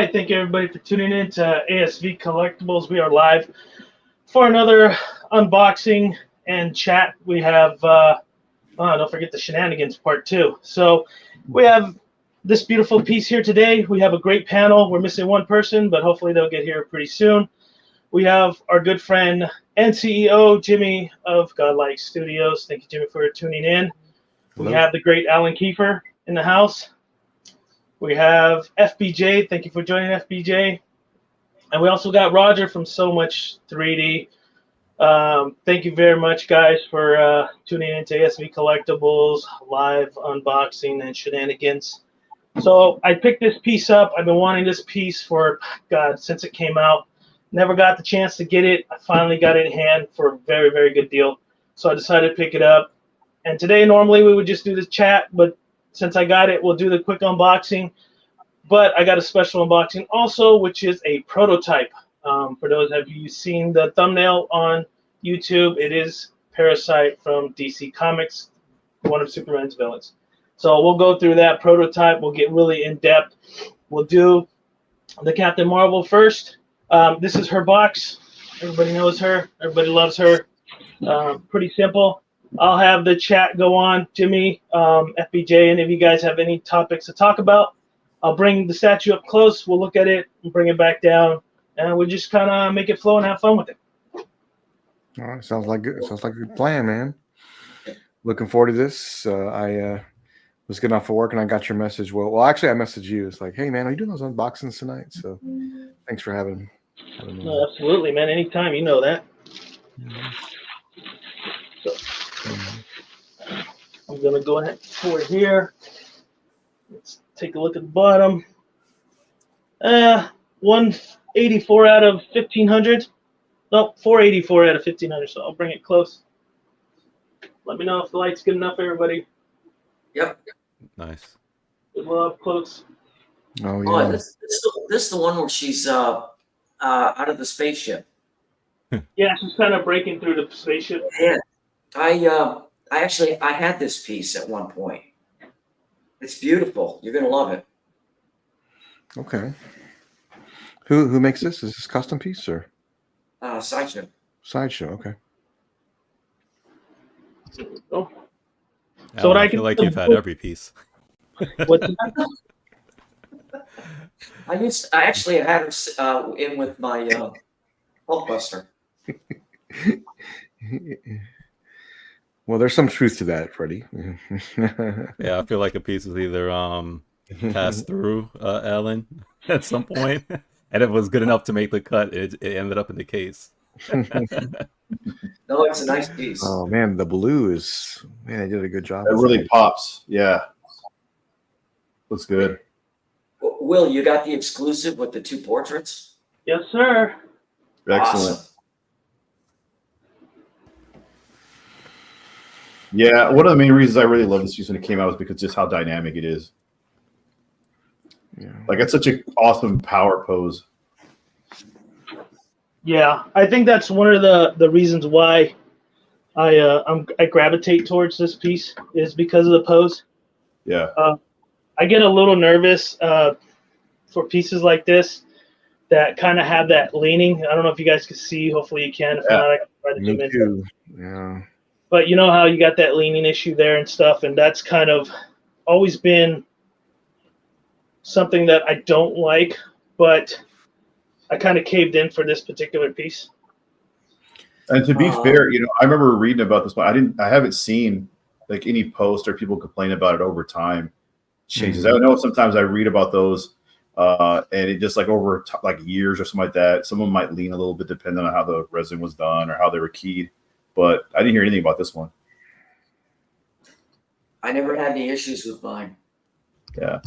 right, thank you everybody for tuning in to ASV Collectibles. We are live for another unboxing and chat. We have, don't forget the Shenanigans part 2. So we have this beautiful piece here today. We have a great panel. We're missing one person, but hopefully they'll get here pretty soon. We have our good friend and CEO, Jimmy of Godlike Studios. Thank you, Jimmy, for tuning in. Hello. We have the great Alan Kiefer in the house. We have FBJ. Thank you for joining, FBJ. And we also got Roger from So Much 3D. Thank you very much, guys, for tuning into ASV Collectibles, live unboxing, and Shenanigans. So I picked this piece up. I've been wanting this piece for, God, since it came out. Never got the chance to get it. I finally got it in hand for a very, very good deal. So I decided to pick it up. And today, normally, we would just do this chat, but since I got it, we'll do the quick unboxing. But I got a special unboxing also, which is a prototype. For those of you seen the thumbnail on YouTube, it is Parasite from DC Comics, one of Superman's villains. So we'll go through that prototype. We'll get really in-depth. We'll do the Captain Marvel first. This is her box. Everybody knows her. Everybody loves her. Pretty simple. I'll have the chat go on. Jimmy, FBJ, and if you guys have any topics to talk about, I'll bring the statue up close. We'll look at it and bring it back down, and we'll just kind of make it flow and have fun with it. All right, sounds like good. Sounds like a good plan, man. Looking forward to this. I was getting off of work and I got your message. Well, actually, I messaged you. It's like, hey, man, are you doing those unboxings tonight? So, thanks for having me. No, absolutely, man. Anytime, you know that. So, I'm gonna go ahead and pour it here. Let's take a look at the bottom. 184 out of 1500. No, 484 out of 1500. So I'll bring it close. Let me know if the light's good enough, everybody. Yep. Nice. Get well up close. Oh yeah. Oh, this is the one where she's out of the spaceship. Yeah, she's kind of breaking through the spaceship. Yeah. I had this piece at one point. It's beautiful. You're gonna love it. Okay. Who makes this? Is this custom piece or Sideshow. Sideshow? Okay. Oh. So what I feel like you've had every piece. What's I actually had her in with my Hulkbuster. Well, there's some truth to that, Freddie. Yeah, I feel like a piece was either passed through Ellen at some point, and it was good enough to make the cut. It ended up in the case. No, it's a nice piece. Oh man, the blue is, man, they did a good job. It really pops. Yeah, looks good. Will, you got the exclusive with the 2 portraits? Yes, sir. Excellent. Awesome. Yeah, one of the main reasons I really love this piece when it came out was because just how dynamic it is. Yeah. Like, it's such an awesome power pose. Yeah, I think that's one of the reasons why I gravitate towards this piece is because of the pose. Yeah. I get a little nervous for pieces like this that kind of have that leaning. I don't know if you guys can see. Hopefully you can. If not, I can try to zoom in. too. Yeah. But you know how you got that leaning issue there and stuff, and that's kind of always been something that I don't like, but I kind of caved in for this particular piece. And to be fair, I remember reading about this one. I haven't seen like any post or people complain about it over time changes. Mm-hmm. I know sometimes I read about those and it just like over like years or something like that. Someone might lean a little bit depending on how the resin was done or how they were keyed. But I didn't hear anything about this one. I never had any issues with mine. Yeah.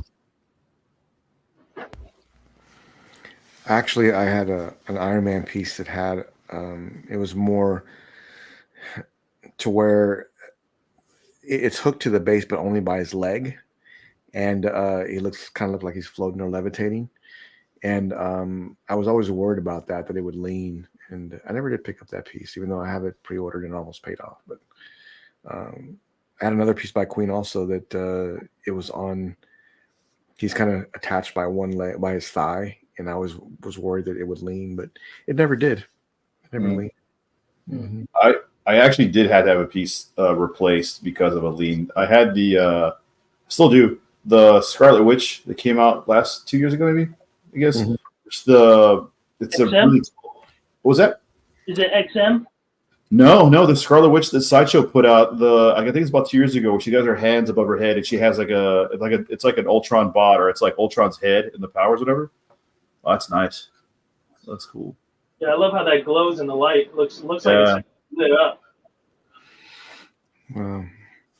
Actually, I had an Iron Man piece that had it was more to where it's hooked to the base, but only by his leg, and he kind of looked like he's floating or levitating. And I was always worried about that it would lean, and I never did pick up that piece, even though I have it pre-ordered and almost paid off. But I had another piece by Queen also that it was on. He's kind of attached by one leg, by his thigh, and I was worried that it would lean, but it never did. It never leaned. Mm-hmm. I actually did have to have a piece replaced because of a lean. I had still do, the Scarlet Witch that came out last 2 years ago, maybe, I guess. Mm-hmm. It's XM? a really, what was that? Is it XM? No, the Scarlet Witch that Sideshow put out, I think it's about 2 years ago, where she got her hands above her head and she has it's like an Ultron bot, or it's like Ultron's head and the powers, whatever. Oh, that's nice. That's cool. Yeah, I love how that glows in the light. Looks like it's lit up. Wow.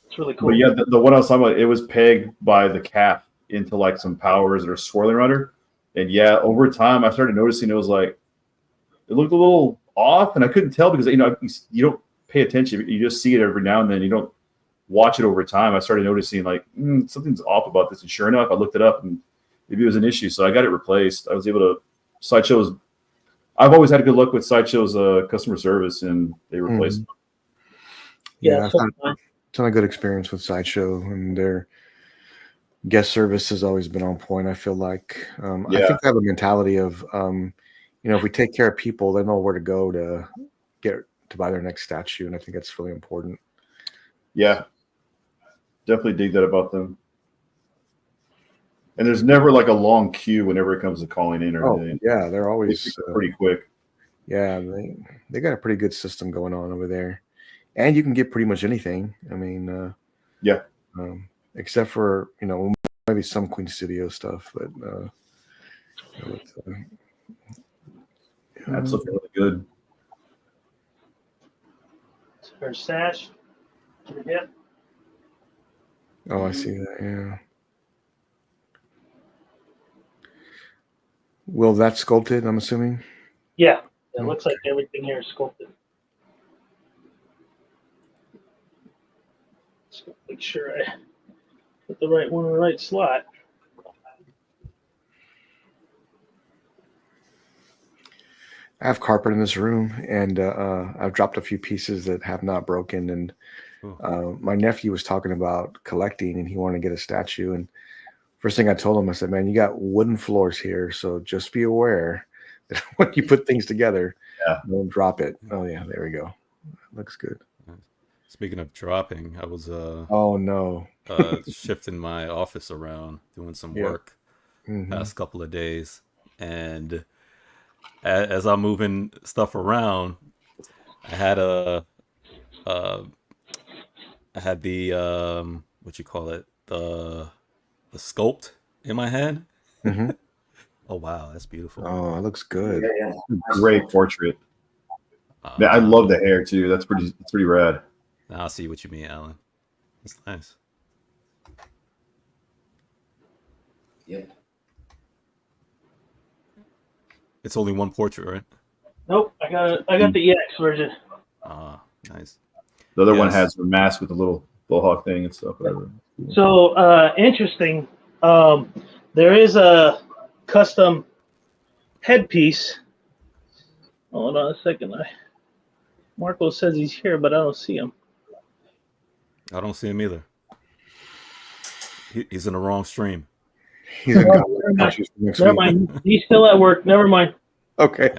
It's really cool. But yeah, the one I was talking about, it was pegged by the cap into like some powers that are swirling around her. And yeah, over time I started noticing it was like, it looked a little off, and I couldn't tell because, you don't pay attention. You just see it every now and then. You don't watch it over time. I started noticing like something's off about this. And sure enough, I looked it up and maybe it was an issue. So I got it replaced. I was able to, I've always had good luck with Sideshow's customer service, and they replaced it. Yeah, I've had a good experience with Sideshow, and their guest service has always been on point. I feel like I think I have a mentality of if we take care of people, they know where to go to buy their next statue, and I think that's really important. Yeah, definitely dig that about them. And there's never like a long queue whenever it comes to calling in or anything. Yeah, they're always pretty quick. Yeah, they got a pretty good system going on over there, and you can get pretty much anything. I mean, except for maybe some Queen Studio stuff, but that's looking really good. Her stash. Yeah. Oh, I see that. Yeah. Will that sculpted? I'm assuming. Yeah. It looks like everything here is sculpted. Just make sure I put the right one in the right slot. I have carpet in this room, and I've dropped a few pieces that have not broken. And my nephew was talking about collecting, and he wanted to get a statue. And first thing I told him, I said, "Man, you got wooden floors here, so just be aware that when you put things together, don't drop it." Oh yeah, there we go. Looks good. Speaking of dropping, I was oh no, shifting my office around, doing some work past couple of days, and as I'm moving stuff around, I had the what you call it, the sculpt in my hand. Mm-hmm. Oh wow, that's beautiful. Oh, it looks good. Yeah. Great portrait. I love the hair too. That's pretty rad. Now I see what you mean, Alan. That's nice. Yep. It's only one portrait, right? Nope, I got the EX version. Ah, nice. The other one has the mask with the little mohawk thing and stuff. Whatever. So interesting. There is a custom headpiece. Hold on a second. Marco says he's here, but I don't see him. I don't see him either. He's in the wrong stream. He's in Never mind. He's still at work. Never mind. Okay.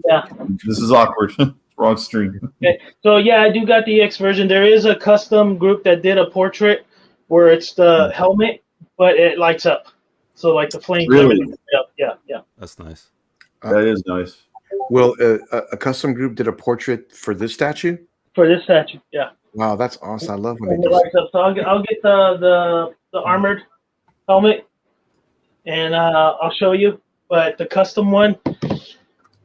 Yeah. This is awkward. Wrong stream. Okay. So yeah, I do got the EX version. There is a custom group that did a portrait where it's the helmet, but it lights up. So like the flames. Really? Yeah. That's nice. That is nice. Will a custom group did a portrait for this statue? For this statue, yeah. Wow, that's awesome. I love when they It do lights up. So I'll get the armored helmet, and I'll show you. But the custom one,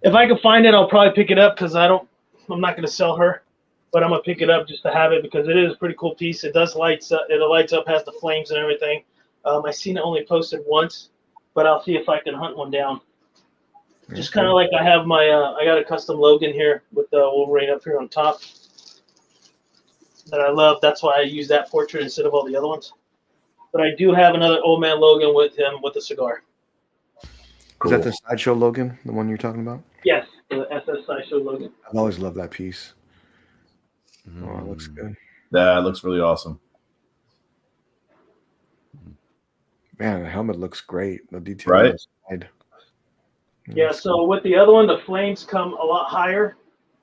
if I can find it, I'll probably pick it up because I'm not going to sell her, but I'm gonna pick it up just to have it because it is a pretty cool piece. It does lights up. It lights up, has the flames and everything. I seen it only posted once, but I'll see if I can hunt one down. Just kind of like I have my I got a custom Logan here with the Wolverine up here on top that I love. That's why I use that portrait instead of all the other ones. But I do have another Old Man Logan with him with a cigar. Cool. Is that the Sideshow Logan, the one you're talking about? Yes, the SS Sideshow Logan. I've always loved that piece. Oh, it looks good. That looks really awesome. Man, the helmet looks great. The detail Right? on the side. Yeah, so with the other one, the flames come a lot higher,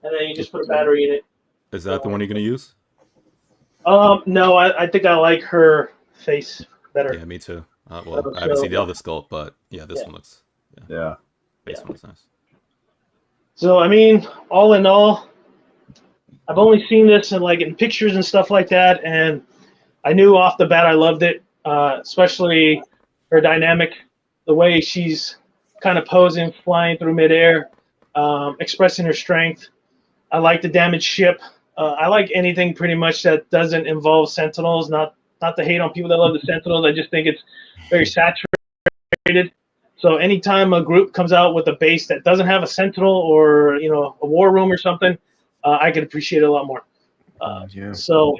and then you just put a battery in it. Is that the one you're going to use? No, I think I like her face better. Yeah, me too. Well, I haven't seen the other sculpt, but yeah, this one looks. Yeah. Base one looks nice. So I mean, all in all, I've only seen this in pictures and stuff like that, and I knew off the bat I loved it, especially her dynamic, the way she's kind of posing, flying through midair, expressing her strength. I like the damaged ship. I like anything pretty much that doesn't involve Sentinels. Not to hate on people that love the Sentinels. I just think it's very saturated. So anytime a group comes out with a base that doesn't have a Sentinel or a war room or something, I could appreciate it a lot more. So,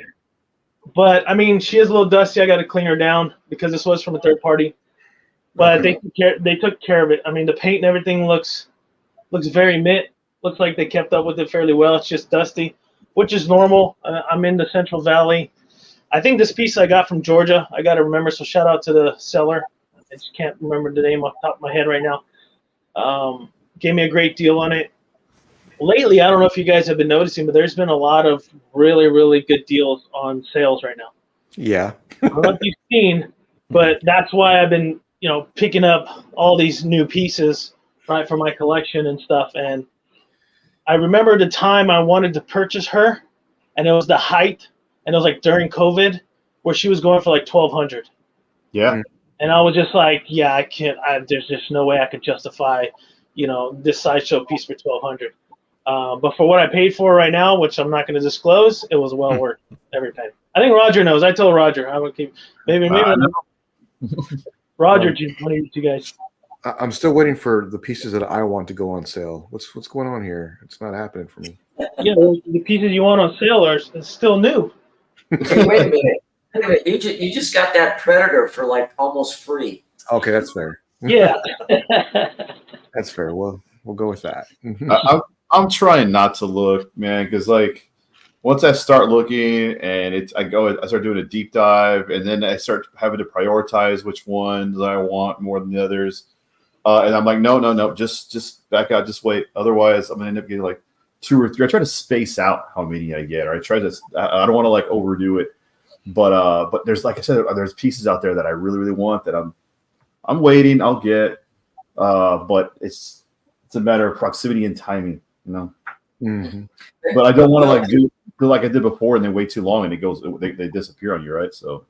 but I mean, she is a little dusty. I got to clean her down because this was from a third party. But they took care of it. I mean, the paint and everything looks very mint. Looks like they kept up with it fairly well. It's just dusty, which is normal. I'm in the Central Valley. I think this piece I got from Georgia. I got to remember, so shout out to the seller. I just can't remember the name off the top of my head right now. Gave me a great deal on it. Lately, I don't know if you guys have been noticing, but there's been a lot of really, really good deals on sales right now. Yeah. I don't know if you've seen, but that's why I've been picking up all these new pieces, right, for my collection and stuff. And I remember the time I wanted to purchase her, and it was the height, and it was like during COVID, where she was going for like $1,200. Yeah. And I was just like, yeah, I can't. There's just no way I could justify, this sideshow piece for $1,200. But for what I paid for right now, which I'm not going to disclose, it was well worth every penny. I think Roger knows. I told Roger I would keep maybe. Roger, one of you guys. I'm still waiting for the pieces that I want to go on sale. What's going on here? It's not happening for me. Yeah, the pieces you want on sale are still new. Hey, wait a minute. You just got that Predator for like almost free. Okay, that's fair. Yeah. That's fair. Well, we'll go with that. I'm trying not to look, man, because once I start looking and I start doing a deep dive, and then I start having to prioritize which ones I want more than the others. And I'm like, no, just back out, just wait. Otherwise, I'm gonna end up getting like 2 or 3. I try to space out how many I get, or I don't want to overdo it. But there's, like I said, there's pieces out there that I really, really want that I'm waiting. I'll get, but it's a matter of proximity and timing, Mm-hmm. But I don't want to do like I did before and then wait too long and they disappear on you, right? So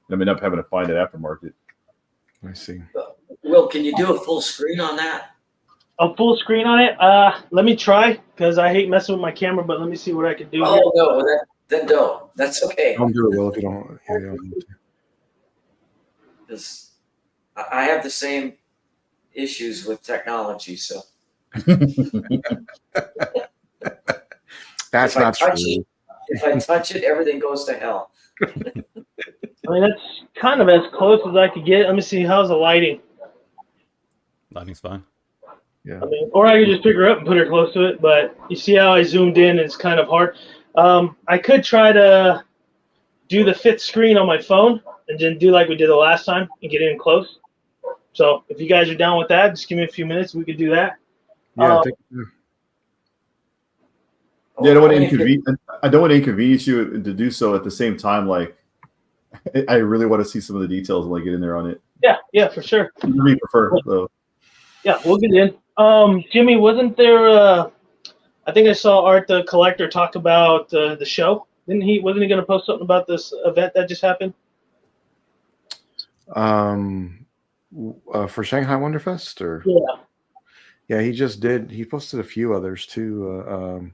I end up having to find it aftermarket. I see. Will, can you do a full screen on that? A full screen on it? Let me try, because I hate messing with my camera, but let me see what I can do. Oh, no, then don't. That's okay. Don't do it, Will, if you don't. Yeah, you don't need to. Because I have the same issues with technology, so. That's not true. If I touch it, everything goes to hell. I mean, that's kind of as close as I could get. Let me see. How's the lighting? Lighting's fine. Yeah. I mean, or I could just pick her up and put her close to it, but you see how I zoomed in? It's kind of hard. I could try to do the 5th screen on my phone and then do like we did the last time and get in close. So if you guys are down with that, just give me a few minutes. We could do that. Yeah. I don't want to inconvenience you to do so at the same time. Like, I really want to see some of the details and get in there on it. Yeah, for sure. We prefer. So. Yeah, we'll get in. Jimmy, wasn't there? I think I saw Art the Collector talk about the show. Wasn't he going to post something about this event that just happened? For Shanghai Wonderfest, or yeah, he just did. He posted a few others too.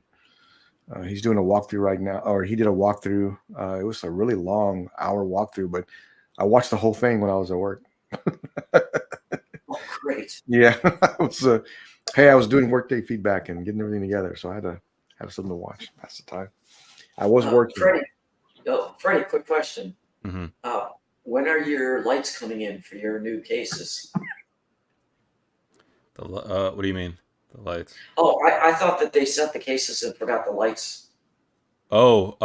He's doing a walkthrough right now, or he did a walkthrough. It was a really long hour walkthrough, but I watched the whole thing when I was at work. Oh, great. Yeah, I was doing workday feedback and getting everything together, so I had to have something to watch. Pass the time. I was working. Freddie, quick question. Mm-hmm. When are your lights coming in for your new cases? What do you mean? The lights? Oh, I thought that they sent the cases and forgot the lights. Oh,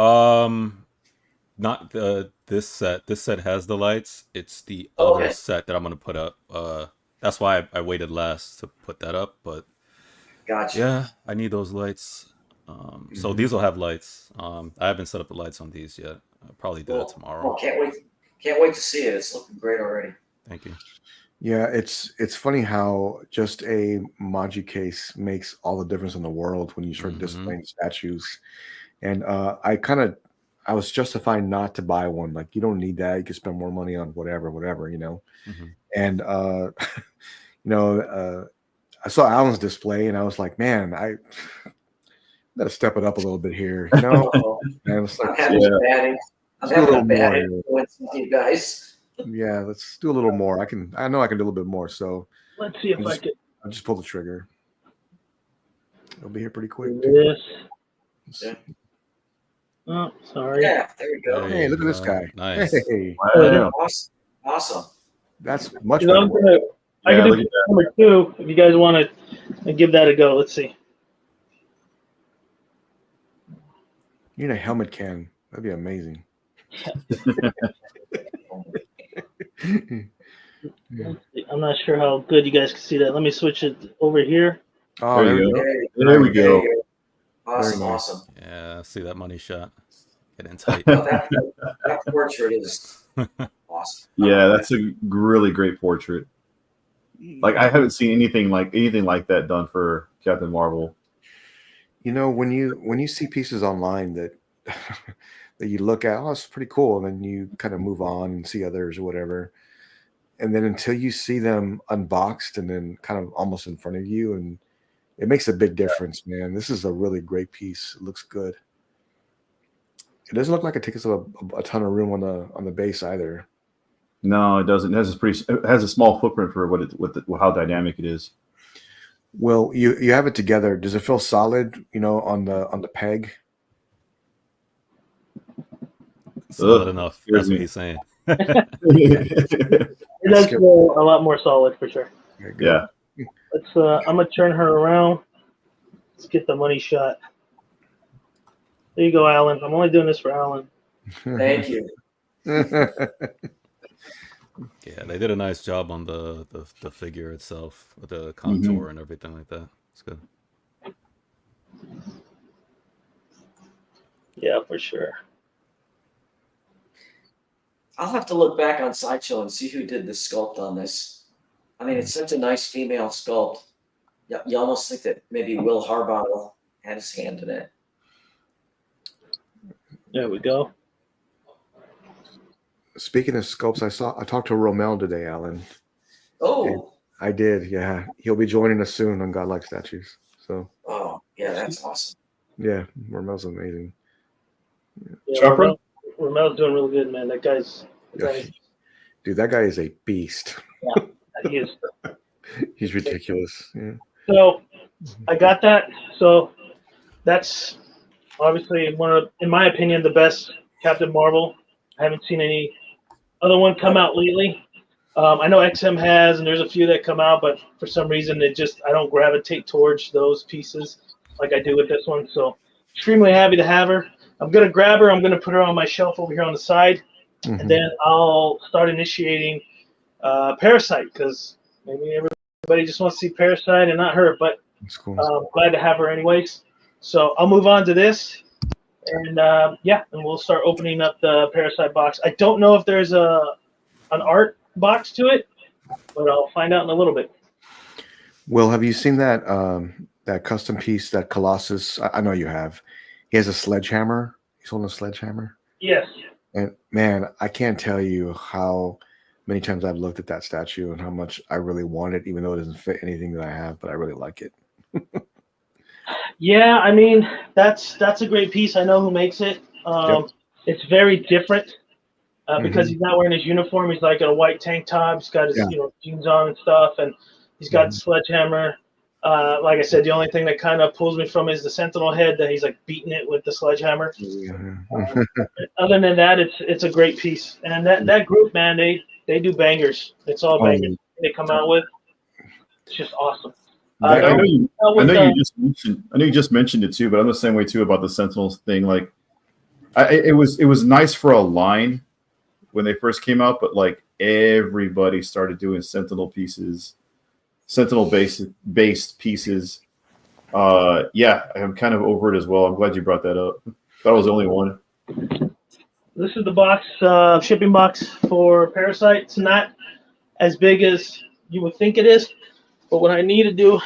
not this set. This set has the lights. It's the other set that I'm gonna put up that's why I waited last to put that up. But Gotcha. yeah, I need those lights. So these will have lights. I haven't set up the lights on these yet. I'll probably do that tomorrow. Well, can't wait to see it. It's looking great already. Thank you. Yeah, it's funny how just a Maji case makes all the difference in the world when you start displaying statues. And I was justified not to buy one. Like, you don't need that. You can spend more money on whatever, you know. And I saw Alan's display and I was like, man, I gotta step it up a little bit here, you know. And I was like, I'm having a bad influence with you guys. Yeah, let's do a little more. I know I can do a little bit more. So let's see if I can. I'll just pull the trigger. It'll be here pretty quick. Yes. Yeah. Oh, sorry. Yeah, there we go. Hey, look at this guy. Nice. Hey, Wow. Awesome. that's much You know, better. I can look do at that. number 2 if you guys want to give that a go. Let's see. You need a helmet can. That'd be amazing. I'm not sure how good you guys can see that. Let me switch it over here. Oh, There there you we go. go. There we go. Awesome, Very nice. awesome. Yeah, see that money shot. Get in tight. No, that portrait is awesome. Yeah, that's a really great portrait. Like, I haven't seen anything like that done for Captain Marvel. You know, when you see pieces online that that you look at, oh, it's pretty cool, and then you kind of move on and see others or whatever, and then until you see them unboxed and then kind of almost in front of you, and it makes a big difference, man. This is a really great piece. It looks good. It doesn't look like it takes up a ton of room on the base either. No, it doesn't. It has a small footprint for how dynamic it is. Well, you have it together. Does it feel solid? You know, on the peg. Solid enough. That's what he's saying. It does feel a lot more solid for sure. Okay, good. Yeah. Let's. I'm gonna turn her around. Let's get the money shot. There you go, Alan. I'm only doing this for Alan. Thank you. Yeah, they did a nice job on the figure itself with the contour and everything like that. It's good. Yeah, for sure. I'll have to look back on Sideshow and see who did the sculpt on this. I mean, it's such a nice female sculpt. You almost think that maybe Will Harbottle had his hand in it. There we go. Speaking of sculpts, I talked to Romel today, Alan. Oh. I did, yeah. He'll be joining us soon on Godlike Statues. So. Oh, yeah, that's awesome. Yeah, Romel's amazing. Yeah, Chopra? Romel's doing real good, man. That guy's. Dude, that guy is a beast. Yeah, he is. He's ridiculous. Yeah. So I got that. So that's obviously in my opinion, the best Captain Marvel. I haven't seen any other one come out lately. I know XM has, and there's a few that come out, but for some reason I don't gravitate towards those pieces like I do with this one. So extremely happy to have her. I'm gonna grab her. I'm gonna put her on my shelf over here on the side, and then I'll start initiating Parasite, because maybe everybody just wants to see Parasite and not her. But That's cool. glad to have her anyways. So I'll move on to this. And and we'll start opening up the Parasite box. I don't know if there's an art box to it, but I'll find out in a little bit. Will, have you seen that that custom piece, that Colossus? I know you have. He has a sledgehammer. He's holding a sledgehammer. Yes. And man, I can't tell you how many times I've looked at that statue and how much I really want it, even though it doesn't fit anything that I have, but I really like it. Yeah, I mean that's a great piece. I know who makes it. It's very different because he's not wearing his uniform. He's like in a white tank top. He's got his jeans on and stuff, and he's got the sledgehammer. Like I said, the only thing that kind of pulls me from is the Sentinel head that he's like beating it with the sledgehammer. Other than that, it's a great piece, and that group, man, they do bangers. It's all bangers they come out with. It's just awesome. I know you just mentioned it too, but I'm the same way too about the Sentinels thing. Like, it was nice for a line when they first came out, but like everybody started doing Sentinel pieces Sentinel based pieces. Yeah, I'm kind of over it as well. I'm glad you brought that up. That was the only one. This is the box, shipping box for Parasite. It's not as big as you would think it is, but what I need to do,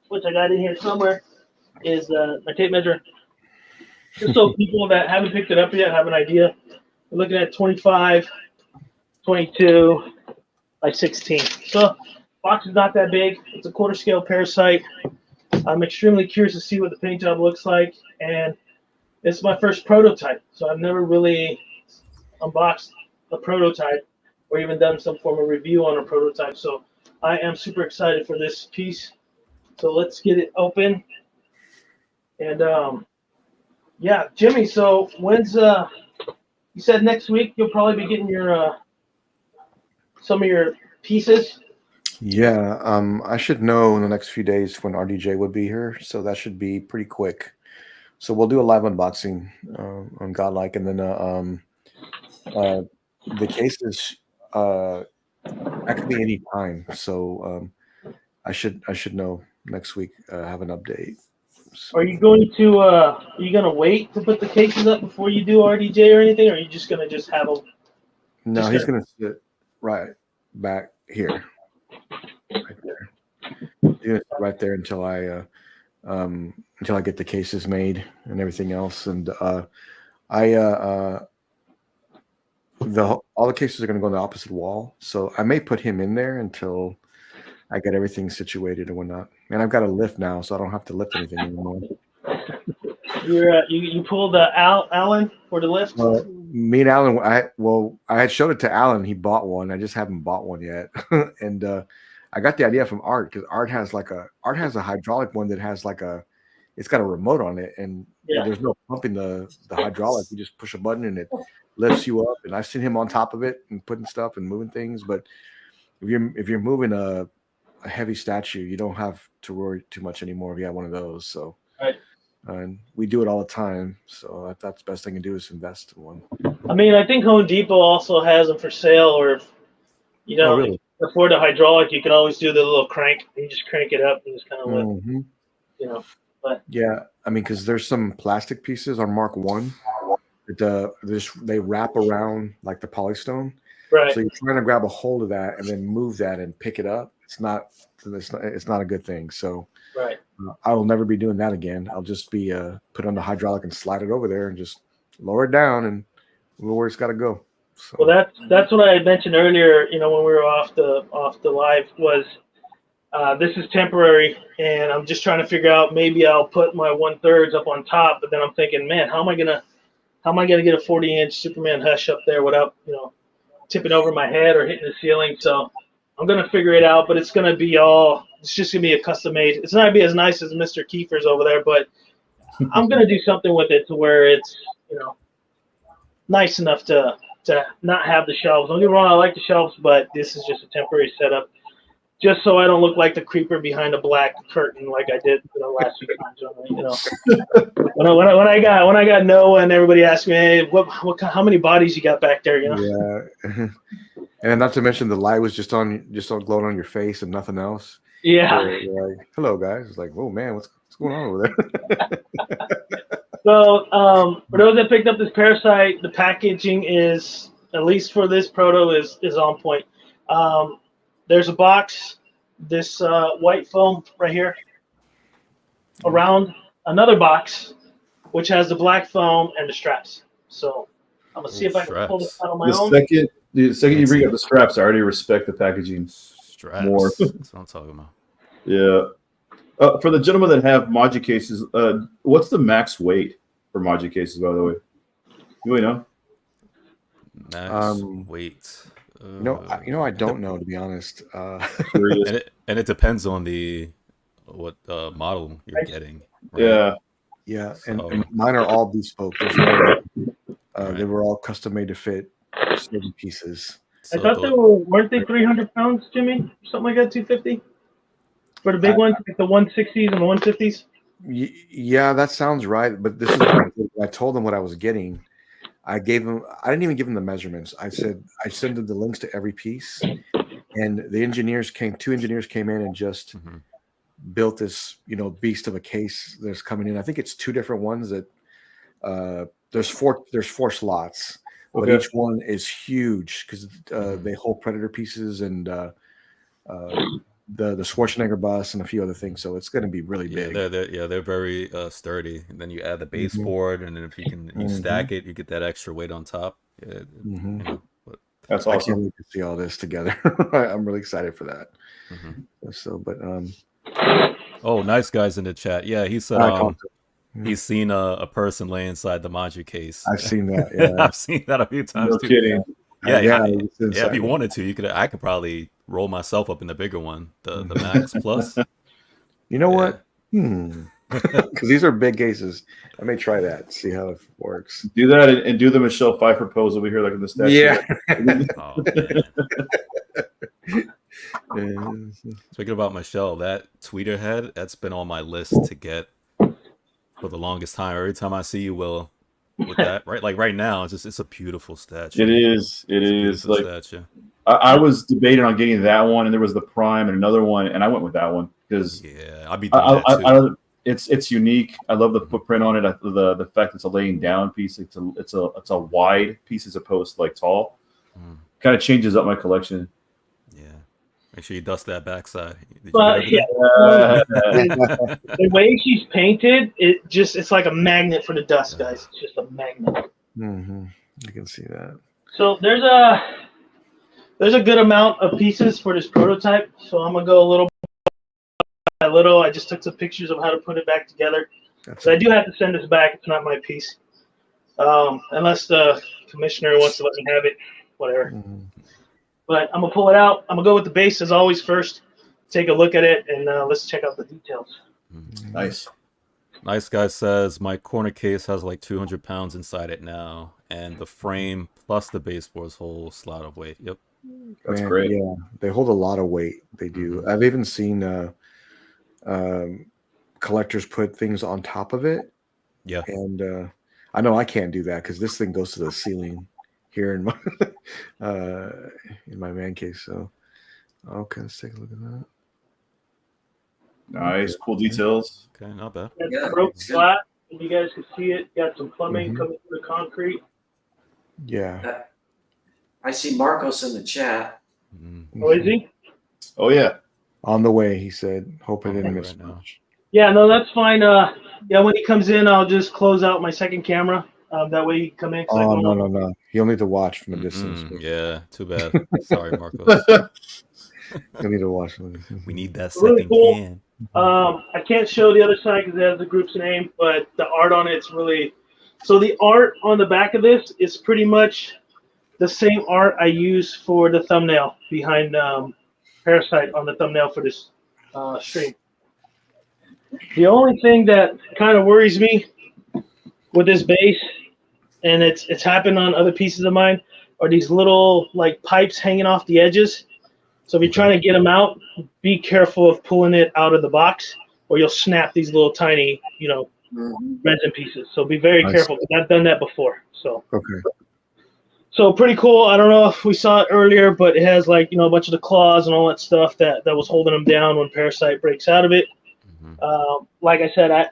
which I got in here somewhere, is my tape measure. Just so people that haven't picked it up yet have an idea. We're looking at 25, 22 by 16. So box is not that big. It's a quarter scale Parasite. I'm extremely curious to see what the paint job looks like, and it's my first prototype, so I've never really unboxed a prototype or even done some form of review on a prototype. So I am super excited for this piece. So let's get it open. And yeah, Jimmy. So when's you said next week you'll probably be getting your some of your pieces. Yeah, I should know in the next few days when RDJ would be here, so that should be pretty quick. So we'll do a live unboxing on Godlike, and then the cases that could be any time. So I should know next week. Have an update. So, Are you going to wait to put the cases up before you do RDJ or anything, or are you just gonna just have them? no, he's gonna sit right back here, right there. He's gonna sit right there until I get the cases made and everything else. And all the cases are going to go on the opposite wall, so I may put him in there until I get everything situated and whatnot. And I've got a lift now, so I don't have to lift anything anymore. You pulled Alan for the lift. Me and Alan, I had showed it to Alan. He bought one. I just haven't bought one yet. And I got the idea from Art, because Art has a hydraulic one that has it's got a remote on it, and there's no pumping the hydraulic. You just push a button and it lifts you up. And I've seen him on top of it and putting stuff and moving things. But if you're moving a heavy statue, you don't have to worry too much anymore if you have one of those. So, right. And we do it all the time. So that's the best thing to do is invest in one. I mean, I think Home Depot also has them for sale, or you know, really? before the hydraulic, you can always do the little crank. You just crank it up and just kind of you know. But yeah, I mean, because there's some plastic pieces on Mark 1 that they wrap around like the polystone. right. So you're trying to grab a hold of that and then move that and pick it up. It's not a good thing. So Right. I will never be doing that again. I'll just be put on the hydraulic and slide it over there and just lower it down and go where it's got to go. So. Well, that's what I had mentioned earlier. You know, when we were off the live, was this is temporary, and I'm just trying to figure out, maybe I'll put my 1/3 up on top, but then I'm thinking, man, how am I gonna get a 40-inch Superman hush up there without, you know, tipping over my head or hitting the ceiling? So I'm gonna figure it out, but it's gonna be it's just gonna be a custom made. It's not gonna be as nice as Mr. Kiefer's over there, but I'm gonna do something with it to where it's, you know, nice enough to not have the shelves. Don't get me wrong, I like the shelves, but this is just a temporary setup, just so I don't look like the creeper behind a black curtain like I did the last few times. You know, when I got Noah and everybody asked me, hey, how many bodies you got back there? You know. Yeah. And not to mention the light was just on glowing on your face and nothing else. Yeah. So you're like, hello guys. It's like, oh man, what's going on over there? So for those that picked up this Parasite, the packaging is, at least for this proto, is on point. There's a box, this white foam right here, around another box, which has the black foam and the straps. So I'm gonna see if I can pull this out on my own. The second you bring up the straps, I already respect the packaging more. That's what I'm talking about. Yeah. For the gentlemen that have Maji cases, what's the max weight for Maji cases, by the way? You really know? Max weight. I don't know, to be honest. Curious. And it depends on what model you're getting. Right? Yeah. So, and mine are all bespoke. They were all custom made to fit certain pieces. I thought weren't they 300 pounds, Jimmy? Something like that, 250? For the big ones, like the 160s and the 150s? Yeah, that sounds right. But this is what I told them what I was getting. I didn't even give them the measurements. I said I sent them the links to every piece, And the engineers two engineers came in and just built this, beast of a case that's coming in. I think it's 2 different ones that there's 4 slots, but each one is huge because they hold Predator pieces and the Schwarzenegger bus and a few other things. So it's going to be really big. They're very sturdy. And then you add the baseboard, and then if you stack it, you get that extra weight on top. That's awesome. I can't wait to see all this together. I'm really excited for that. So, but oh, nice guys in the chat. Yeah, he said he's seen a person lay inside the Maju case. I've seen that. Yeah, I've seen that a few times. No too. kidding. Yeah. If you wanted to, I could probably roll myself up in the bigger one, the Max Plus. You know what? Because these are big cases. I may try that. See how it works. Do that and do the Michelle Pfeiffer pose over here, like in the statue. Yeah. Speaking about Michelle, that tweeter head, that's been on my list to get for the longest time. Every time I see you, Will, with that, right? Like right now, it's a beautiful statue. It is. It is. Like statue. I was debating on getting that one, and there was the Prime and another one, and I went with that one because I'll be doing that too. It's unique. I love the footprint on it. The fact it's a laying down piece. It's a wide piece as opposed to like tall. Kind of changes up my collection. Yeah, make sure you dust that backside. The way she's painted, it's like a magnet for the dust, guys. It's just a magnet. You can see that. So there's a good amount of pieces for this prototype. So I'm gonna go a little by little. I just took some pictures of how to put it back together. So I do have to send this back. It's not my piece, unless the commissioner wants to let me have it. Whatever. But I'm gonna pull it out. I'm gonna go with the base as always first. Take a look at it and let's check out the details. Nice. Nice guy says my corner case has like 200 pounds inside it now, and the frame plus the baseboards hold a lot of weight. Yep. That's great. Yeah, they hold a lot of weight. They do. I've even seen collectors put things on top of it. Yeah. And I know I can't do that because this thing goes to the ceiling here in my man cave. So okay, let's take a look at that. Nice, cool details. Okay, not bad. Broke flat, and you guys can see it. Got some plumbing coming through the concrete. Yeah. I see Marcos in the chat. Oh, is he? Oh yeah. On the way, he said. Hope I didn't miss much. Yeah, no, that's fine. When he comes in, I'll just close out my second camera. That way he can come in. Oh, no. He'll need to watch from a distance. Yeah, too bad. Sorry, Marcos. He'll need to watch. We need that really second cool. can. I can't show the other side because it has the group's name, but the art on it's really... So the art on the back of this is pretty much the same art I use for the thumbnail behind Parasite on the thumbnail for this stream. The only thing that kind of worries me with this base, and it's happened on other pieces of mine, are these little like pipes hanging off the edges. So if you're trying to get them out, be careful of pulling it out of the box, or you'll snap these little tiny, resin pieces. So be very careful. I've done that before. So okay. So pretty cool. I don't know if we saw it earlier, but it has like a bunch of the claws and all that stuff that was holding them down when Parasite breaks out of it. Like I said, I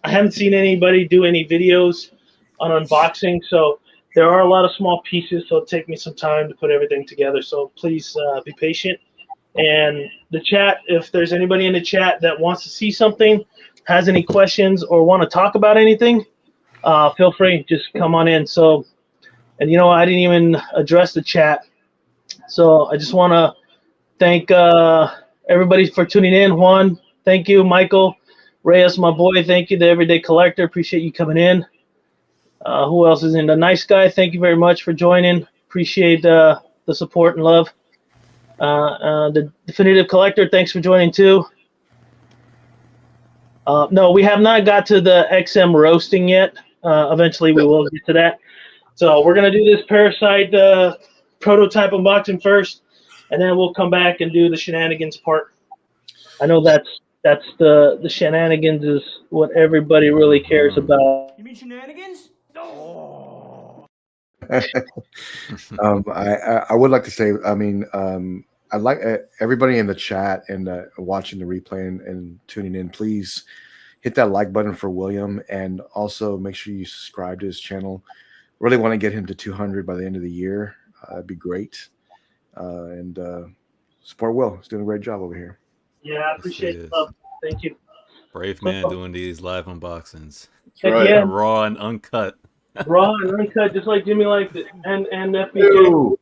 haven't seen anybody do any videos on unboxing, so there are a lot of small pieces, so it'll take me some time to put everything together. So please be patient. And the chat, if there's anybody in the chat that wants to see something, has any questions, or want to talk about anything, feel free. Just come on in. So, and I didn't even address the chat. So I just want to thank everybody for tuning in. Juan, thank you. Michael, Reyes, my boy, thank you. The Everyday Collector, appreciate you coming in. Who else is in? The Nice Guy, thank you very much for joining. Appreciate the support and love. The Definitive Collector, thanks for joining too. No, we have not got to the XM roasting yet. Eventually we will get to that. So we're going to do this Parasite prototype unboxing first, and then we'll come back and do the Shenanigans part. I know that's the Shenanigans is what everybody really cares about. You mean Shenanigans? No. I would like to say, I'd like everybody in the chat and watching the replay and tuning in, please hit that like button for William, and also make sure you subscribe to his channel. Really want to get him to 200 by the end of the year. That'd be great. And support Will. He's doing a great job over here. Yeah, I appreciate it. Thank you. Brave man doing these live unboxings. Heck right. Yeah. Raw and uncut. Raw and uncut, just like Jimmy likes it. And FBJ.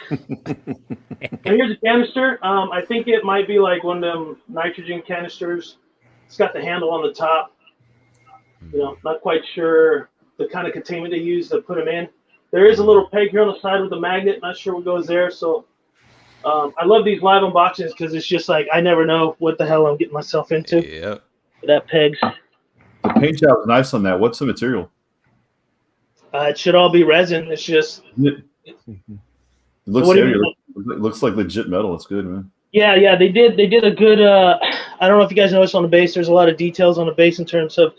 And here's a canister. I think it might be like one of them nitrogen canisters. It's got the handle on the top. You know, not quite sure the kind of containment they use to put them in. There is a little peg here on the side with a magnet. Not sure what goes there. So I love these live unboxings because it's just like I never know what the hell I'm getting myself into. Yep. That pegs. The paint job is nice on that. What's the material? It should all be resin. It's just. It looks heavy. It looks like legit metal. It's good, man. Yeah. They did a good. I don't know if you guys noticed on the base. There's a lot of details on the base in terms of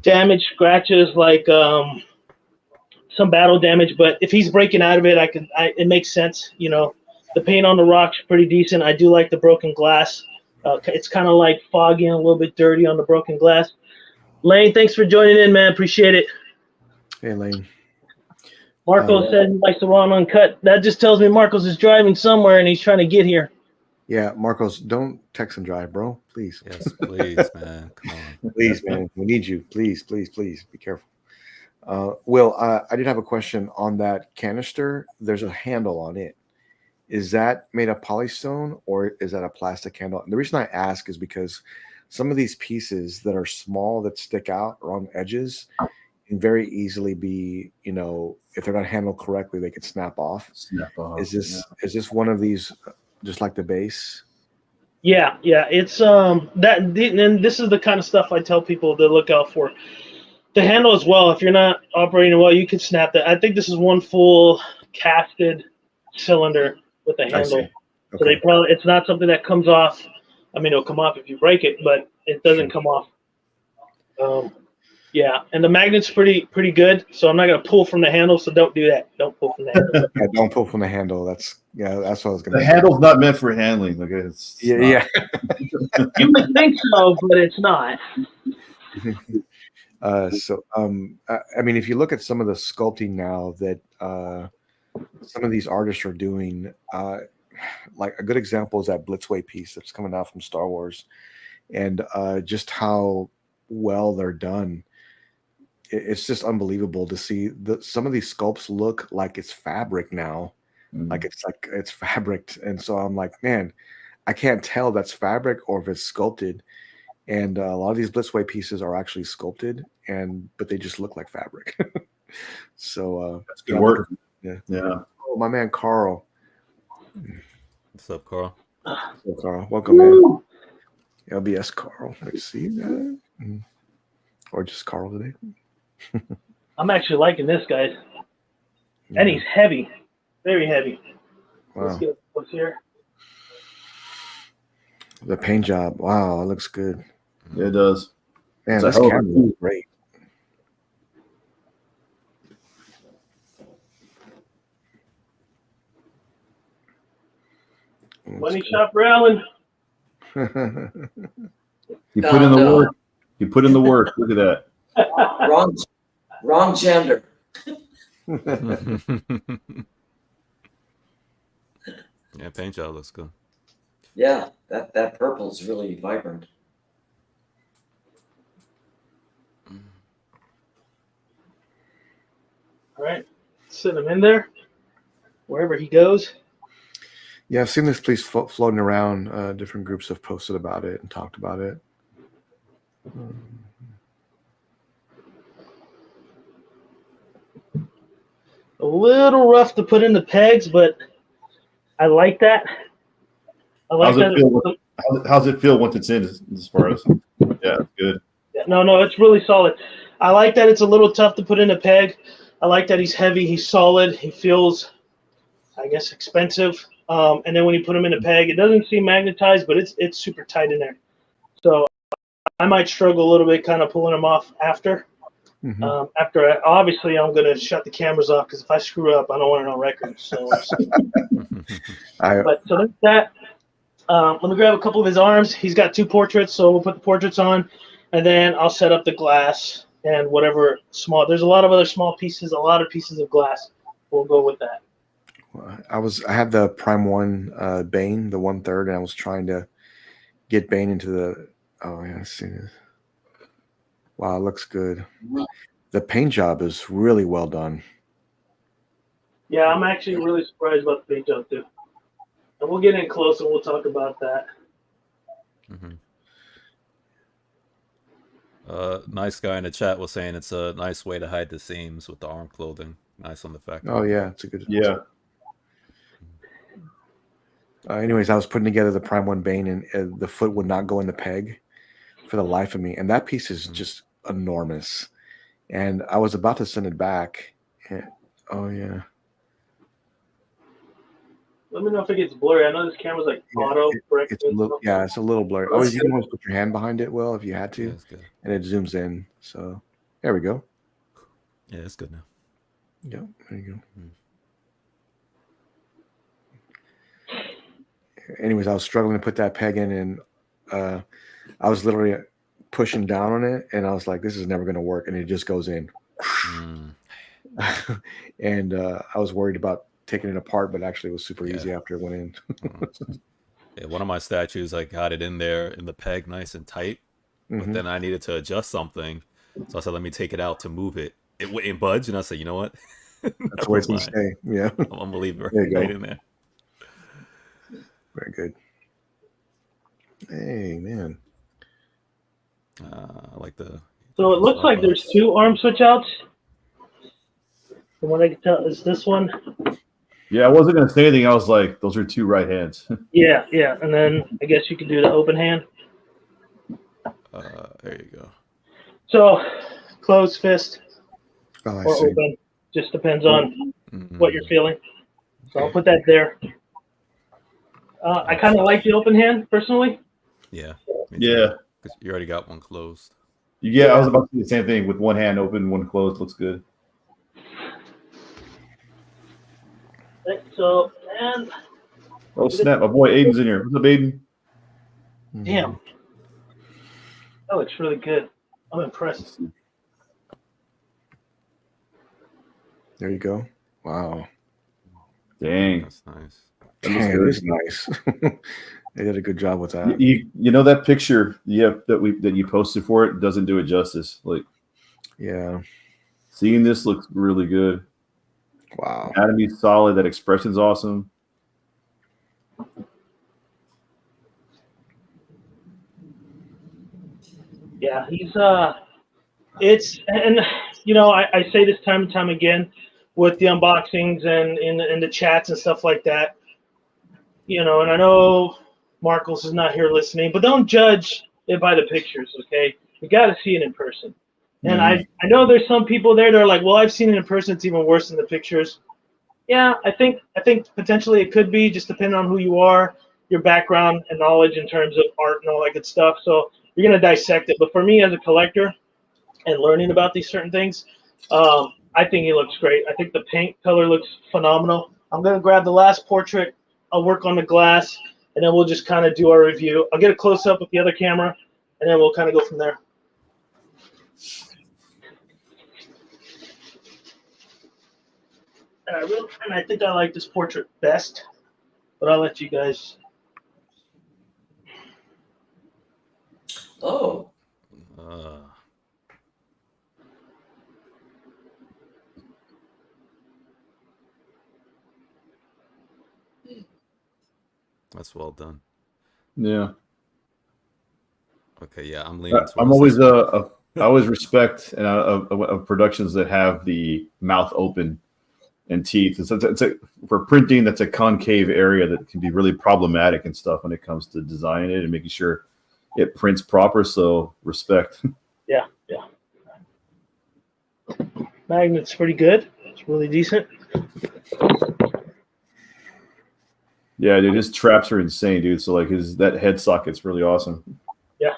damage, scratches, like some battle damage. But if he's breaking out of it, it makes sense. You know, the paint on the rock's pretty decent. I do like the broken glass. It's kind of like foggy and a little bit dirty on the broken glass. Lane, thanks for joining in, man. Appreciate it. Hey, Lane. Marcos said he likes the raw and uncut. That just tells me Marcos is driving somewhere and he's trying to get here. Yeah, Marcos, don't text and drive, bro. Please. Yes, please, man. Come on. Please, man. We need you. Please, please, please. Be careful. Will, I did have a question on that canister. There's a handle on it. Is that made of polystone or is that a plastic handle? And the reason I ask is because some of these pieces that are small that stick out around edges can very easily be, you know, if they're not handled correctly, they could snap off. Is this one of these just like the base? Yeah. It's and this is the kind of stuff I tell people to look out for. The handle as well, if you're not operating well, you can snap that. I think this is one full casted cylinder with the handle. Okay. So it's not something that comes off. I mean, it'll come off if you break it, but it doesn't come off. Yeah, and the magnet's pretty good. So I'm not gonna pull from the handle. So don't do that. Don't pull from the handle. Yeah, don't pull from the handle. That's what I was gonna. The handle's not meant for handling. Like it's yeah. You would think so, but it's not. I mean, if you look at some of the sculpting now that some of these artists are doing, like a good example is that Blitzway piece that's coming out from Star Wars, and just how well they're done. It's just unbelievable to see some of these sculpts look like it's fabric now, like it's fabric, and so I'm like, man, I can't tell that's fabric or if it's sculpted. And a lot of these Blitzway pieces are actually sculpted, but they just look like fabric. So that's good work. Yeah. Oh, my man Carl. What's up, Carl? What's up, Carl? Welcome, man. LBS Carl. I see that. Or just Carl today. I'm actually liking this, guys. Yeah. And he's heavy, very heavy. Wow. Let's get what's here. The paint job. Wow, it looks good. Yeah, it does. Man, this camera looks great. Money shop for Alan. You put in the work. You put in the work. Look at that. Wrong gender. Yeah, paint job looks good. Yeah, that purple is really vibrant. All right, send him in there, wherever he goes. Yeah, I've seen this piece floating around. Different groups have posted about it and talked about it. A little rough to put in the pegs, but I like that. How's it feel once it's in? As far as it's good. Yeah, no, it's really solid. I like that it's a little tough to put in a peg. I like that he's heavy, he's solid, he feels, I guess, expensive. And then when you put him in a peg, it doesn't seem magnetized, but it's super tight in there. So I might struggle a little bit kind of pulling him off after. After obviously I'm gonna shut the cameras off because if I screw up, I don't want it on record. So, but so that's that. Let me grab a couple of his arms. He's got 2 portraits, so we'll put the portraits on, and then I'll set up the glass and whatever small. There's a lot of other small pieces, a lot of pieces of glass. We'll go with that. I had the Prime 1 Bane, the 1/3, and I was trying to get Bane into the. Oh yeah, I see this. Wow, it looks good. The paint job is really well done. Yeah, I'm actually really surprised about the paint job too. And we'll get in close and we'll talk about that. Nice guy in the chat was saying it's a nice way to hide the seams with the arm clothing. Nice on the fact. Oh yeah, it's a good. Yeah. Anyways, I was putting together the Prime 1 Bane, and the foot would not go in the peg for the life of me. And that piece is just enormous. And I was about to send it back. Oh yeah. Let me know if it gets blurry. I know this camera's like auto. It's a little blurry. Oh, you can always put your hand behind it, Will, if you had to, and it zooms in. So there we go. Yeah, it's good now. Yep, there you go. Anyways, I was struggling to put that peg in, and I was literally pushing down on it, and I was like, "This is never going to work," and it just goes in. And I was worried about taking it apart, but actually it was super easy after it went in. Yeah, one of my statues, I got it in there in the peg nice and tight, but then I needed to adjust something, so I said, let me take it out to move it. It wouldn't budge, and I said, you know what? That's what you say. Yeah, I'm gonna leave it right in there. Very good. Hey, man. I like the. So it looks like there's 2 arm switch outs. From what I can tell, is this one? Yeah, I wasn't gonna say anything. I was like, those are 2 right hands. Yeah, and then I guess you could do the open hand. There you go. So closed fist or open, just depends on what you're feeling. So I'll put that there. I kind of like the open hand personally. Yeah. Yeah. Because you already got one closed. Yeah, I was about to do the same thing with one hand open, one closed. Looks good. So, and oh snap! My boy Aiden's in here. What's up, Aiden? Damn, that looks really good. I'm impressed. There you go. Wow. Dang, that's nice. Damn, it is nice. They did a good job with that. You know that picture that you posted for it doesn't do it justice. Like, yeah, seeing this looks really good. Wow. Anatomy's solid. That expression's awesome. Yeah, he's it's, and you know, I say this time and time again with the unboxings and in the chats and stuff like that. You know, and I know Marcos is not here listening, but don't judge it by the pictures, okay? You got to see it in person. And I know there's some people there that are like, well, I've seen it in person. It's even worse than the pictures. Yeah, I think potentially it could be, just depending on who you are, your background and knowledge in terms of art and all that good stuff. So you're going to dissect it. But for me as a collector and learning about these certain things, I think he looks great. I think the paint color looks phenomenal. I'm going to grab the last portrait. I'll work on the glass, and then we'll just kind of do our review. I'll get a close-up with the other camera, and then we'll kind of go from there. And I think I like this portrait best, but I'll let you guys. Oh. That's well done. Yeah. Okay, yeah, I'm leaning. I'm always I always respect of productions that have the mouth open and teeth. For printing, that's a concave area that can be really problematic and stuff when it comes to designing it and making sure it prints proper. So respect. Yeah. Magnet's pretty good. It's really decent. Yeah, dude, his traps are insane, dude. So like that head socket's really awesome. Yeah.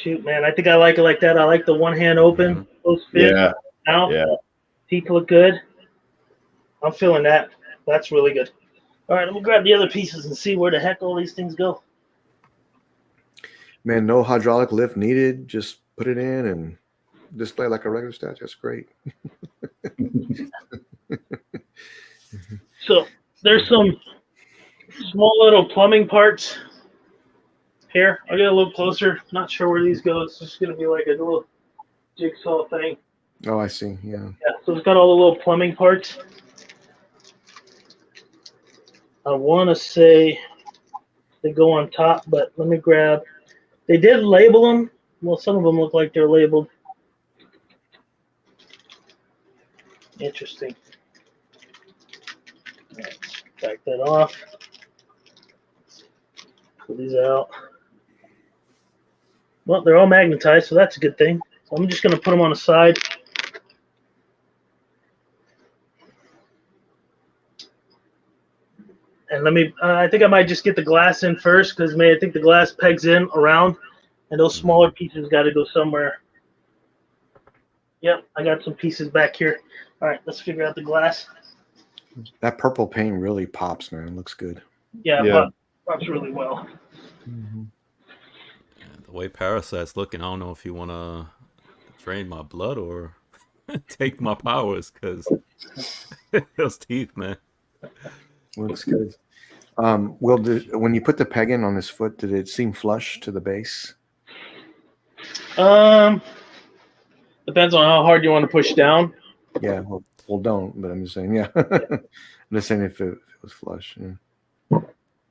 Shoot, man, I think I like it like that. I like the one hand open, close fit. Yeah. Now, Yeah. teeth look good. I'm feeling that. That's really good. All right, let me grab the other pieces and see where the heck all these things go. Man, no hydraulic lift needed. Just put it in and display like a regular statue. That's great. So there's some small little plumbing parts here. I'll get a little closer. Not sure where these go. It's just going to be like a little jigsaw thing. Oh, I see. Yeah. Yeah, so it's got all the little plumbing parts. I want to say they go on top, but let me grab. They did label them. Well, some of them look like they're labeled. Interesting. Let's back that off. Pull these out. Well, they're all magnetized, so that's a good thing. So I'm just going to put them on the side. And let me, I think I might just get the glass in first because I think the glass pegs in around and those smaller pieces got to go somewhere. Yep, I got some pieces back here. All right, let's figure out the glass. That purple paint really pops, man. It looks good. Yeah, Yeah. pops really well. Mm-hmm. Yeah, the way Parasite's looking, I don't know if you want to drain my blood or take my powers, because those teeth, man. Looks good. Will, when you put the peg in on this foot, did it seem flush to the base? Depends on how hard you want to push down. Yeah, well don't, but I'm just saying, yeah. I'm just saying if it was flush. Yeah.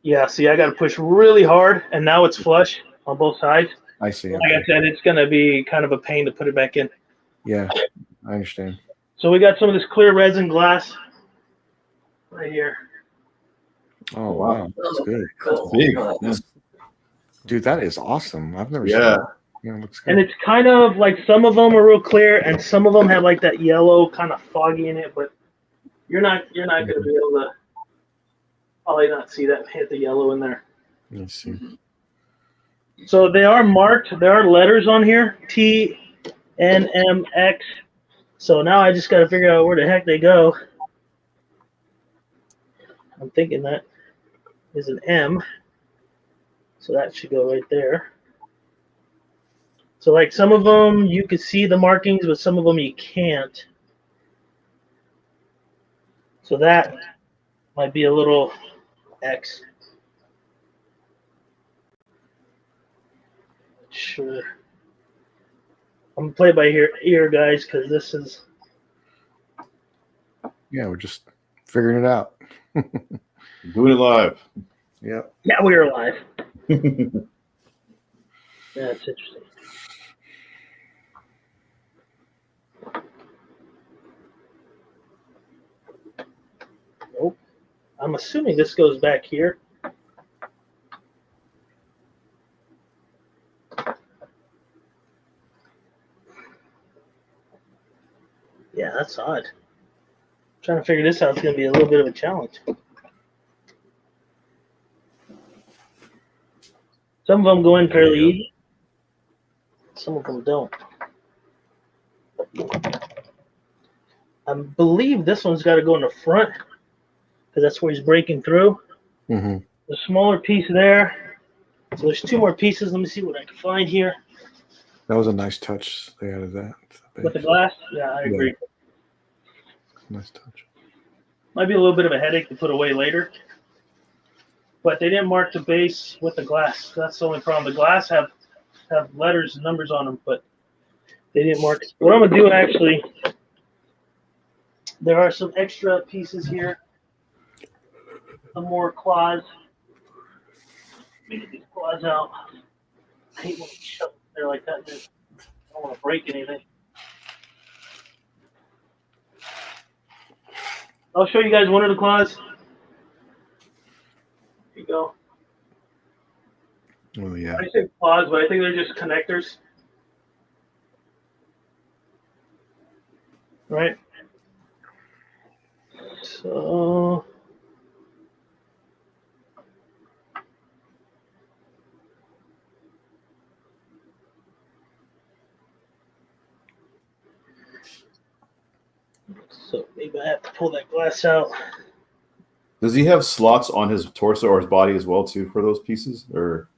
Yeah, see, I got to push really hard, and now it's flush on both sides. I see. Like I said, it's going to be kind of a pain to put it back in. Yeah, I understand. So we got some of this clear resin glass right here. Oh, wow. That's good. Cool. Big. Oh, Yeah. Dude, that is awesome. I've never seen Yeah. that. Yeah, it looks good. And it's kind of like some of them are real clear, and some of them have like that yellow kind of foggy in it. But you're not going to be able to probably not see that hit the yellow in there. Let's see. So they are marked. There are letters on here, T, N, M, X. So now I just got to figure out where the heck they go. I'm thinking that is an M. So that should go right there. So like some of them you could see the markings, but some of them you can't. So that might be a little X. Sure. I'm gonna play by ear, guys, because this is. Yeah, we're just figuring it out. Doing it live. Yep. Yeah, we are live. Yeah, it's interesting. Nope. I'm assuming this goes back here. Yeah, that's odd. Trying to figure this out is going to be a little bit of a challenge. Some of them go in fairly easy. Some of them don't. I believe this one's got to go in the front because that's where he's breaking through. Mm-hmm. The smaller piece there. So there's two more pieces. Let me see what I can find here. That was a nice touch they added that. With the glass? Yeah, I agree. Nice touch. Might be a little bit of a headache to put away later. But they didn't mark the base with the glass. That's the only problem. The glass have letters and numbers on them, but they didn't mark it. What I'm going to do, actually, there are some extra pieces here. Some more claws. Let me get these claws out. I hate when you shove them there like that. I don't want to break anything. I'll show you guys one of the claws. Here you go. Oh, yeah. I say claws, but I think they're just connectors. Right? So... So maybe I have to pull that glass out. Does he have slots on his torso or his body as well too for those pieces? Or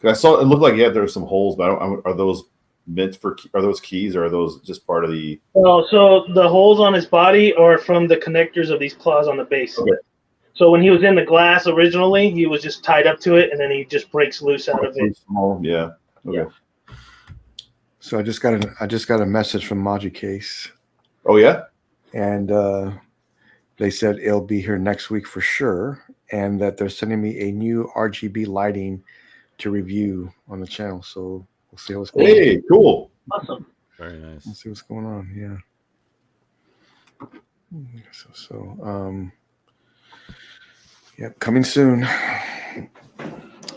'cause I saw it looked like there were some holes, but are those meant for? Are those keys or are those just part of the? Oh, so the holes on his body are from the connectors of these claws on the base. Okay. So when he was in the glass originally, he was just tied up to it, and then he just breaks loose out of it. Small, yeah. Okay. Yeah. So I just got a message from Maji Case, Oh yeah. and they said it'll be here next week for sure, and that they're sending me a new RGB lighting to review on the channel. So we'll see what's going on. Hey, cool. Awesome. Very nice. We'll see what's going on. Yeah. Yeah, coming soon.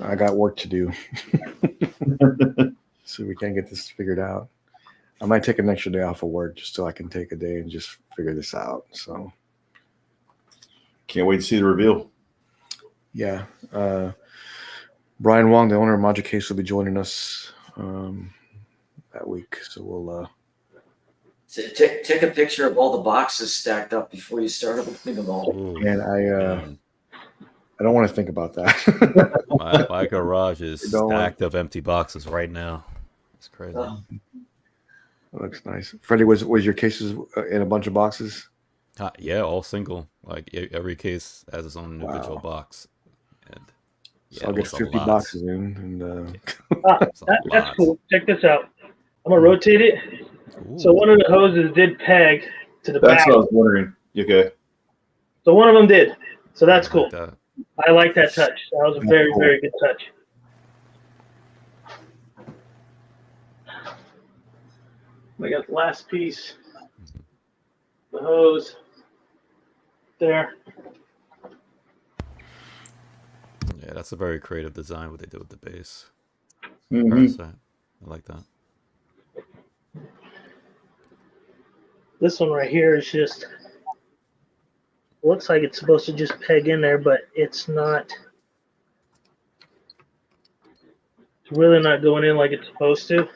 I got work to do. So we can't get this figured out. I might take an extra day off of work just so I can take a day and just figure this out. So Can't wait to see the reveal. yeah. Brian Wong, the owner of Maji Case, will be joining us that week. So we'll Take a picture of all the boxes stacked up before you start opening them all. Ooh, and I don't want to think about that. my garage is stacked of empty boxes right now. It's crazy. Oh. That looks nice. Freddie, was your cases in a bunch of boxes? Yeah, all single. Like every case has its own individual Wow. box. And So I'll get 50 boxes in. And That's cool. Check this out. I'm gonna rotate it. Ooh. So one of the hoses did peg to the That's back. what I was wondering. Okay. So one of them did. So that's I cool. like that. I like that touch. That was a very, very good touch. I got the last piece. The hose. There. Yeah, that's a very creative design what they did with the base. Mhm. Parasite. I like that. This one right here is just looks like it's supposed to just peg in there, but it's not. It's really not going in like it's supposed to.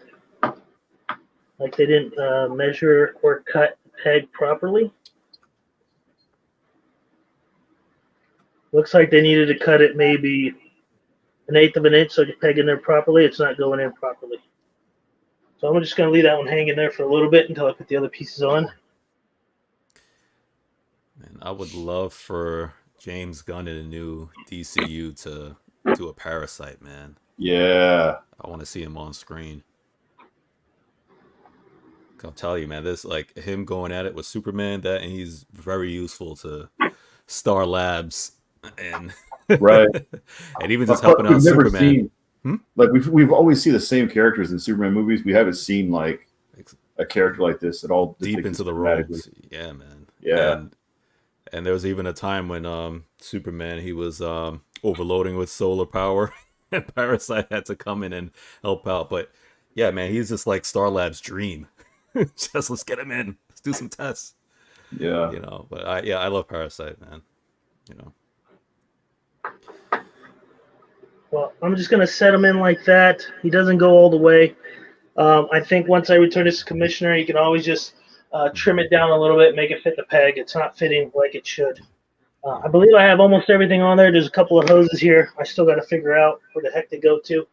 Like they didn't measure or cut the peg properly. Looks like they needed to cut it maybe 1/8 of an inch so it could peg in there properly. It's not going in properly. So I'm just going to leave that one hanging there for a little bit until I put the other pieces on. And I would love for James Gunn in a new DCU to do a Parasite, man. Yeah. I want to see him on screen. I'll tell you, man, this like him going at it with Superman, and he's very useful to Star Labs and Right. and even just helping out Superman. Like we've always seen the same characters in Superman movies. We haven't seen like a character like this at all. Deep into the roles. Yeah, man. Yeah. And there was even a time when Superman, he was overloading with solar power and Parasite had to come in and help out. But yeah, man, he's just like Star Lab's dream. Just let's get him in. Let's do some tests. Yeah. You know, but I love Parasite, man. You know. Well, I'm just going to set him in like that. He doesn't go all the way. I think once I return as commissioner, you can always just trim it down a little bit, make it fit the peg. It's not fitting like it should. I believe I have almost everything on there. There's a couple of hoses here. I still got to figure out where the heck they go to.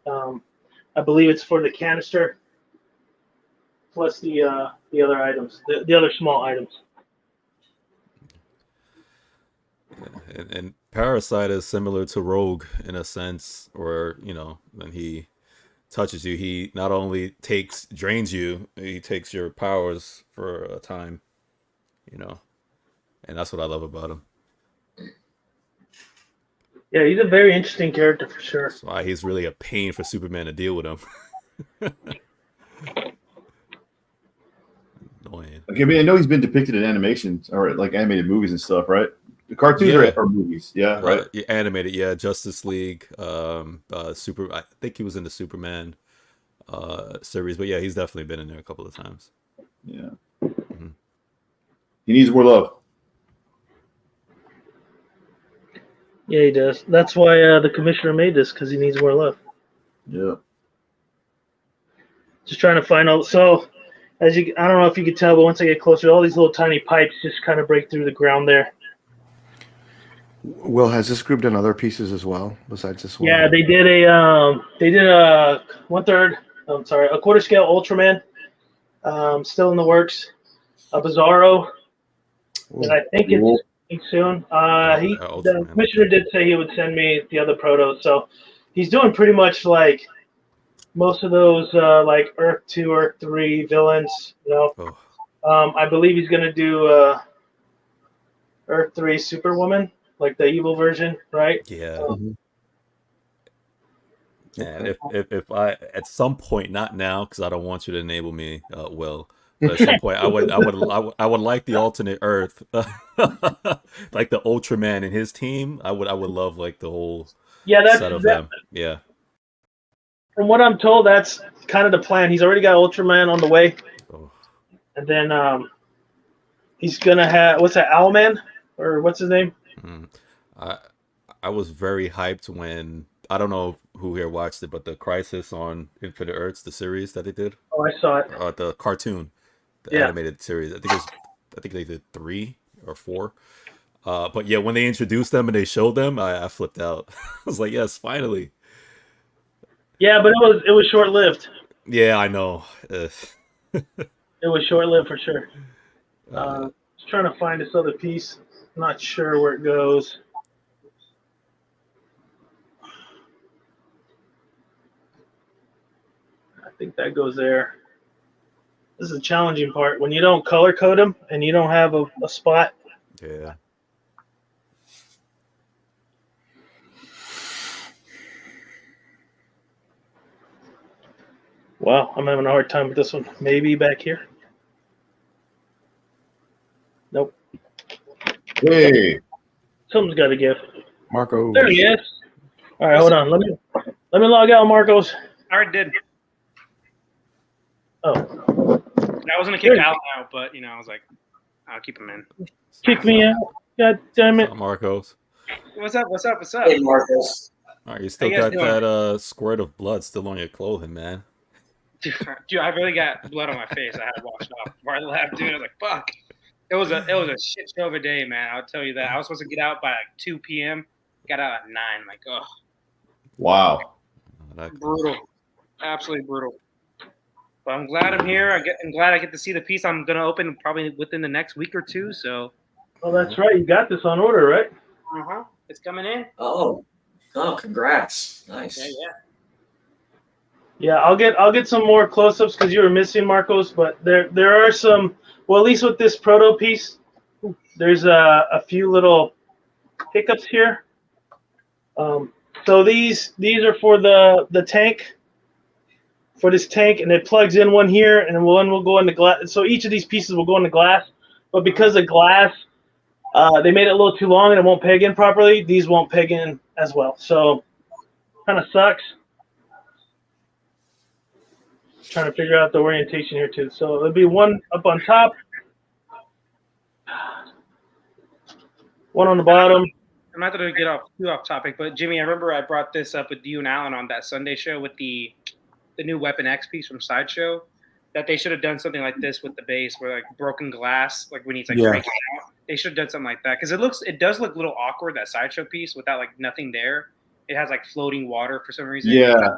I believe it's for the canister, plus the other items, the other small items. Yeah, and Parasite is similar to Rogue in a sense, where, you know, when he touches you, he not only drains you, he takes your powers for a time, you know, and that's what I love about him. Yeah, he's a very interesting character for sure. That's why he's really a pain for Superman to deal with him. Annoying. Okay, I mean, I know he's been depicted in animations or like animated movies and stuff, right? The cartoons are movies, yeah, right? Animated, yeah. Justice League, I think he was in the Superman series, but yeah, he's definitely been in there a couple of times. Yeah. Mm-hmm. He needs more love. Yeah, he does. That's why the commissioner made this, because he needs more love. Yeah. Just trying to find out. So I don't know if you could tell, but once I get closer, all these little tiny pipes just kind of break through the ground there. Will, has this group done other pieces as well besides this one? Yeah, they did a 1/3. I'm sorry, a quarter scale Ultraman. Still in the works. A Bizarro, and I think it's soon. The commissioner did say he would send me the other protos, so he's doing pretty much like most of those like Earth 2, Earth 3 villains. I believe he's gonna do Earth 3 Superwoman, like the evil version, right? Yeah. And if I at some point, not now, because I don't want you to enable me, Will. But at some point, I would like the alternate Earth, like the Ultraman and his team. I would love like the whole set of them. Yeah. From what I'm told, that's kind of the plan. He's already got Ultraman on the way, and then he's gonna have what's that, Owlman, or what's his name? I was very hyped when, I don't know who here watched it, but the Crisis on Infinite Earths, the series that they did. Oh, I saw it. The cartoon, the animated series. I think they did 3 or 4. But yeah, when they introduced them and they showed them, I flipped out. I was like, yes, finally. Yeah, but it was short lived. Yeah, I know. It was short lived for sure. Just trying to find this other piece. I'm not sure where it goes. I think that goes there. This is the challenging part when you don't color code them and you don't have a spot. Yeah. Wow, I'm having a hard time with this one. Maybe back here. Nope. Hey, Something's got to give. Marco. There he is. All right, hold on. Let me log out, Marcos. I already did. Oh. I was gonna kick Al out, but I was like, I'll keep him in. Kick me out. God damn it. Marcos. What's up? Hey, Marcos. All right, you still got that squirt of blood still on your clothing, man. Dude, I really got blood on my face. I had to wash it off before I left, dude. I was like, fuck. It was a shit show of a day, man. I'll tell you that. I was supposed to get out by like 2 p.m. Got out at 9. Like, oh. wow. Brutal. Absolutely brutal. But I'm glad I'm here. I'm glad I get to see the piece I'm gonna open probably within the next week or two. So. Oh, that's right. You got this on order, right? It's coming in. Oh, congrats. Nice. Yeah. Yeah, I'll get some more close-ups because you were missing, Marcos. But there are some. Well, at least with this proto piece, there's a few little hiccups here. So these are for the tank. For this tank, and it plugs in one here, and one will go into glass. So each of these pieces will go into glass. But because of glass, they made it a little too long, and it won't peg in properly. These won't peg in as well. So kind of sucks. Trying to figure out the orientation here too. So it'll be one up on top, one on the bottom. I'm not going to get too off topic, but Jimmy, I remember I brought this up with you and Alan on that Sunday show with the new Weapon X piece from Sideshow, that they should have done something like this with the base, where like broken glass, like when he's like breaking out. They should have done something like that because it does look a little awkward, that Sideshow piece without like nothing there. It has like floating water for some reason. Yeah.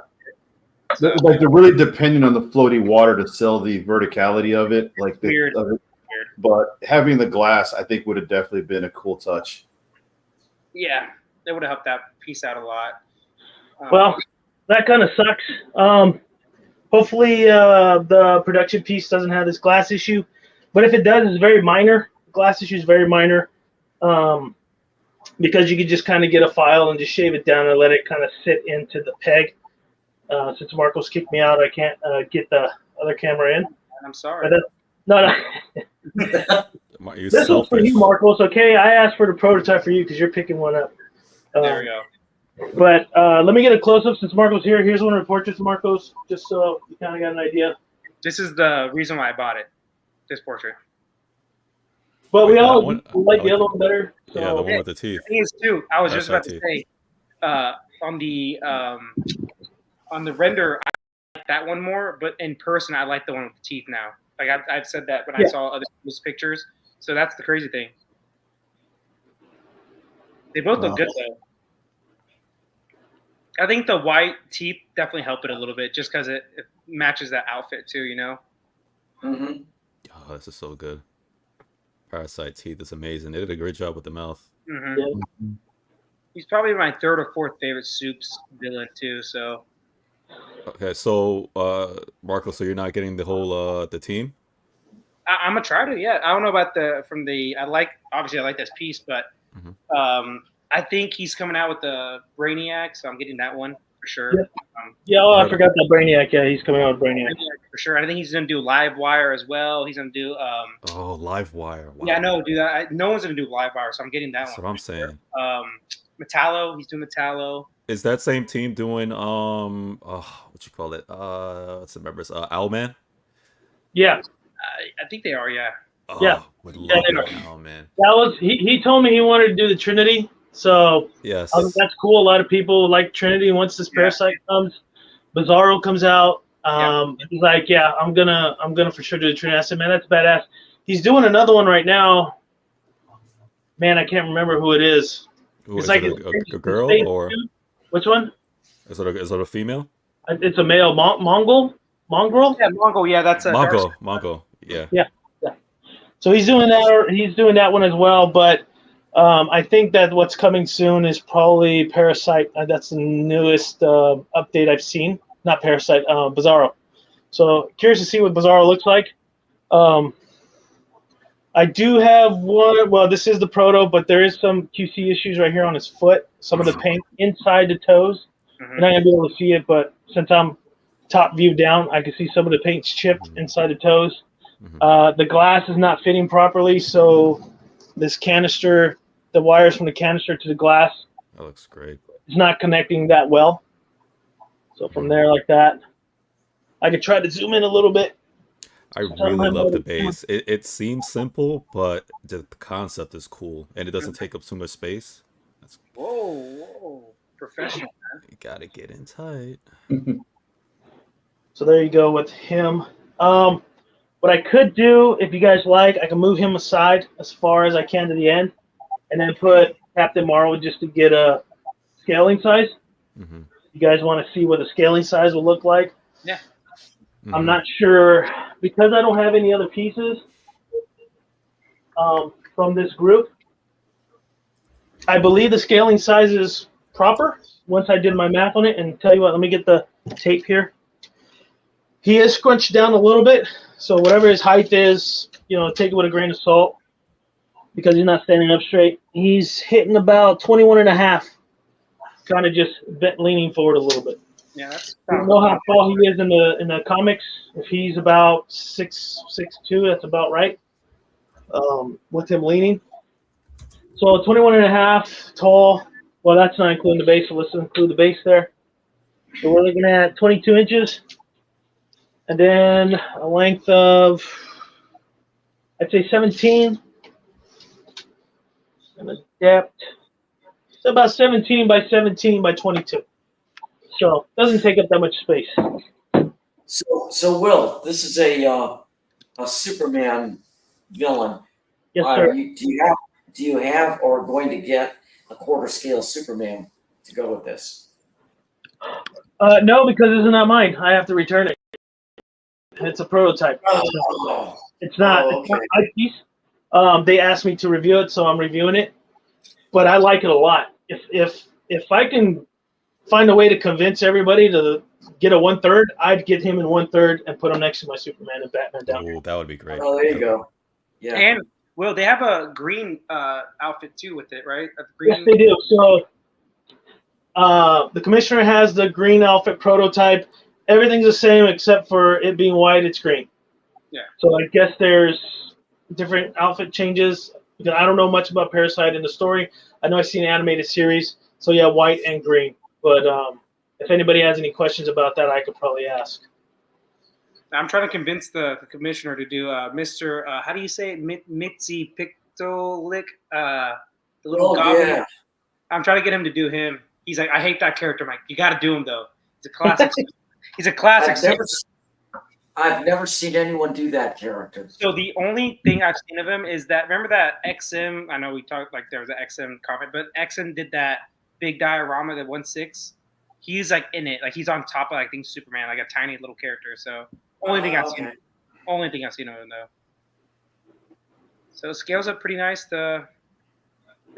Like they're really dependent on the floating water to sell the verticality of it, like Weird. But having the glass, I think, would have definitely been a cool touch. Yeah, that would have helped that piece out a lot. Well, that kind of sucks. Hopefully, the production piece doesn't have this glass issue, but if it does, it's very minor. The glass issue is very minor, because you could just kind of get a file and just shave it down and let it kind of sit into the peg. Since Marcos kicked me out, I can't get the other camera in. I'm sorry. No. This was for you, Marcos. Okay, I asked for the prototype for you because you're picking one up. There we go. But let me get a close-up since Marcos here. Here's one of the portraits of Marcos, just so you kind of got an idea. This is the reason why I bought it. This portrait. But we all like the other one better. So. Yeah, the one with the teeth. The thing is, too, I was just about to say, on the render, I like that one more, but in person, I like the one with the teeth now. Like I've said that when I saw other people's pictures. So that's the crazy thing. They both look good though. I think the white teeth definitely help it a little bit, just because it matches that outfit too. You know. Mm-hmm. Oh, this is so good. Parasite teeth is amazing. They did a great job with the mouth. Mm-hmm. Yeah. He's probably my third or fourth favorite Soups villain too. So. Okay, so Marco, so you're not getting the whole the team? I'm gonna try to. Yeah, I don't know about I like this piece, but I think he's coming out with the Brainiac, so I'm getting that one for sure. Yeah, I forgot that Brainiac. Yeah, he's coming out with Brainiac for sure. I think he's gonna do Live Wire as well. He's gonna do. Live Wire. Wow. Yeah, I know, dude. No one's gonna do Live Wire, so I'm getting that one. That's what I'm saying. Sure. Metallo, he's doing Metallo. Is that same team doing what you call it? What's the members? Owlman? Yeah. I think they are, yeah. Oh, yeah. Would love Owlman. That was he told me he wanted to do the Trinity. So yes, that's cool. A lot of people like Trinity. Once this Parasite comes, Bizarro comes out. He's like, yeah, I'm gonna for sure do the Trinity. I said, man, that's badass. He's doing another one right now. Man, I can't remember who it is. Ooh, it's is like it a girl or which one? Is it a female? It's a male mongrel. Yeah, Mongol. Yeah, that's a Mongol. Yeah. Yeah. So he's doing that. He's doing that one as well. But I think that what's coming soon is probably Parasite. That's the newest update I've seen. Not Parasite, Bizarro. So curious to see what Bizarro looks like. I do have one. Well, this is the proto, but there is some QC issues right here on his foot. Some of the paint inside the toes. You're not gonna be able to see it, but since I'm top view down, I can see some of the paint's chipped inside the toes. The glass is not fitting properly, so this canister, the wires from the canister to the glass, that looks great. Is not connecting that well. So from there, like that, I could try to zoom in a little bit. I really love the base. It seems simple, but the concept is cool, and it doesn't take up too much space. Whoa, professional, man. You gotta get in tight. So there you go with him. What I could do, if you guys like, I can move him aside as far as I can to the end, and then put Captain Marvel just to get a scaling size. You guys want to see what the scaling size will look like? Yeah. I'm not sure, because I don't have any other pieces from this group. I believe the scaling size is proper once I did my math on it. And tell you what, let me get the tape here. He is scrunched down a little bit, so whatever his height is, take it with a grain of salt because he's not standing up straight. He's hitting about 21.5, kind of just leaning forward a little bit. Yeah, that's. I don't know how tall he is in the comics. If he's about 6'2", that's about right. With him leaning, so 21.5 tall. Well, that's not including the base. So let's include the base there. So we're looking at 22 inches. And then a length of, I'd say 17. And a depth, it's about 17 by 17 by 22. So it doesn't take up that much space. So Will, this is a Superman villain. Yes, sir. Do you have or going to get a quarter scale Superman to go with this? No, because this is not mine. I have to return it. It's a prototype. It's not my piece. They asked me to review it, so I'm reviewing it. But I like it a lot. If I can find a way to convince everybody to get a 1/3, I'd get him in 1/3 and put him next to my Superman and Batman down here. That would be great. Oh, there you go. Yeah. And Will, they have a green outfit too with it, right? Yes, they do. So the commissioner has the green outfit prototype. Everything's the same except for it being white, it's green. Yeah. So I guess there's different outfit changes. Because I don't know much about Parasite in the story. I know I've seen an animated series. So yeah, white and green. But if anybody has any questions about that, I could probably ask. I'm trying to convince the commissioner to do Mr. How do you say it? Mitzi Pictolik, the little goblin. Yeah. I'm trying to get him to do him. He's like, I hate that character, Mike. You got to do him though. He's a classic. He's a classic. I've never seen anyone do that character. So the only thing I've seen of him is that, remember that XM? I know we talked like there was an XM comment, but XM did that big diorama that 1/6. He's like in it, like he's on top of I think Superman, like a tiny little character. So only thing I've seen, only thing I've seen of him though. So it scales up pretty nice. The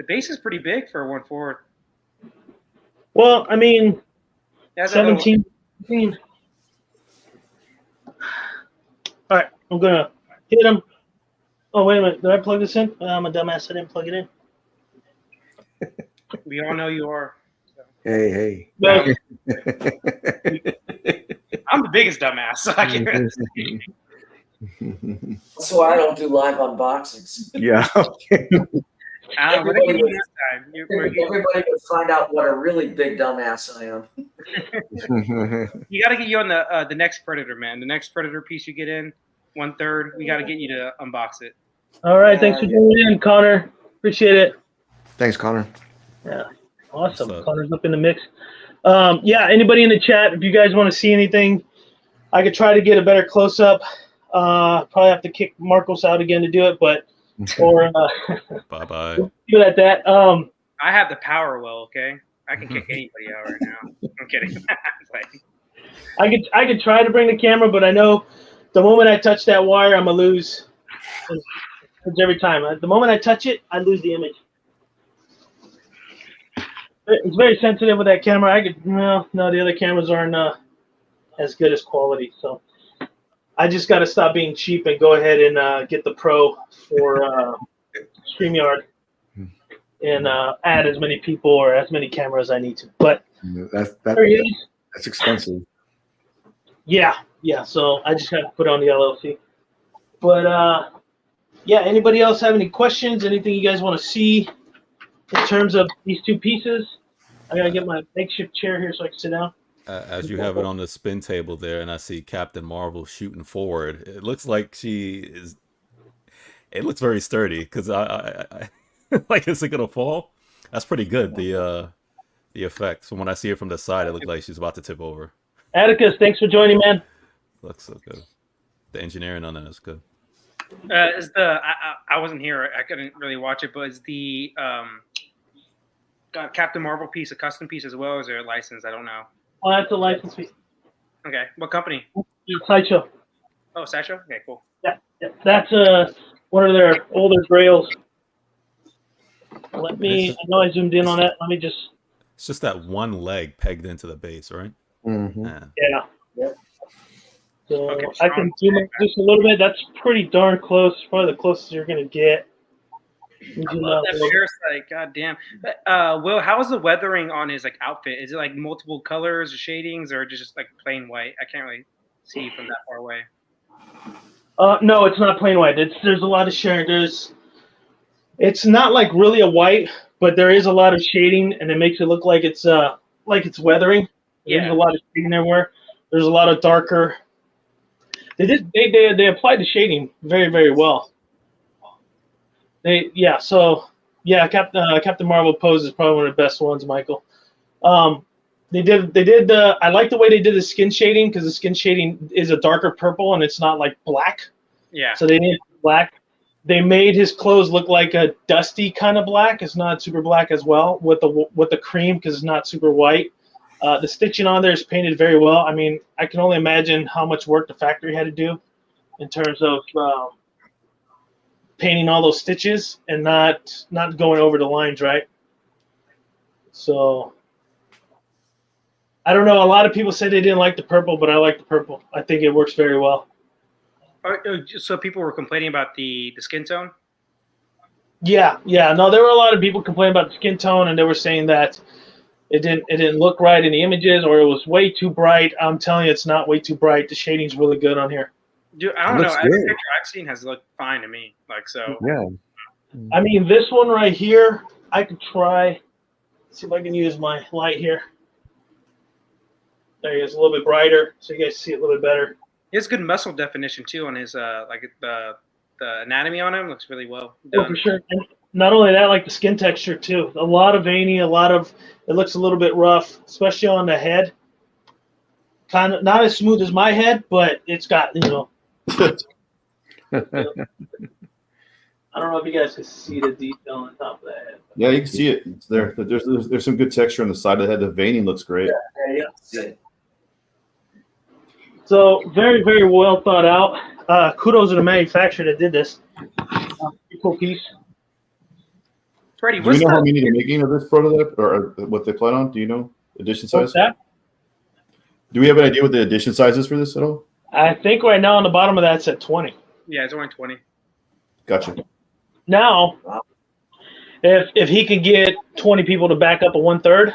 base is pretty big for a 1/4. Well, I mean, It has a little- 17. All right, I'm gonna hit him. Oh wait a minute, did I plug this in? I'm a dumbass. I didn't plug it in. We all know you are. So. Hey. Well, I'm the biggest dumbass. So I can't. That's why I don't do live unboxings. Yeah. Everybody This time. Everybody can find out what a really big dumbass I am. You got to get you on the next Predator, man. The next Predator piece you get in, 1/3. We got to get you to unbox it. all right, thanks for joining in, Connor. Appreciate it. Thanks, Connor. Yeah, awesome. What's up? Connor's up in the mix. Yeah, anybody in the chat, if you guys want to see anything, I could try to get a better close up. Probably have to kick Marcos out again to do it, but or Bye-bye. do it at that. I have the power well, okay? I can kick anybody out right now. I'm kidding. Like, I could try to bring the camera, but I know the moment I touch that wire, I'm gonna lose. It's every time. The moment I touch it, I lose the image. It's very sensitive with that camera. No, the other cameras aren't as good as quality. So I just got to stop being cheap and go ahead and get the Pro for StreamYard and add as many people or as many cameras as I need to. But that's expensive. Yeah. So I just have to put on the LLC. But yeah, anybody else have any questions? Anything you guys want to see in terms of these two pieces? I gotta get my makeshift chair here so I can sit down. As you have it on the spin table there, and I see Captain Marvel shooting forward, it looks like she is. It looks very sturdy because I like, is it gonna fall? That's pretty good. The effects. From when I see it from the side, it looks like she's about to tip over. Atticus, thanks for joining, man. Looks so good. The engineering on that is good. is the I wasn't here. I couldn't really watch it, but is the Captain Marvel piece a custom piece as well? Or is there a license? I don't know. Oh, that's a license fee. Okay, what company? Sideshow. Oh, Sideshow. Okay, cool. Yeah. That's one of their older grails. I know I zoomed in on that. Let me just. It's just that one leg pegged into the base, right? Mm-hmm. Yeah. So Okay, I can zoom in just a little bit. That's pretty darn close. Probably the closest you're gonna get. I love that parasite. God damn. Will, how is the weathering on his outfit? Is it like multiple colors or shadings, or just like plain white? I can't really see from that far away. No, it's not plain white. There's a lot of shading. It's not like really a white, but there is a lot of shading, and it makes it look like it's weathering. There's a lot of shading everywhere. There's a lot of darker. They applied the shading very, very well. Captain Marvel pose is probably one of the best ones, Michael. They did I like the way they did the skin shading, because the skin shading is a darker purple and it's not like black. Yeah. So they did black. They made his clothes look like a dusty kind of black. It's not super black as well with the cream, because it's not super white. The stitching on there is painted very well. I mean, I can only imagine how much work the factory had to do in terms of painting all those stitches and not going over the lines, right? So I don't know. A lot of people said they didn't like the purple, but I like the purple. I think it works very well. So people were complaining about the skin tone? Yeah. No, there were a lot of people complaining about the skin tone, and they were saying that it didn't look right in the images, or it was way too bright. I'm telling you, it's not way too bright. The shading's really good on here. Dude, I don't know. Every picture I've seen has looked fine to me. Yeah. I mean, this one right here, I could try. See if I can use my light here. There he is, a little bit brighter, so you guys see it a little bit better. He has good muscle definition too on his the anatomy on him looks really well Oh, done. for sure. And not only that, like the skin texture too. A lot of veiny, it looks a little bit rough, especially on the head. kind of not as smooth as my head, but it's got I don't know if you guys can see the detail on top of the head. Yeah, you can see it. It's there. There's some good texture on the side of the head. The veining looks great. Yeah. So very, very well thought out. Kudos to the manufacturer that did this. Cool piece. Freddie, Do we what's know how the, many they're making of this prototype, or what they plan on? Do you know edition size? What's that? Do we have an idea what the edition size is for this at all? I think right now on the bottom of that it's at 20. yeah, it's only 20. Gotcha. Now, if he could get 20 people to back up a 1/3,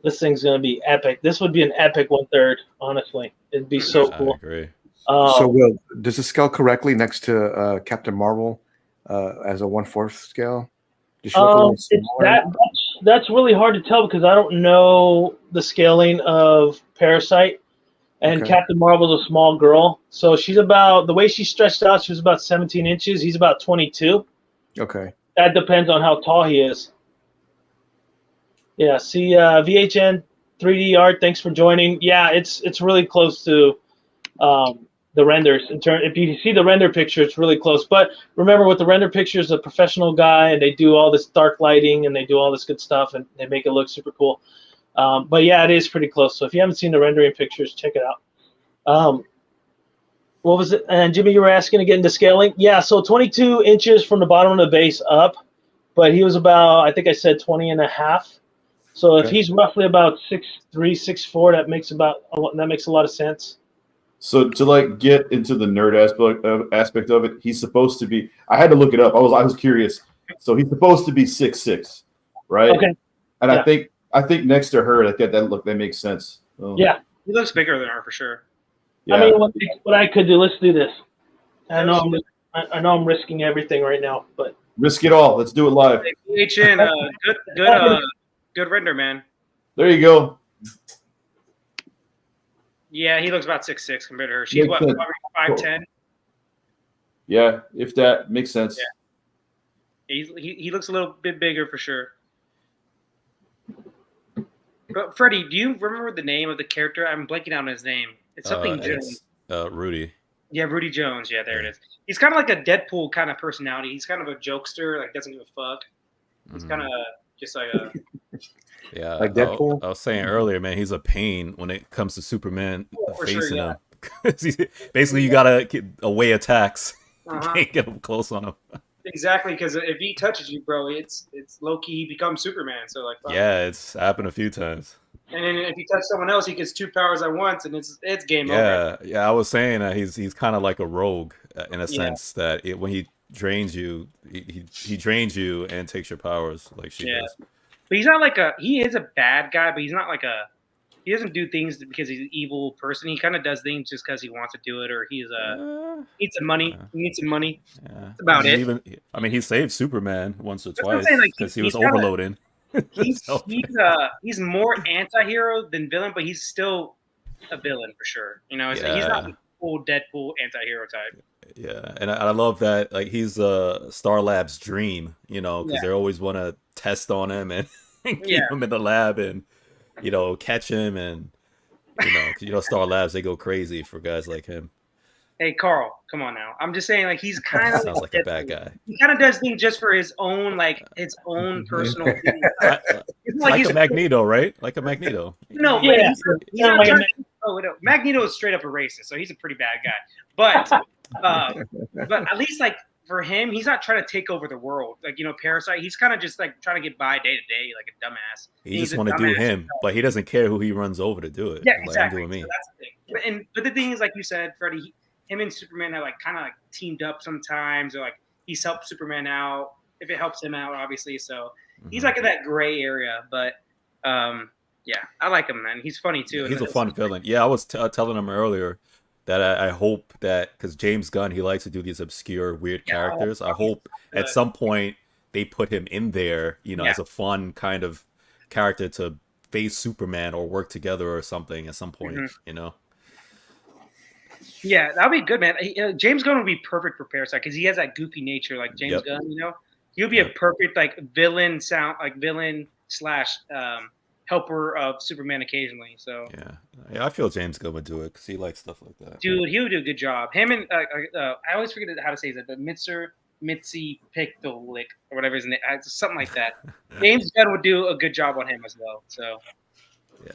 this thing's gonna be epic. This would be an epic 1/3. Honestly, it'd be so cool. I agree. So, Will, does it scale correctly next to Captain Marvel as a 1/4 scale? Does she look a little smaller? That's really hard to tell because I don't know the scaling of Parasite. And Okay. Captain Marvel's a small girl. So she's about, the way she's stretched out, she was about 17 inches. He's about 22. Okay. That depends on how tall he is. Yeah, see, VHN 3D art, thanks for joining. Yeah, it's really close to the renders. If you see the render picture, it's really close. But remember, with the render picture, is a professional guy, and they do all this dark lighting, and they do all this good stuff, and they make it look super cool. But yeah, it is pretty close. So if you haven't seen the rendering pictures, check it out. What was it? And Jimmy, you were asking to get into scaling? Yeah, so 22 inches from the bottom of the base up, but he was about, I think I said 20 and a half. So if he's roughly about 6'3", 6'4", that makes a lot of sense. So to get into the nerd aspect of it, he's supposed to be. I had to look it up. I was curious. So he's supposed to be 6'6", right? Okay. And Yeah. I think next to her, that makes sense. Yeah. He looks bigger than her for sure. Yeah. I mean, what I could do, let's do this. I know I'm risking everything right now, but Risk it all. Let's do it live. HN, good render, man. There you go. Yeah, he looks about 6'6" compared to her. She's Makes what, sense. probably 5'10". Yeah, if that makes sense. Yeah. He looks a little bit bigger for sure. But Freddie, do you remember the name of the character? I'm blanking out on his name. It's something Jones. Rudy. Yeah, Rudy Jones. Yeah, there it is. He's kind of like a Deadpool kind of personality. He's kind of a jokester, like doesn't give a fuck. He's kind of just like a Yeah, Like Deadpool? I was saying earlier, man, he's a pain when it comes to Superman facing him. 'Cause basically, you gotta get away attacks. You can't get him close on him. exactly because if he touches you, bro, it's low key. He becomes Superman. So like, fuck. Yeah, it's happened a few times. And then if you touch someone else, he gets 2 powers at once, and it's game over. Yeah. I was saying that he's kind of like a rogue in a sense that when he drains you, he drains you and takes your powers like she does. But he's not like he is a bad guy, but he's not like he doesn't do things because he's an evil person. He kind of does things just because he wants to do it, or he's needs some money. Yeah. He needs some money. Yeah. That's about it. He saved Superman once or That's what I'm twice saying, like, because he he's was overloading. He's more anti-hero than villain, but he's still a villain for sure. You know, he's not the full Deadpool anti-hero type. Yeah, and I love that. Like he's Star Lab's dream, because they always want to test on him and keep him in the lab and catch him and Star Labs, they go crazy for guys like him. Hey Carl, come on now. I'm just saying, like, he's kind of sounds like a bad guy. He kind of does things just for his own personal thing. Like a Magneto, right? Like a Magneto. No, yeah. He's not trying to, Magneto is straight up a racist, so he's a pretty bad guy. But at least like for him, he's not trying to take over the world. Like, Parasite, he's kind of just like trying to get by day to day, like a dumbass. He just want to do him, but he doesn't care who he runs over to do it. Yeah, like, exactly. I'm doing me. So that's the thing. But the thing is, like you said, Freddie, him and Superman have like kind of like teamed up sometimes, or like he's helped Superman out if it helps him out, obviously. So he's like in that gray area. But yeah, I like him, man. He's funny too. He's a fun villain. Yeah, I was telling him earlier that I hope that because James Gunn, he likes to do these obscure, weird characters. I hope at some point they put him in there, as a fun kind of character to face Superman or work together or something at some point, Yeah, that'd be good, man. James Gunn would be perfect for Parasite because he has that goofy nature, like James Gunn. He would be a perfect like villain slash helper of Superman occasionally. So yeah, I feel James Gunn would do it because he likes stuff like that. dude, he would do a good job. Him and I always forget how to say it, but Mitzi Pictolik or whatever his name, something like that. James Gunn would do a good job on him as well. So yeah.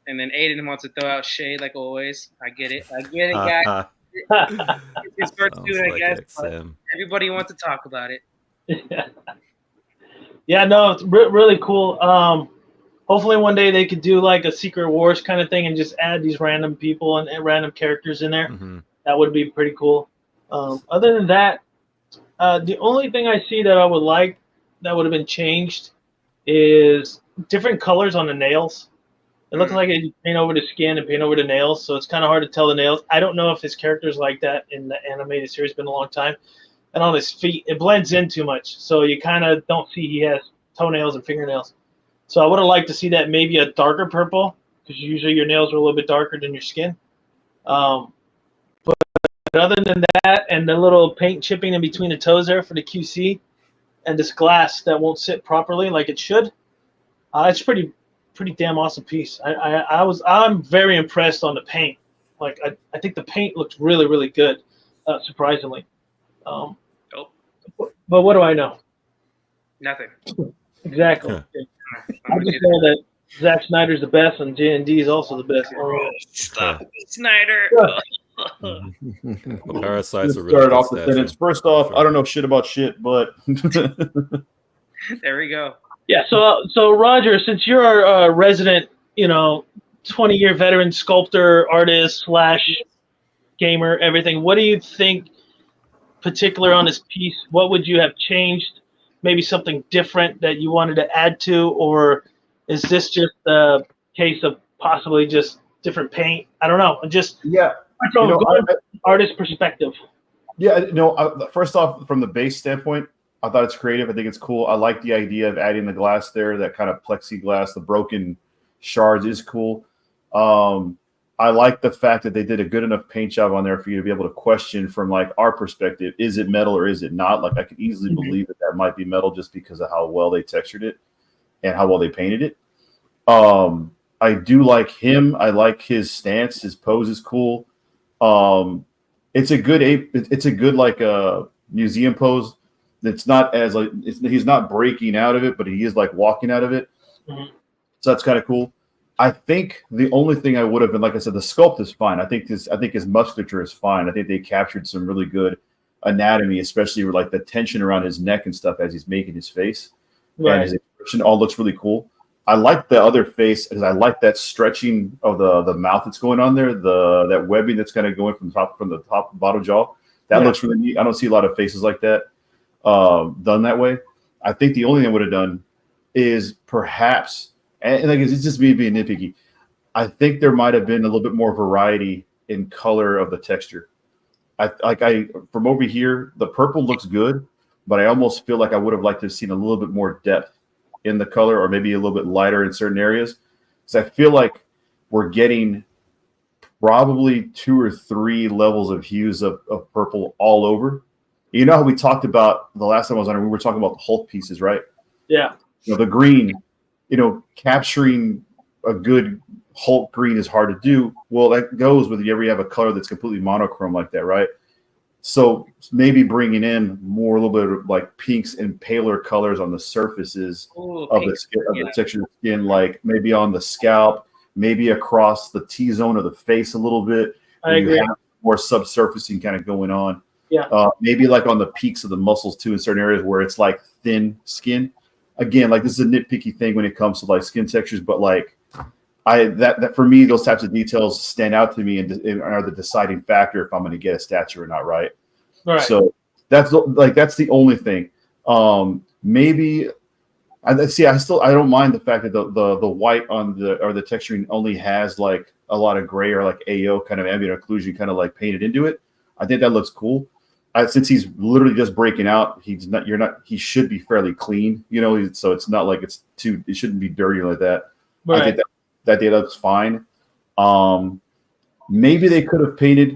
And then Aiden wants to throw out shade like always. I get it, guys. It's his first dude, I guess. But everybody wants to talk about it. Yeah, no, it's really cool. Hopefully one day they could do like a Secret Wars kind of thing and just add these random people and random characters in there. Mm-hmm. That would be pretty cool. Other than that, the only thing I see that I would like that would have been changed is different colors on the nails. It looks like you paint over the skin and paint over the nails, so it's kind of hard to tell the nails. I don't know if his character's like that in the animated series. It's been a long time. And on his feet, it blends in too much, so you kind of don't see he has toenails and fingernails. So I would have liked to see that maybe a darker purple, because usually your nails are a little bit darker than your skin. But other than that, and the little paint chipping in between the toes there for the QC, and this glass that won't sit properly like it should, it's pretty damn awesome piece. I'm very impressed on the paint. Like I think the paint looks really, really good, surprisingly. But what do I know? Nothing. Exactly. I just know that Zack Snyder's the best and J&D is also the best. Stop, Snyder. The Parasites are really started off the sentence. First off, I don't know shit about shit, but there we go. Yeah. So Roger, since you're a resident, 20-year veteran sculptor, artist / gamer, everything, what do you think? Particular on this piece, what would you have changed? Maybe something different that you wanted to add to, or is this just a case of possibly just different paint? I don't know. Artist perspective. Yeah, first off, from the base standpoint, I thought it's creative. I think it's cool. I like the idea of adding the glass there, that kind of plexiglass, the broken shards is cool. I like the fact that they did a good enough paint job on there for you to be able to question from like our perspective, is it metal or is it not? Like I could easily believe that might be metal just because of how well they textured it and how well they painted it. I do like him. I like his stance. His pose is cool. It's a good like museum pose. It's not as like he's not breaking out of it, but he is like walking out of it. Mm-hmm. So that's kind of cool. I think the only thing I would have been, like I said, the sculpt is fine. I think his musculature is fine. I think they captured some really good anatomy, especially with like the tension around his neck and stuff as he's making his face. Right. And his expression all looks really cool. I like the other face because I like that stretching of the mouth that's going on there, that webbing that's kind of going from the top bottom jaw. That looks really neat. I don't see a lot of faces like that done that way. I think the only thing I would have done is perhaps, and like it's just me being nitpicky, I think there might have been a little bit more variety in color of the texture. I from over here, the purple looks good, but I almost feel like I would have liked to have seen a little bit more depth in the color, or maybe a little bit lighter in certain areas. Because I feel like we're getting probably 2 or 3 levels of hues of purple all over. You know how we talked about the last time I was on here, we were talking about the Hulk pieces, right? Yeah. The green, capturing a good Hulk green is hard to do. Well, that goes with you ever have a color that's completely monochrome like that, right? So maybe bringing in more, a little bit of like pinks and paler colors on the surfaces of the skin, of the texture of the skin, like maybe on the scalp, maybe across the T-zone of the face a little bit. I agree. Have more subsurfacing kind of going on. Yeah. Maybe like on the peaks of the muscles too, in certain areas where it's like thin skin. Again, like this is a nitpicky thing when it comes to like skin textures, but like that for me, those types of details stand out to me and are the deciding factor if I'm going to get a statue or not, right? Right. So that's the only thing. Maybe I don't mind the fact that the white on the texturing only has like a lot of gray or like AO kind of ambient occlusion kind of like painted into it. I think that looks cool. Since he's literally just breaking out, he should be fairly clean, so it's not like it shouldn't be dirty like that. Right. I think that looks fine. Maybe they could have painted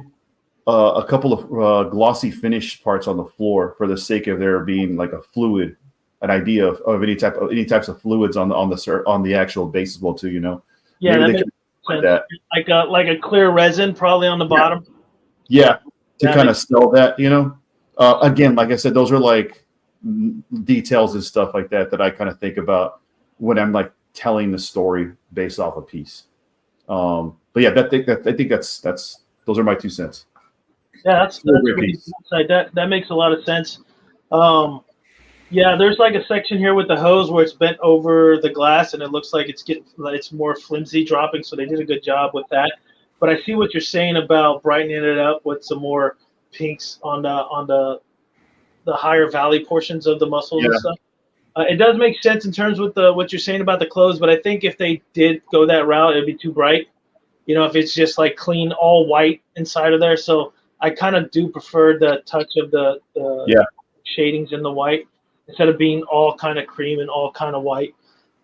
a couple of glossy finish parts on the floor for the sake of there being like a fluid an idea of any types of fluids on the actual base as well too. Yeah, Maybe that they makes could sense. that. Like a clear resin probably on the bottom. Yeah, to That kind of makes- sell that. Again, like I said, those are like details and stuff like that I kind of think about when I'm like telling the story based off a piece. But yeah, I think that's those are my 2 cents. Yeah, that's Still a great pretty piece. insight. That makes a lot of sense. Yeah, there's like a section here with the hose where it's bent over the glass and it looks like it's more flimsy dropping, so they did a good job with that. But I see what you're saying about brightening it up with some more pinks on the higher valley portions of the muscles and Yeah. stuff. It does make sense in terms with what you're saying about the clothes, but I think if they did go that route, it'd be too bright. If it's just like clean, all white inside of there. So I kind of do prefer the touch of the Yeah. shadings in the white instead of being all kind of cream and all kind of white.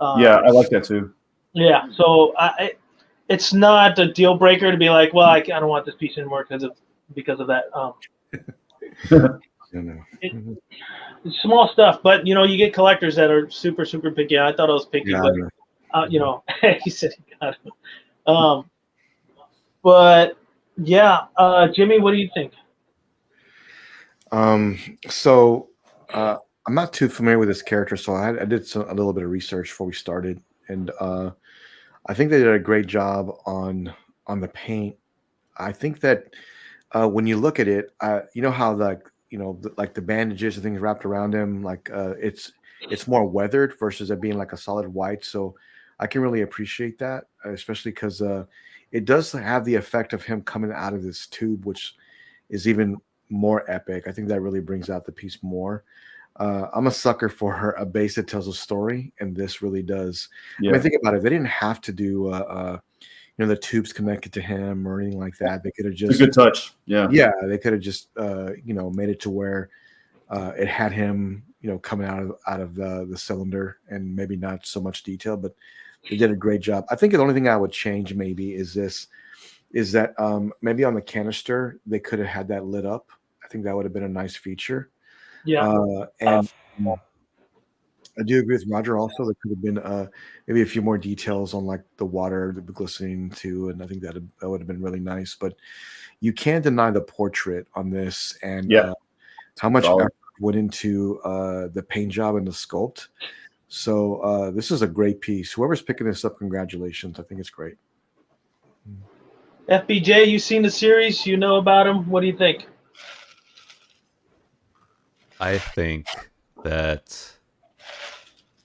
Yeah, I like that too. Yeah. So it's not a deal breaker to be like, well, I don't want this piece anymore because of that. It's small stuff, but you get collectors that are super super picky. I thought I was picky, Yeah, but he said he got it. But yeah, Jimmy, what do you think? So I'm not too familiar with this character, so I did a little bit of research before we started, and I think they did a great job on the paint. I think that when you look at it, you know how like the bandages and things wrapped around him, like it's more weathered versus it being like a solid white. So I can really appreciate that, especially because it does have the effect of him coming out of this tube, which is even more epic. I think that really brings out the piece more. I'm a sucker for a base that tells a story, and this really does. Yeah. I mean, think about it. They didn't have to do, the tubes connected to him or anything like that. They could have It's a just, good touch. Yeah. they could have just, made it to where it had him, coming out of the cylinder, and maybe not so much detail, but they did a great job. I think the only thing I would change maybe is that maybe on the canister they could have had that lit up. I think that would have been a nice feature. Yeah. And I do agree with Roger. Also, there could have been maybe a few more details on like the water, the glistening too, and I think that would have been really nice. But you can't deny the portrait on this, and how much Solid. effort went into the paint job and the sculpt. So this is a great piece. Whoever's picking this up, congratulations. I think it's great. FBJ, you seen the series? You know about him? What do you think? I think that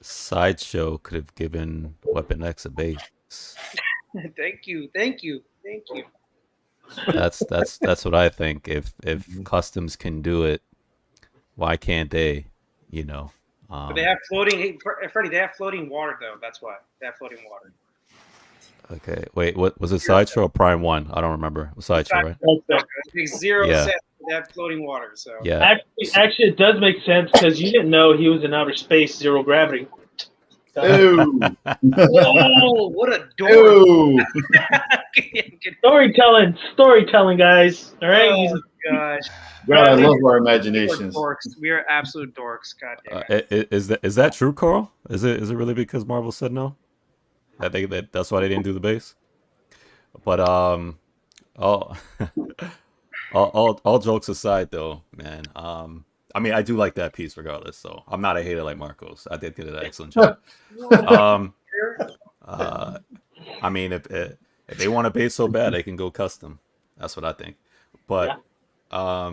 Sideshow could have given Weapon X a base. Thank you. That's what I think. If Customs can do it, why can't they? But they have floating. Freddie, they have floating water though. That's why they have floating water. Okay, wait. What was it? Sideshow or Prime 1? I don't remember. It was Sideshow, right? It makes 0 Yeah. sense. They have floating water. So Yeah. Actually, it does make sense because you didn't know he was in outer space, zero gravity. Ooh. Oh, what a dork! Ooh. Storytelling, guys. All right. Oh gosh, God, I love our we're imaginations. dorks. We are absolute dorks. God damn it. Is that true, Carl? Is it really because Marvel said no? That's why they didn't do the base. But all all jokes aside, though, man. I mean, I do like that piece regardless. So I'm not a hater like Marcos. I did get an excellent job. I mean, if they want a base so bad, they can go custom. That's what I think. But yeah,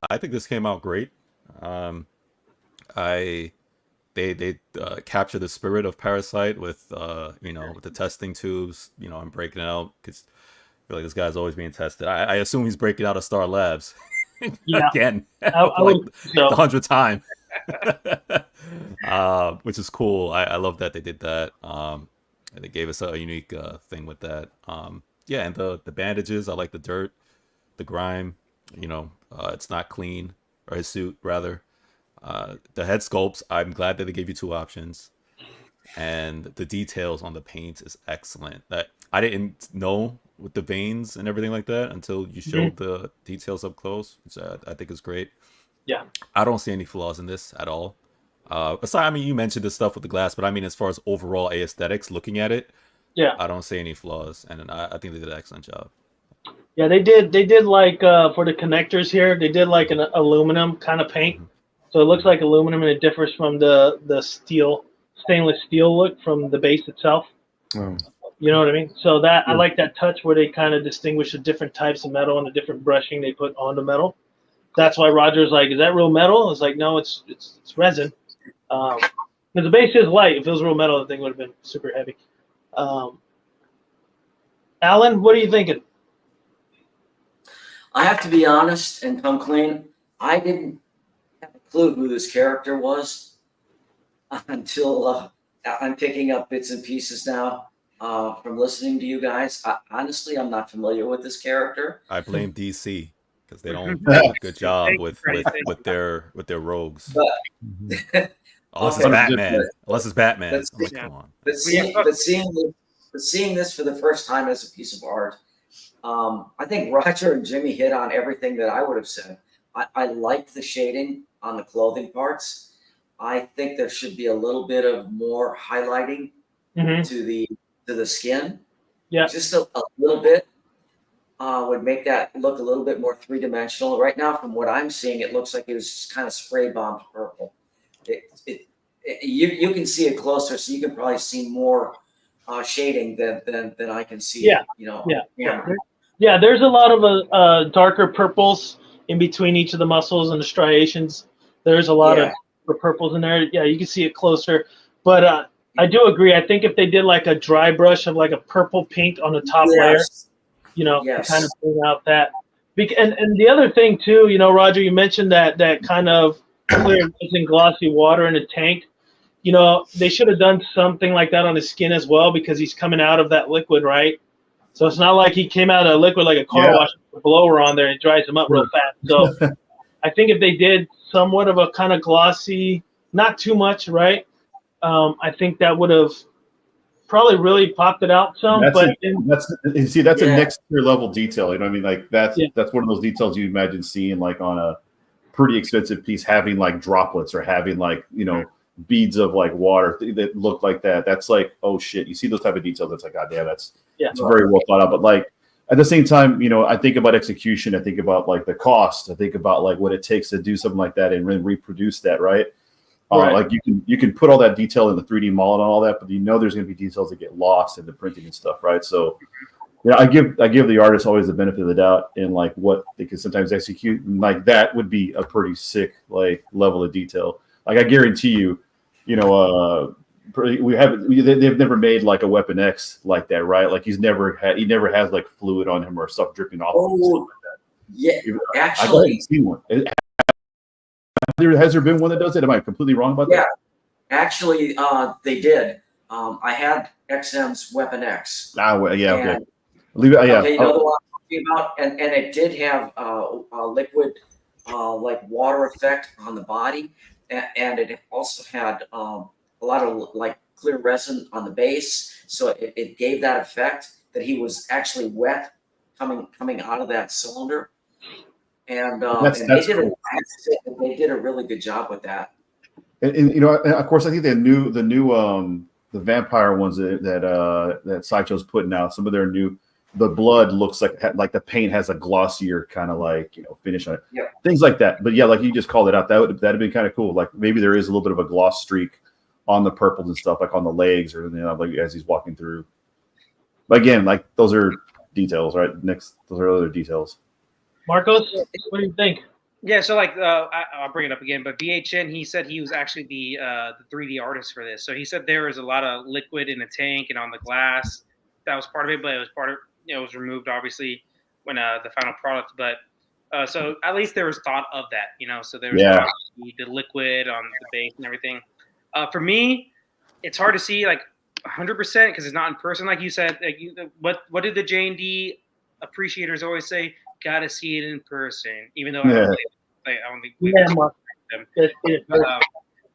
I think this came out great. They capture the spirit of Parasite with with the testing tubes, and breaking it out, because I feel like this guy's always being tested. I assume he's breaking out of Star Labs again, I like would so. the 100th time, which is cool. I love that they did that. They gave us a unique thing with that. Yeah, and the bandages, I like the dirt, the grime. It's not clean, or his suit rather. The head sculpts, I'm glad that they gave you 2 options, and the details on the paint is excellent. That I didn't know with the veins and everything like that until you showed the details up close, which I think is great. Yeah, I don't see any flaws in this at all. Aside, I mean, you mentioned the stuff with the glass, but I mean, as far as overall aesthetics, looking at it, Yeah. I don't see any flaws, and I think they did an excellent job. Yeah, they did. They did like for the connectors here. They did like an aluminum kind of paint, so it looks like aluminum, and it differs from the stainless steel look from the base itself. Oh. You know what I mean? So that I like that touch where they kind of distinguish the different types of metal and the different brushing they put on the metal. That's why Roger's like, "Is that real metal?" It's like, "No, it's resin." Because the base is light. If it was real metal, the thing would have been super heavy. Alan, what are you thinking? I have to be honest and come clean. I didn't have a clue who this character was until I'm picking up bits and pieces now from listening to you guys. Honestly, I'm not familiar with this character. I blame DC because they don't do a good job with their rogues. But Unless it's Okay. Batman. Unless it's Batman. Let's- I'm like, yeah. come on. But seeing this for the first time as a piece of art, I think Roger and Jimmy hit on everything that I would have said. I liked the shading on the clothing parts. I think there should be a little bit of more highlighting to the skin. Yeah. Just a little bit would make that look a little bit more three-dimensional. Right now, from what I'm seeing, it looks like it was kind of spray bombed purple. You can see it closer, so you can probably see more shading than I can see. Yeah. You know. Yeah. Yeah, there's a lot of darker purples in between each of the muscles and the striations. There's a lot of purples in there. Yeah, you can see it closer. But I do agree. I think if they did like a dry brush of like a purple paint on the top layer, you know, to kind of bring out that. And the other thing too, you know, Roger, you mentioned that kind of clear and glossy water in a tank. You know, they should have done something like that on his skin as well because he's coming out of that liquid, right? So it's not like he came out of a liquid like a car wash with a blower on there and it dries him up real fast. So I think if they did somewhat of a kind of glossy, not too much, right? I think that would have probably really popped it out some. That's a next tier level detail. You know what I mean? Like that's one of those details you imagine seeing like on a pretty expensive piece, having like droplets or having like, you know, beads of like water that look like that. That's like, oh shit. You see those type of details. That's like, God damn, it's very well thought out. But like at the same time, you know, I think about execution. I think about like the cost. I think about like what it takes to do something like that and reproduce that, right? Like you can put all that detail in the 3D model and all that, but you know there's going to be details that get lost in the printing and stuff, right? So, yeah, I give the artist always the benefit of the doubt in like what they can sometimes execute, and like that would be a pretty sick like level of detail. Like I guarantee you, you know, they've never made like a Weapon X like that, right? Like he never has like fluid on him or stuff dripping off. Oh, yeah. I haven't seen one. Has there been one that does it? Am I completely wrong about that? Yeah, actually, they did. I had XM's Weapon X. Okay. Leave it. Yeah. Okay, you know the one I'm talking about, and it did have a liquid, like water effect on the body, and it also had a lot of like clear resin on the base, so it gave that effect that he was actually wet coming out of that cylinder. And, they did a really good job with that. And you know, of course, I think the new the vampire ones that Sideshow's putting out, some of their new, the blood looks like the paint has a glossier kind of like, you know, finish on it. Yeah. Things like that. But yeah, like you just called it out, that'd be kind of cool. Like maybe there is a little bit of a gloss streak on the purples and stuff, like on the legs or, you know, like as he's walking through. But again, like those are details, right? Those are other details. Marcos, what do you think? Yeah, so like I'll bring it up again, but VHN, he said he was actually the 3D artist for this. So he said there was a lot of liquid in the tank and on the glass. That was part of it, but it was part of, you know, it was removed obviously when the final product. But so at least there was thought of that, you know. So there was the liquid on the base and everything. For me, it's hard to see like 100% because it's not in person, like you said. Like what did the J&D appreciators always say? Got to see it in person, even though I don't think we them.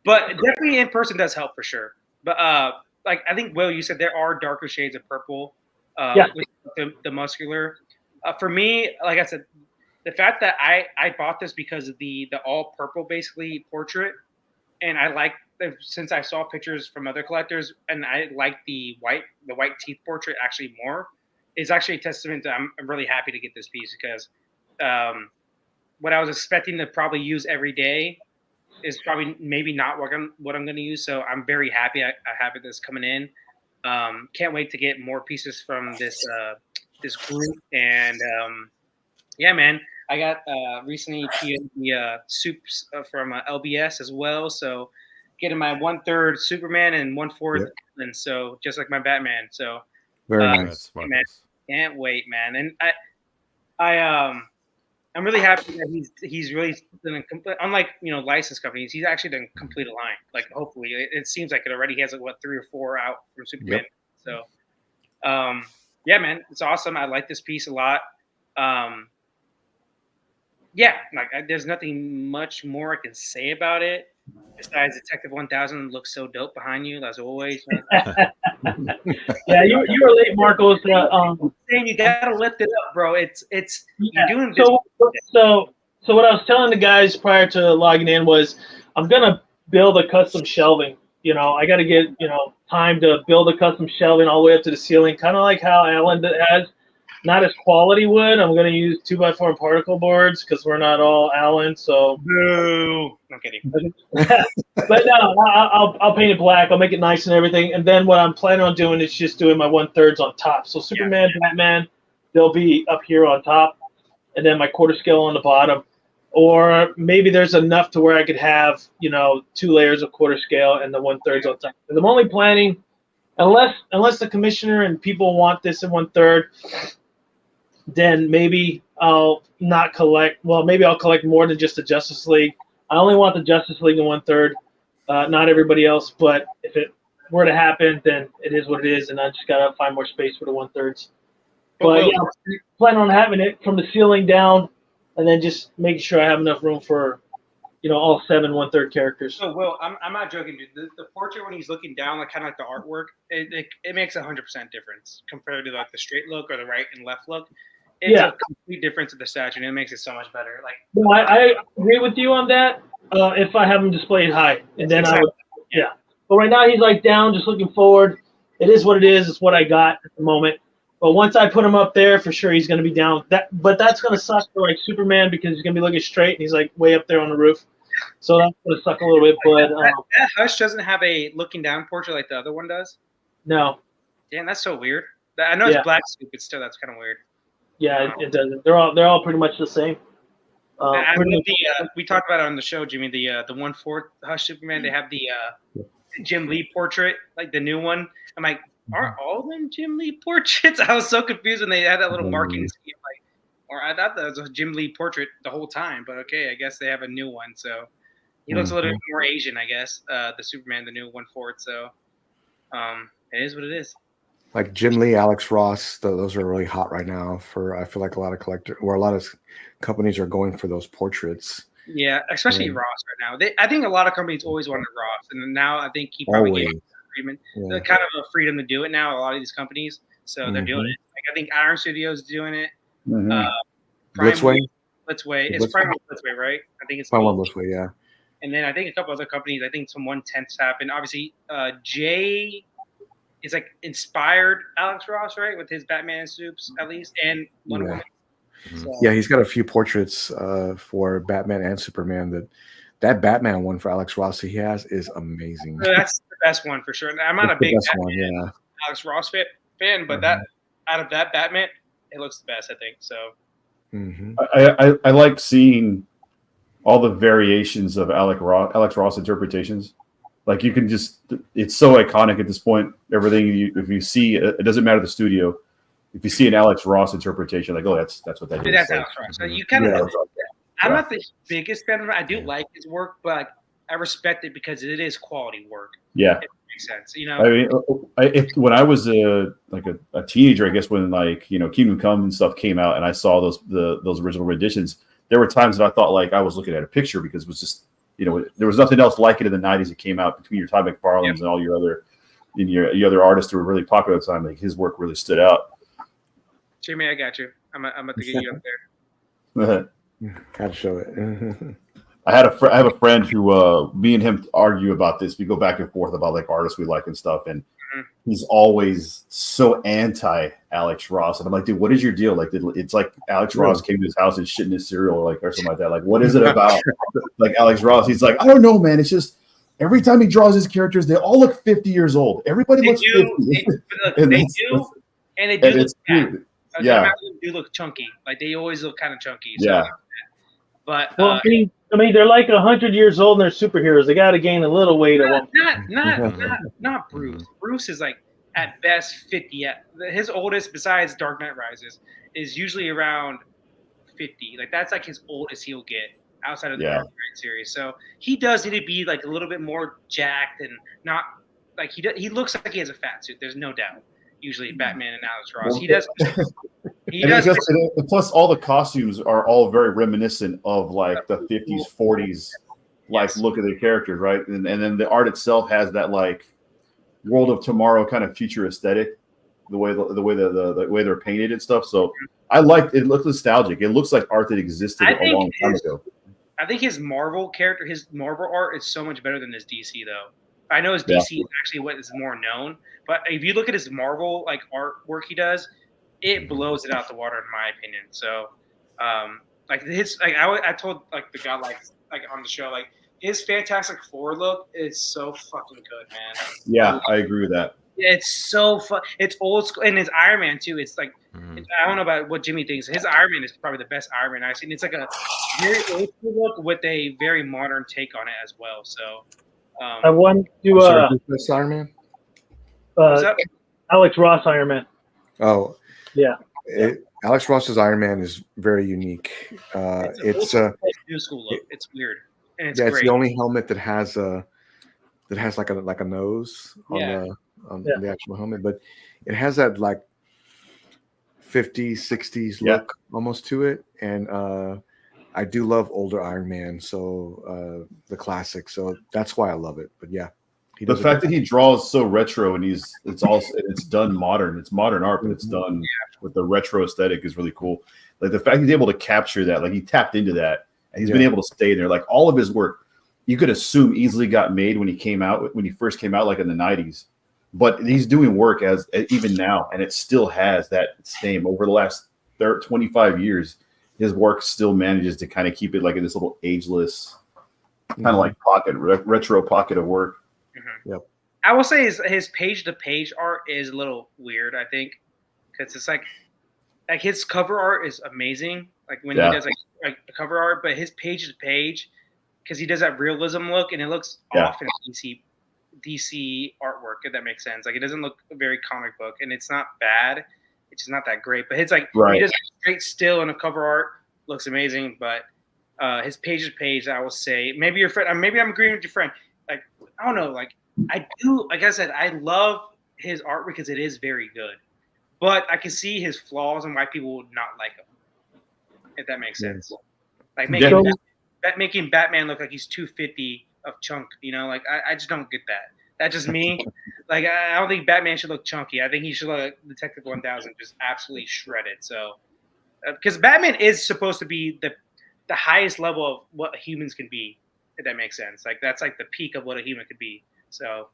But definitely in person does help for sure. But like I think, Will, you said there are darker shades of purple with the muscular. For me, like I said, the fact that I bought this because of the all purple basically portrait, and I like since I saw pictures from other collectors, and I like the white teeth portrait actually more, is actually a testament to I'm really happy to get this piece because what I was expecting to probably use every day is probably maybe not what I'm going to use. So I'm very happy I have this coming in. Can't wait to get more pieces from this group. And yeah, man, I got recently the soups from LBS as well. So getting my 1/3 Superman and 1/4 Yep. and so just like my Batman. So Very Congrats, nice. man, Marcos. can't wait, man. And I'm really happy that he's really done unlike licensed companies, he's actually done complete a line. Like hopefully, it seems like it already has 3 or 4 out from Superman. Yep. So, yeah, man, it's awesome. I like this piece a lot. Yeah, like there's nothing much more I can say about it besides Detective 1000 looks so dope behind you as always. Yeah, you were late, Marcos. Saying you gotta lift it up, bro. It's you're doing this. So what I was telling the guys prior to logging in was I'm gonna build a custom shelving. I got to get time to build a custom shelving all the way up to the ceiling, kind of like how Alan has. Not as quality wood. I'm gonna use 2x4 and particle boards because we're not all Alan. So boo. I'm kidding. But no, I'll paint it black. I'll make it nice and everything. And then what I'm planning on doing is just doing my 1/3 on top. So Superman, Batman, they'll be up here on top, and then my quarter scale on the bottom. Or maybe there's enough to where I could have 2 layers of quarter scale and the 1/3 on top. And I'm only planning, unless the commissioner and people want this in 1/3. Then maybe I'll not collect. Well, maybe I'll collect more than just the Justice League. I only want the Justice League in 1/3, not everybody else. But if it were to happen, then it is what it is, and I just gotta find more space for the 1/3s. But yeah, I'm planning on having it from the ceiling down, and then just making sure I have enough room for, all 7 1/3 characters. Oh, Will, I'm not joking, dude. The portrait when he's looking down, like kind of like the artwork, it makes 100% difference compared to like the straight look or the right and left look. It's a complete difference of the statue, and it makes it so much better. Like, well, I agree with you on that. If I have him displayed high, and then I would, yeah. But right now he's like down, just looking forward. It is what it is. It's what I got at the moment. But once I put him up there, for sure he's going to be down. But that's going to suck for like Superman because he's going to be looking straight, and he's like way up there on the roof. So that's going to suck a little bit. But that Hush doesn't have a looking down portrait like the other one does. No. Damn, that's so weird. I know it's black suit, but still, that's kind of weird. Yeah, it doesn't. They're all pretty much the same. We talked about it on the show, Jimmy. The 1/4 Hush Superman. They have the Jim Lee portrait, like the new one. I'm like, aren't all of them Jim Lee portraits? I was so confused when they had that little marking scheme. Like, or I thought that was a Jim Lee portrait the whole time. But okay, I guess they have a new one. So he looks a little bit more Asian, I guess. The Superman, the new 1/4. So it is what it is. Like Jim Lee, Alex Ross, those are really hot right now. I feel like a lot of companies are going for those portraits. Yeah, especially Ross right now. I think a lot of companies always wanted Ross, and now I think he probably gave them agreement. The kind of a freedom to do it now. A lot of these companies, so they're doing it. Like I think Iron Studios is doing it. Blitzway. It's Prime Blitzway, right? I think it's Prime Blitzway, yeah. And then I think a couple other companies. I think some 1/10 happened. Obviously, Jay. It's like inspired Alex Ross, right, with his Batman soups at least, and Wonder Woman. So, yeah, he's got a few portraits for Batman and Superman. That Batman one for Alex Ross he has is amazing. That's the best one for sure. I'm not a big Alex Ross fan, but that out of that Batman, it looks the best, I think. So I like seeing all the variations of Alex Ross interpretations. Like you can it's so iconic at this point. Everything if you see, it doesn't matter the studio. If you see an Alex Ross interpretation, like, oh, that's what that is. That's Alex Ross. So you kind of. I'm not the biggest fan of it. I do like his work, but I respect it because it is quality work. Yeah, it makes sense. I mean, when I was a teenager, I guess when Kingdom Come and stuff came out, and I saw those original renditions, there were times that I thought like I was looking at a picture because it was just. There was nothing else like it in the 90s that came out between your Todd McFarlane's and all your other artists who were really popular at the time. Like his work really stood out. Jimmy, I got you. I'm about to get you up there. Gotta show it. I have a friend who me and him argue about this. We go back and forth about like artists we like and stuff, and he's always so anti Alex Ross. And I'm like, dude, what is your deal? Like, it's like Alex Ross came to his house and shit in his cereal, or something like that. Like, what is it about like Alex Ross? He's like, I don't know, man. It's just every time he draws his characters, they all look 50 years old. Everybody looks 50. They do look bad. Yeah, they do look chunky. Like they always look kind of chunky. So. Yeah. But well, I mean, they're like 100 years old and they're superheroes. They got to gain a little weight. Not Bruce. Bruce is like at best 50. His oldest, besides Dark Knight Rises, is usually around 50. Like that's like his oldest he'll get outside of the Dark Knight series. So he does need to be like a little bit more jacked and not like he looks like he has a fat suit. There's no doubt. Usually Batman and Alex Ross. He does. Plus, all the costumes are all very reminiscent of like the 50s, 40s, like look of the characters, right? And then the art itself has that like World of Tomorrow kind of future aesthetic, the way they're painted and stuff. So I like it. Looks nostalgic. It looks like art that existed a long time ago. I think his Marvel art is so much better than his DC though. I know his DC is actually what is more known, but if you look at his Marvel like artwork he does, it blows it out the water in my opinion. So, I told like the guy like on the show like his Fantastic Four look is so fucking good, man. Yeah, I agree with that. It's so fun. It's old school, and his Iron Man too. It's like I don't know about what Jimmy thinks. His Iron Man is probably the best Iron Man I've seen. It's like a very old school look with a very modern take on it as well. So. I want to this Iron Man. Alex Ross Iron Man. Oh, yeah. Alex Ross's Iron Man is very unique. It's a new school look. It's weird, and it's great. It's the only helmet that has like a nose on the actual helmet, but it has that like 50s, 60s look almost to it, and I do love older Iron Man, so the classic. So that's why I love it. But yeah, the fact that he draws so retro and it's done modern. It's modern art, but it's done with the retro aesthetic is really cool. Like the fact he's able to capture that, like he tapped into that, and he's been able to stay there. Like all of his work, you could assume easily got made when he first came out, like in the 90s. But he's doing work as even now, and it still has that same over the last 25 years. His work still manages to kind of keep it like in this little ageless kind of like retro pocket of work. Yep. I will say his page-to-page art is a little weird, I think, because it's like his cover art is amazing. Like when he does like cover art, but his page-to-page, because he does that realism look, and it looks off in DC artwork, if that makes sense. Like it doesn't look very comic book, and it's not bad. It's just not that great, but it's like he does straight still in a cover art looks amazing. But his page, I will say, maybe your friend, maybe I'm agreeing with your friend. Like I don't know, like I do. Like I said, I love his art because it is very good, but I can see his flaws and why people would not like him. If that makes sense, like making Batman look like he's 250 of chunk. You know, like I just don't get that. That's just me. Like I don't think Batman should look chunky. I think he should look like Detective 1000, just absolutely shredded. So, because Batman is supposed to be the highest level of what humans can be, if that makes sense. Like that's like the peak of what a human could be. So,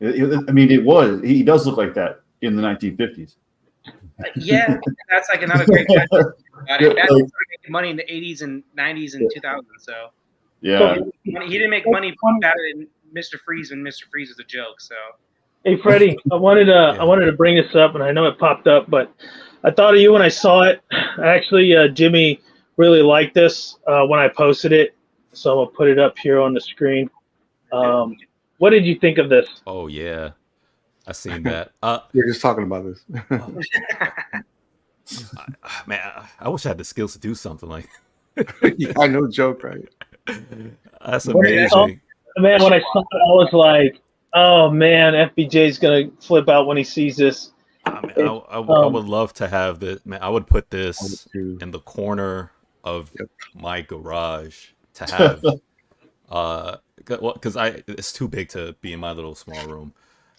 I mean, he does look like that in the 1950s. Yeah, that's like another great question. Batman making money in the 80s and 90s and 2000s. So, yeah, he didn't make money better than Mr. Freeze when Mr. Freeze was a joke. So, hey Freddie, I wanted to bring this up, and I know it popped up, but I thought of you when I saw it. Actually, Jimmy really liked this when I posted it, so I'm gonna put it up here on the screen. What did you think of this? Oh yeah, I seen that. You're just talking about this. I wish I had the skills to do something like. I know, joke, right? That's amazing. Man, when I saw it, I was like, "Oh man, FBJ's gonna flip out when he sees this." I would love to have this. Man, I would put this in the corner of my garage to have. Because it's too big to be in my little small room.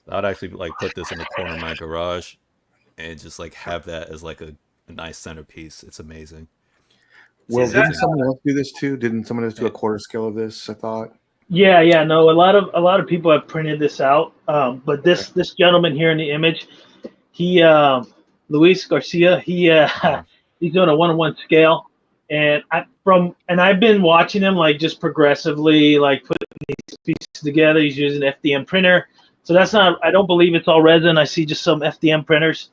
I'd actually like put this in the corner of my garage and just like have that as like a nice centerpiece. It's amazing. Well, Is that- didn't someone else do this too? Didn't someone else do a quarter scale of this? I thought. Yeah, no, a lot of people have printed this out, but this gentleman here in the image, he Luis Garcia, he's doing a 1-to-1 scale, and I've been watching him like just progressively like putting these pieces together. He's using an FDM printer, so I don't believe it's all resin. I see just some FDM printers,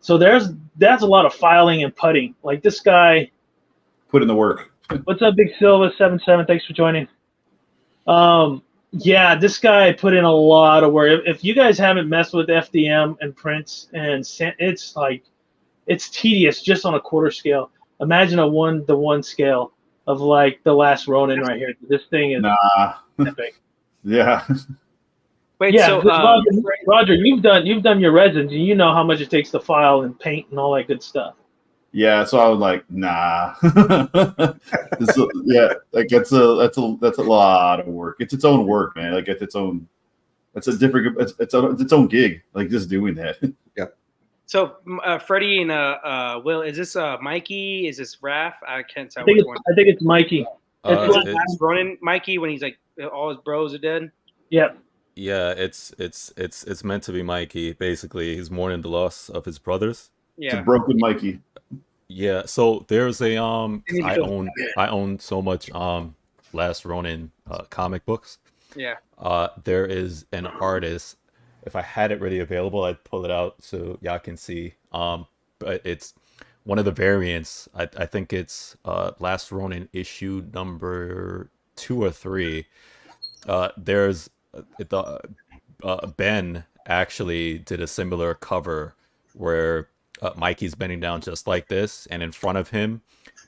so that's a lot of filing and putting. Like this guy, Put in the work. what's up, Big Silva 77? Thanks for joining. Yeah, this guy put in a lot of work. If you guys haven't messed with FDM and prints and it's tedious just on a quarter scale. Imagine a 1-to-1 scale of like the Last Ronin right here. This thing is epic. Yeah. Wait, Yeah, so Roger, you've done your resins, and you know how much it takes to file and paint and all that good stuff. Yeah, so I was like, nah. Yeah, like that's a lot of work. It's its own work, man. Like it's its own. It's a different. It's its own gig. Like just doing that. Yeah. So Freddie and Will, is this Mikey? Is this Raph? I can't tell I think which one. it's Mikey. Is it Last Ronin Mikey when he's like all his bros are dead? Yeah. Yeah, it's meant to be Mikey. Basically, he's mourning the loss of his brothers. It's a Yeah. broken Mikey. Yeah, so there's a I own so much Last Ronin comic books. Yeah. There is an artist. If I had it ready available, I'd pull it out so y'all can see. But it's one of the variants. I think it's Last Ronin issue number 2 or 3. There's Ben actually did a similar cover where Mikey's bending down just like this, and in front of him,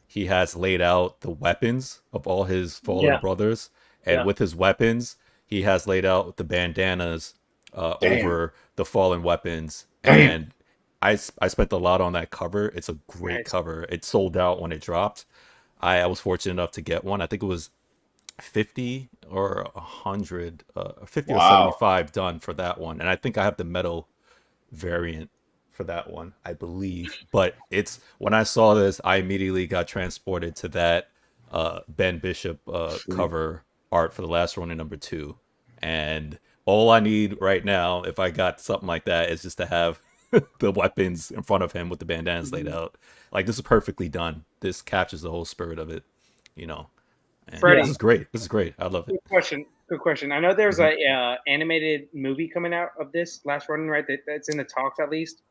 he has laid out the weapons of all his fallen brothers, and with his weapons, he has laid out the bandanas over the fallen weapons. And I spent a lot on that cover. It's a great cover. It sold out when it dropped. I was fortunate enough to get one. I think it was 50 or 100, 50 or 75 done for that one, and I think I have the metal variant for that one, I believe. But it's when I saw this, I immediately got transported to that Ben Bishop cover art for the Last Ronin number 2, and all I need right now, if I got something like that, is just to have the weapons in front of him with the bandanas laid out. Like, this is perfectly done. This captures the whole spirit of it, you know. And Freddie. this is great. This is great. I love it. Good question. I know there's a animated movie coming out of this Last Ronin, right? That's in the talks at least.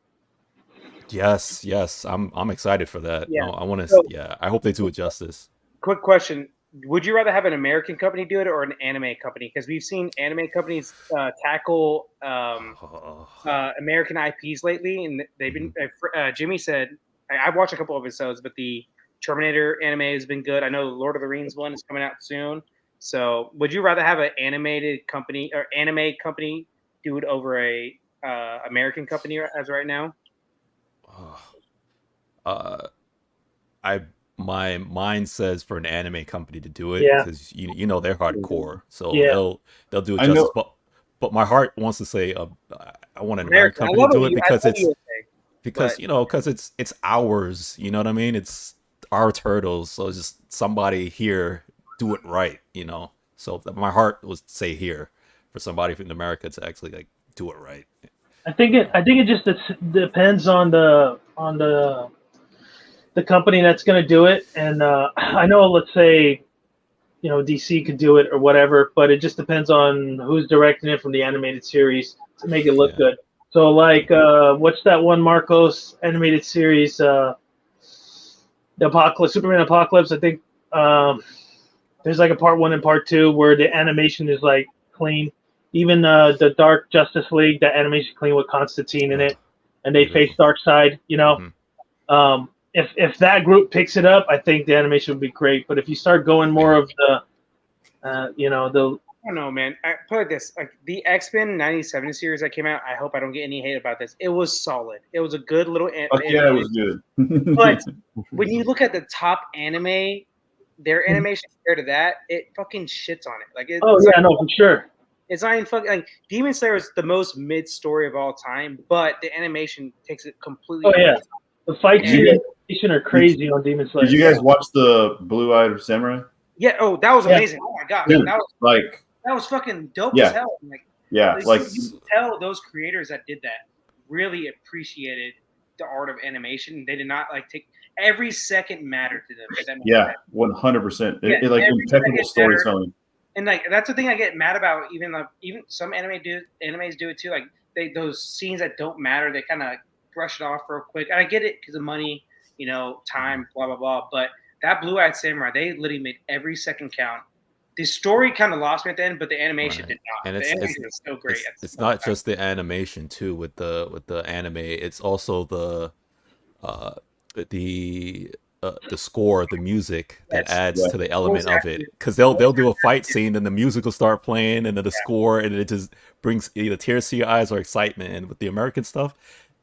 Yes. I'm excited for that. Yeah. I want to. I hope they do it justice. Quick question: would you rather have an American company do it or an anime company? Because we've seen anime companies tackle American IPs lately, and they've been. Jimmy said, I've watched a couple of episodes, but the Terminator anime has been good. I know the Lord of the Rings one is coming out soon. So, would you rather have an animated company or anime company do it over a American company as right now? My mind says for an anime company to do it because you know they're hardcore, so they'll do it justice. But my heart wants to say I want an American company to do it because it's ours. You know what I mean? It's our turtles, so it's just somebody here do it right. You know, so my heart would say here for somebody from America to actually like do it right. I think it just depends on the company that's going to do it, and I know, let's say, DC could do it or whatever, but it just depends on who's directing it from the animated series to make it look good. So like, what's that one Marcos animated series? The Apocalypse, Superman Apocalypse. I think there's like a part 1 and part 2 where the animation is like clean. Even the Dark Justice League, the animation clean with Constantine in it, and they face Darkseid. If that group picks it up, I think the animation would be great. But if you start going more of the, I don't know, man. I put it like this: like the X-Men '97 series that came out. I hope I don't get any hate about this. It was solid. It was a good little. It was good. But when you look at the top anime, their animation compared to that, it fucking shits on it. Like, for sure. It's not even fucking like Demon Slayer is the most mid story of all time, but the animation takes it completely. Oh yeah. The fight Yeah. scene are crazy on Demon Slayer. Did you guys watch the Blue-Eyed Samurai? Yeah. Oh, that was Yeah. amazing. Oh my god, Dude, that was like, fucking dope Yeah. as hell. yeah, like you can tell those creators that did that really appreciated the art of animation. They did not like take every second mattered to them. If that makes yeah, sense. 100%. Yeah, It like every impeccable second storytelling. And like that's the thing I get mad about. Even some animes do it too. Like those scenes that don't matter, they kind of brush it off real quick. And I get it because of money, time, blah blah blah. But that Blue-Eyed Samurai, they literally made every second count. The story kind of lost me at the end, but the animation did not. And the animation was still great. It's not just the animation too with the anime. It's also the score, the music that adds to the element of it. Because they'll do a fight scene, and the music will start playing, and then the score, and it just brings either tears to your eyes or excitement. And with the American stuff,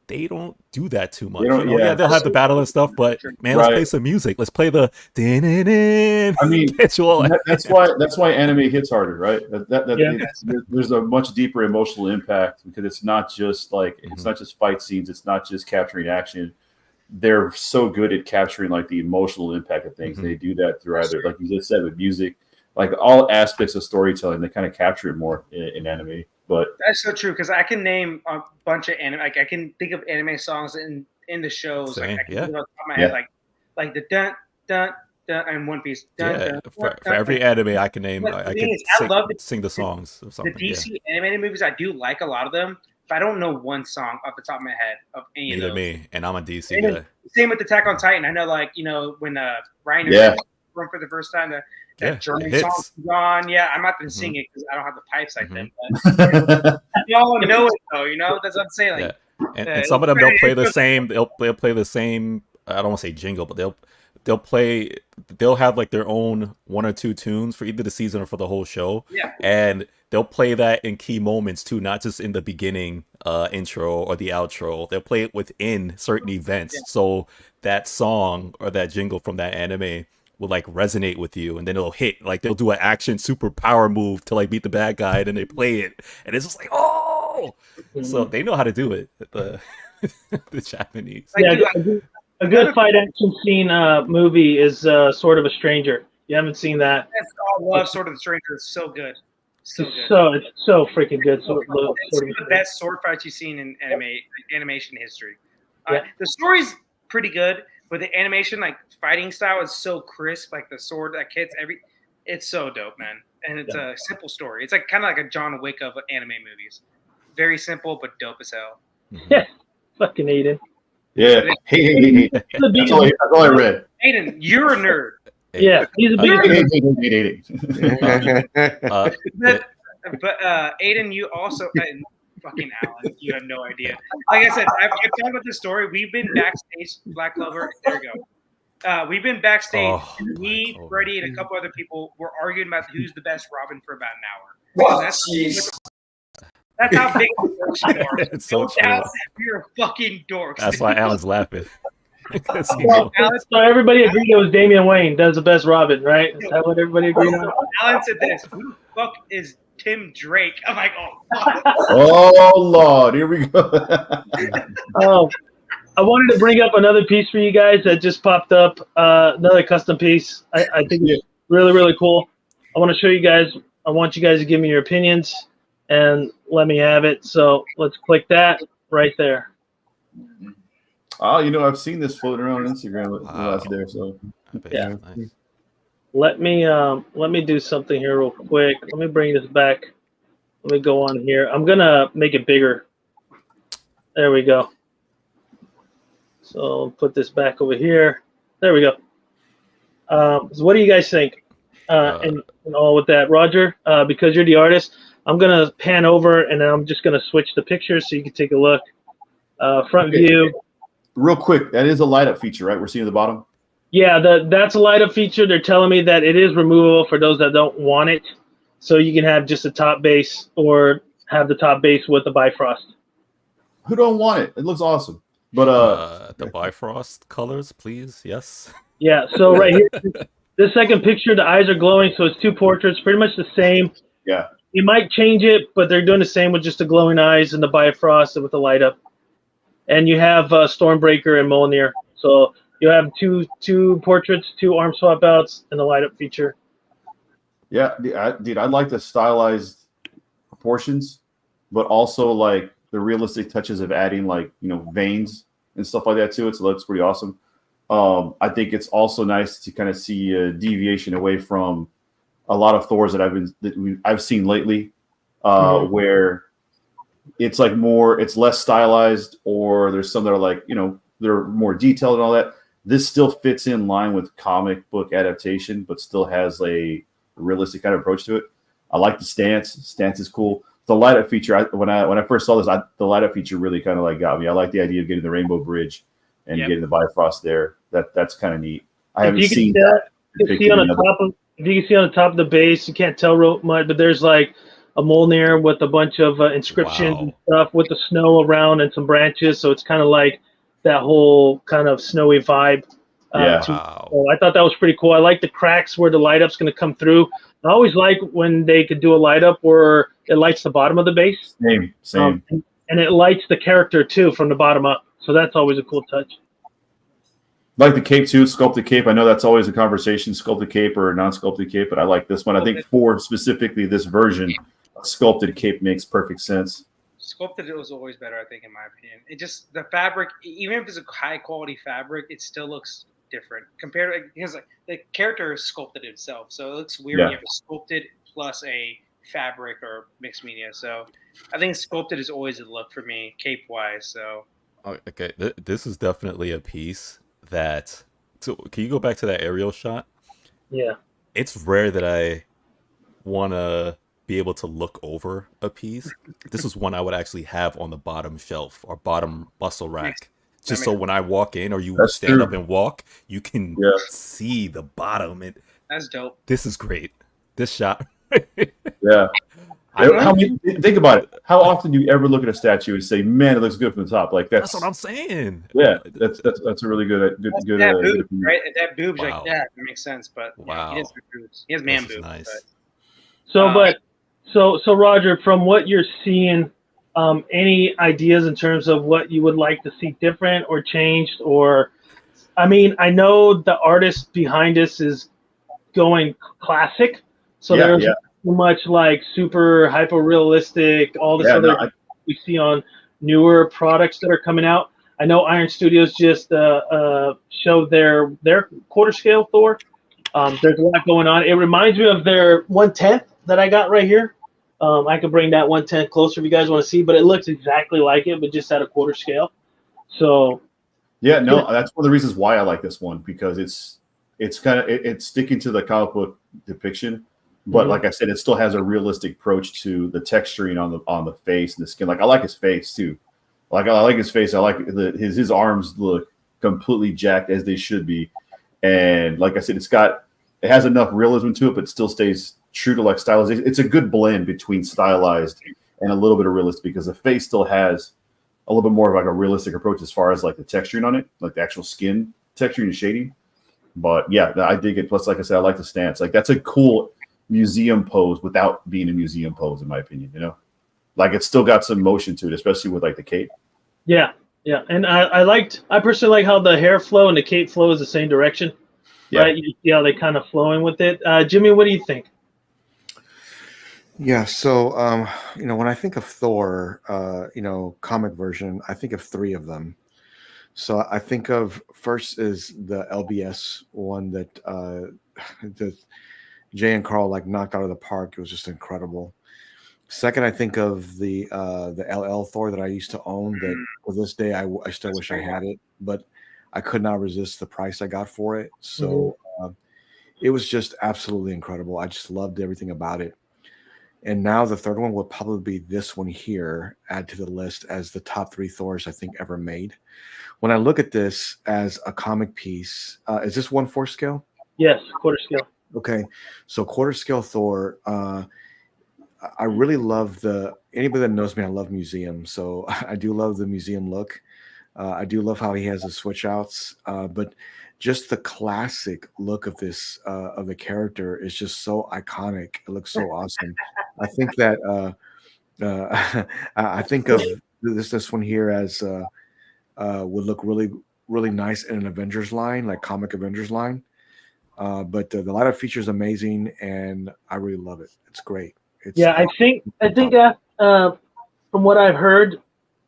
they don't do that too much. They'll have the battle and stuff, but man, let's play some music. Let's play the. I mean, that's why anime hits harder, right? There's a much deeper emotional impact because it's not just it's not just fight scenes. It's not just capturing action. They're so good at capturing like the emotional impact of things. They do that through either, like you just said, with music, like all aspects of storytelling. They kind of capture it more in anime. But that's so true because I can name a bunch of anime. Like I can think of anime songs in the shows. Same, like I can think off the top of my head, like the dun dun dun and One Piece. Dun, dun, for every anime I can name, I can sing the songs of something. The DC animated movies, I do like a lot of them. But I don't know one song off the top of my head of any of those. Neither me, and I'm a DC guy. Same with Attack on Titan. I know, when Reiner run for the first time, that German song on. Yeah, I'm not going to sing it because I don't have the pipes like them. But y'all know it though. That's what I'm saying. Like, and some of them they'll play the same. They'll play the same. I don't want to say jingle, but they'll have like their own one or two tunes for either the season or for the whole show. Yeah. And they'll play that in key moments too, not just in the beginning intro or the outro. They'll play it within certain events. Yeah. So that song or that jingle from that anime will like resonate with you, and then it'll hit. Like they'll do an action super power move to like beat the bad guy, and then they play it, and it's just like, oh. So they know how to do it. The Japanese. Yeah, a good fight action scene movie is Sword of a Stranger. You haven't seen that? Yes, I love Sword of the Stranger. It's so good. It's so freaking good. It's the best sword fight you've seen in animation history. The story's pretty good, but the animation, like fighting style, is so crisp. Like the sword that hits it's so dope, man. And it's a simple story. It's like kind of like a John Wick of anime movies. Very simple but dope as hell. Yeah, fucking Aiden. Yeah, hey. That's all I read. Aiden, you're a nerd. Yeah, he's a big but Aiden, you also fucking Alan, you have no idea. Like I said, I've talked about this story. We've been backstage, Black Clover. There we go. We've been backstage. Me, Freddie, and a couple other people were arguing about who's the best Robin for about an hour. Wow, that's how big of a dorks we are. It's so true. We're fucking dorks. That's why Alan's laughing. So everybody agreed it was Damian Wayne does the best Robin, right? Is that what everybody agreed on? Alan said this. Who the fuck is Tim Drake? I'm like, oh Lord, here we go. I wanted to bring up another piece for you guys that just popped up. Another custom piece. I think it's really, really cool. I want to show you guys. I want you guys to give me your opinions and let me have it. So let's click that right there. Oh, I've seen this floating around on Instagram last day or so. Yeah. Nice. Let me do something here real quick. Let me bring this back. Let me go on here. I'm gonna make it bigger. There we go. So I'll put this back over here. There we go. So what do you guys think? And all with that, Roger, because you're the artist, I'm gonna pan over and then I'm just gonna switch the pictures so you can take a look. Front view. Real quick, that is a light up feature, right? We're seeing at the bottom. Yeah, that's a light up feature. They're telling me that it is removable for those that don't want it. So you can have just a top base or have the top base with the Bifrost. Who don't want it? It looks awesome. But the Bifrost colors, please. Yes. Yeah, so right here, this second picture, the eyes are glowing, so it's two portraits, pretty much the same. Yeah. You might change it, but they're doing the same with just the glowing eyes and the Bifrost with the light up. and you have Stormbreaker and Mjolnir. So you have two portraits, 2 arm swap outs, and the light up feature. Yeah, dude, I like the stylized proportions, but also like the realistic touches of adding like veins and stuff like that to it. So that's pretty awesome. I think it's also nice to kind of see a deviation away from a lot of Thors that I've seen lately, where it's like it's less stylized, or there's some that are like they're more detailed and all that. This still fits in line with comic book adaptation, but still has a realistic kind of approach to it. I like the stance. Stance is cool. The light up feature. When I first saw this, the light up feature really kind of like got me. I like the idea of getting the rainbow bridge and getting the Bifrost there. That's kind of neat. I haven't seen that. If you can see on the top of the base, you can't tell real much, but there's like a Mjolnir with a bunch of inscriptions and stuff with the snow around and some branches. So it's kind of like that whole kind of snowy vibe. So I thought that was pretty cool. I like the cracks where the light up's going to come through. I always like when they could do a light up where it lights the bottom of the base. Same. And it lights the character too from the bottom up. So that's always a cool touch. Like the cape too, sculpted cape. I know that's always a conversation, sculpted cape or non-sculpted cape, but I like this one. I think for specifically this version, a sculpted cape makes perfect sense. Sculpted was always better, I think, in my opinion. It just the fabric, even if it's a high quality fabric, it still looks different compared to because like the character is sculpted himself, so it looks weird when you have a sculpted plus a fabric or mixed media. So I think sculpted is always a look for me, cape wise. So okay, this is definitely a piece that. So can you go back to that aerial shot? Yeah, it's rare that I want to be able to look over a piece. This is one I would actually have on the bottom shelf or bottom bustle rack. Just so when I walk in or you stand up and walk, you can see the bottom. That's dope. This is great. This shot. Yeah. Think about it. How often do you ever look at a statue and say, "Man, it looks good from the top"? Like that's what I'm saying. Yeah, that's a really good. That boob, right? That boob's like that. It makes sense, but he doesn't have boobs. He has man boobs. Nice. So Roger, from what you're seeing, any ideas in terms of what you would like to see different or changed? Or, I mean, I know the artist behind this is going classic, so there's too much like super hyper realistic, all this we see on newer products that are coming out. I know Iron Studios just showed their quarter scale Thor. There's a lot going on. It reminds me of their 1/10 that I got right here. I could bring that 1/10 closer if you guys want to see, but it looks exactly like it, but just at a quarter scale. So that's one of the reasons why I like this one, because it's kind of it's sticking to the comic book depiction, but like I said, it still has a realistic approach to the texturing on the face and the skin. Like I like his face too. Like I like his face. I like his arms look completely jacked as they should be, and like I said, it has enough realism to it, but still stays true to like stylization. It's a good blend between stylized and a little bit of realistic, because the face still has a little bit more of like a realistic approach as far as like the texturing on it, like the actual skin texturing and shading. But yeah, I dig it. Plus, like I said, I like the stance. Like that's a cool museum pose without being a museum pose, in my opinion. Like it's still got some motion to it, especially with like the cape. Yeah. And I personally like how the hair flow and the cape flow is the same direction. Yeah. Right? You see how they kind of flowing with it. Jimmy, what do you think? Yeah, so when I think of Thor, comic version, I think of 3 of them. So I think of first is the LBS one that Jay and Carl like knocked out of the park. It was just incredible. Second, I think of the LL Thor that I used to own. That to this day I still wish I had it, but I could not resist the price I got for it. So it was just absolutely incredible. I just loved everything about it. And now the third one will probably be this one here, add to the list as the top 3 Thors I think ever made. When I look at this as a comic piece, is this 1/4 scale? Yes, quarter scale. Okay, so quarter scale Thor. I really love anybody that knows me, I love museums. So I do love the museum look. I do love how he has the switch outs, but just the classic look of this of the character is just so iconic. It looks so awesome. I think that I think of this one here as would look really, really nice in an Avengers line, like comic Avengers line. But the lineup feature is amazing, and I really love it. It's great. It's I think that from what I've heard,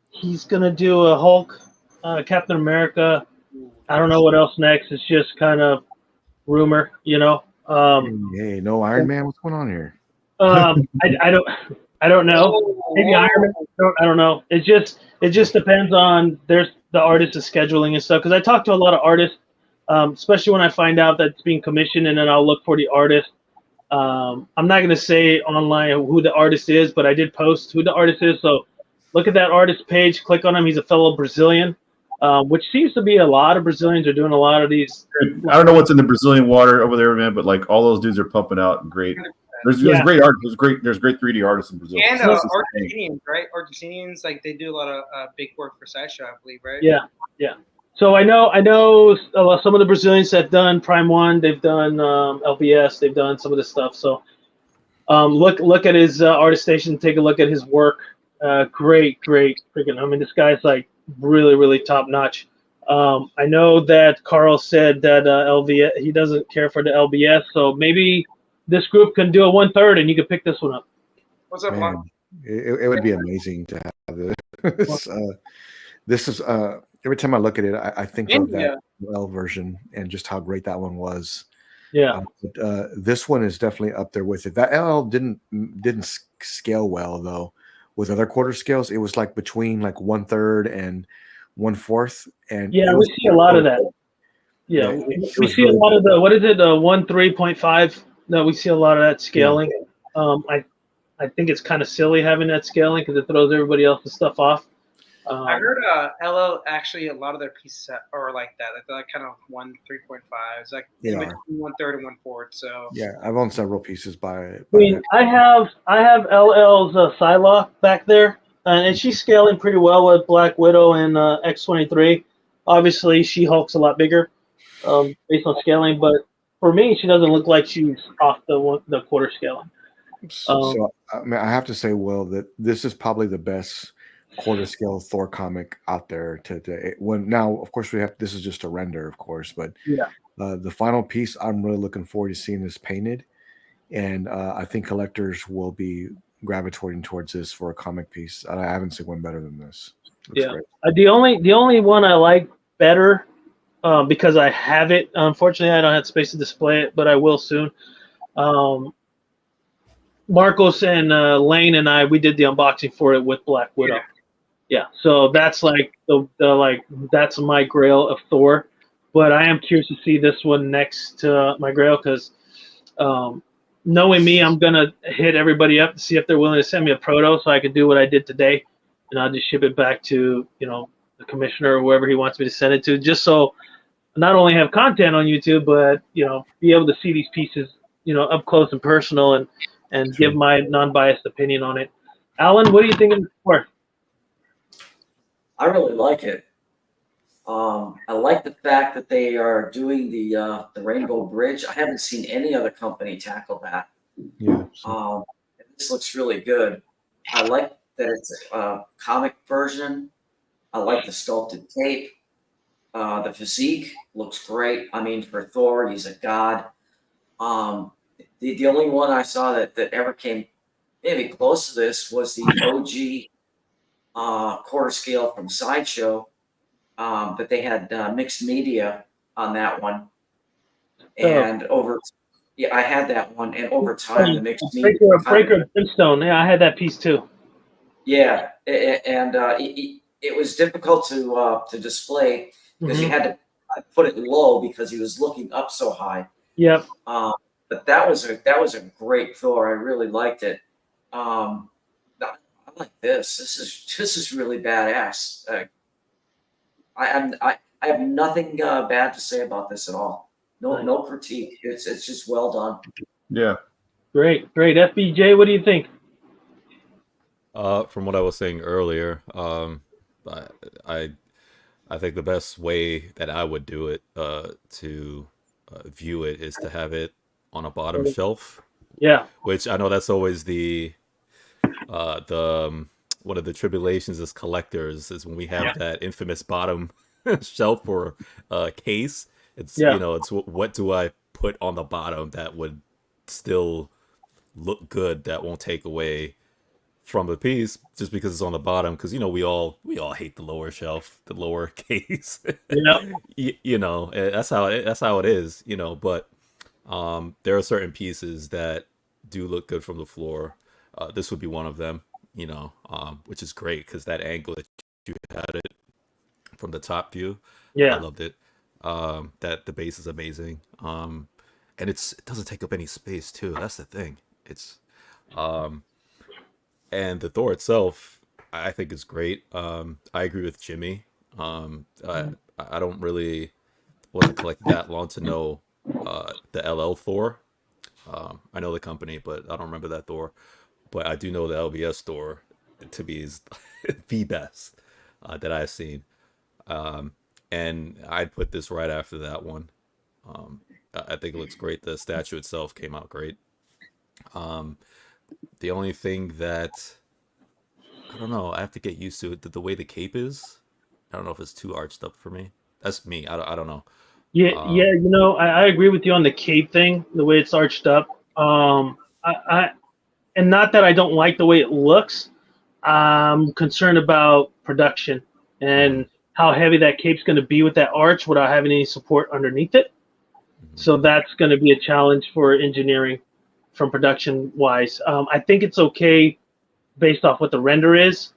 he's gonna do a Hulk, Captain America. I don't know what else next. It's just kind of rumor, you know. Hey, no Iron Man. What's going on here? I don't know. Maybe Iron Man. I don't know. It just depends on the artist is scheduling and stuff. Because I talk to a lot of artists, especially when I find out that it's being commissioned, and then I'll look for the artist. I'm not going to say online who the artist is, but I did post who the artist is. So look at that artist page, click on him. He's a fellow Brazilian, which seems to be a lot of Brazilians are doing a lot of these. I don't know what's in the Brazilian water over there, man, but like all those dudes are pumping out great. There's great art. There's great 3D artists in Brazil. And Argentinians, right? Argentinians, like they do a lot of big work for Sideshow, I believe, right? Yeah. So I know some of the Brazilians that have done Prime One. They've done LBS. They've done some of this stuff. So look at his artist station. Take a look at his work. Great freaking. I mean, this guy's like really, really top notch. I know that Carl said that LBS he doesn't care for the LBS. So maybe this group can do a 1/3, and you can pick this one up. What's up, Man, it would be amazing to have this. This is every time I look at it, I think of that L version and just how great that one was. Yeah. But, this one is definitely up there with it. That LL didn't scale well though. With other quarter scales, it was like between like 1/3 and 1/4. And we see a lot of that. Yeah, we see a lot of the 1/3.5. No, we see a lot of that scaling. Yeah. I think it's kind of silly having that scaling because it throws everybody else's stuff off. I heard LL actually a lot of their pieces are like that. They're like kind of 1/3.5. It's like in between 1/3 and 1/4. So yeah, I've owned several pieces by I mean, I have LL's Psylocke back there, and she's scaling pretty well with Black Widow and X-23. Obviously, She-Hulk's a lot bigger based on scaling, but for me, she doesn't look like she's off the quarter scaling. So I mean, I have to say, Will, that this is probably the best quarter scale Thor comic out there today. When now, of course, this is just a render, of course, but the final piece, I'm really looking forward to seeing this painted, and I think collectors will be gravitating towards this for a comic piece. I haven't seen one better than this. Looks great. The only one I like better. Because I have it. Unfortunately, I don't have space to display it, but I will soon. Marcos and Lane and I, we did the unboxing for it with Black Widow. Yeah, so that's like that's my grail of Thor. But I am curious to see this one next to my grail because knowing me, I'm gonna hit everybody up to see if they're willing to send me a proto so I can do what I did today, and I'll just ship it back to the commissioner or whoever he wants me to send it to, just so not only have content on YouTube, but be able to see these pieces, up close and personal, and give my non-biased opinion on it. Alan, what are you thinking for? I really like it. I like the fact that they are doing the Rainbow Bridge. I haven't seen any other company tackle that. Yeah. This looks really good. I like that it's a comic version. I like the sculpted tape. The physique looks great. I mean, for Thor, he's a god. The only one I saw that ever came maybe close to this was the OG quarter scale from Sideshow, but they had mixed media on that one. And I had that one, and over time the mixed media. Breaker Brimstone. Yeah, I had that piece too. Yeah, and it was difficult to display. Because you had to put it low because he was looking up so high. Yep. But that was a great Thor. I really liked it. I like this. This is really badass. I have nothing bad to say about this at all. No critique. It's just well done. Yeah. Great. FBJ, what do you think? From what I was saying earlier, I think the best way that I would do it to view it is to have it on a bottom shelf. Yeah. Which I know that's always the one of the tribulations as collectors is when we have that infamous bottom shelf or case. It's it's what do I put on the bottom that would still look good, that won't take away from the piece just because it's on the bottom, because we all hate the lower shelf, the lower case. That's how it is, but there are certain pieces that do look good from the floor. This would be one of them, which is great because that angle that you had it from the top view, I loved it. That the base is amazing, and it doesn't take up any space too. That's the thing. It's and the Thor itself, I think is great. I agree with Jimmy. I don't really wasn't collecting that long to know the LL Thor. I know the company, but I don't remember that Thor. But I do know the LBS Thor to be is the best that I've seen. And I'd put this right after that one. I think it looks great. The statue itself came out great. The only thing that I don't know, I have to get used to it. The way the cape is, I don't know if it's too arched up for me. That's me. I don't know. Yeah, I agree with you on the cape thing, the way it's arched up. And not that I don't like the way it looks. I'm concerned about production and how heavy that cape's going to be with that arch without having any support underneath it. So that's going to be a challenge for engineering from production wise. I think it's okay based off what the render is,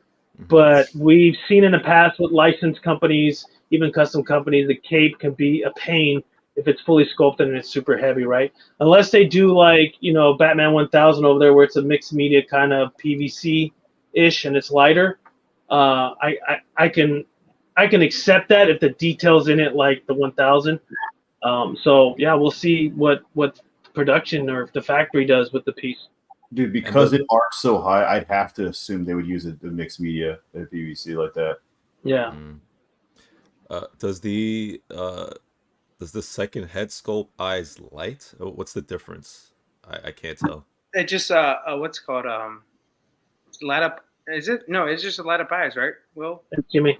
but we've seen in the past with licensed companies, even custom companies, the cape can be a pain if it's fully sculpted and it's super heavy, right? Unless they do like, Batman 1000 over there where it's a mixed media kind of PVC-ish and it's lighter. I can accept that if the details in it like the 1000. So yeah, we'll see what production or the factory does with the piece. Dude, because it arcs so high, I'd have to assume they would use the mixed media, the PVC like that. Yeah. Does the second head sculpt eyes light? What's the difference? I can't tell. It just what's it called light up. Is it? No, it's just a light up eyes, right? Will? Jimmy.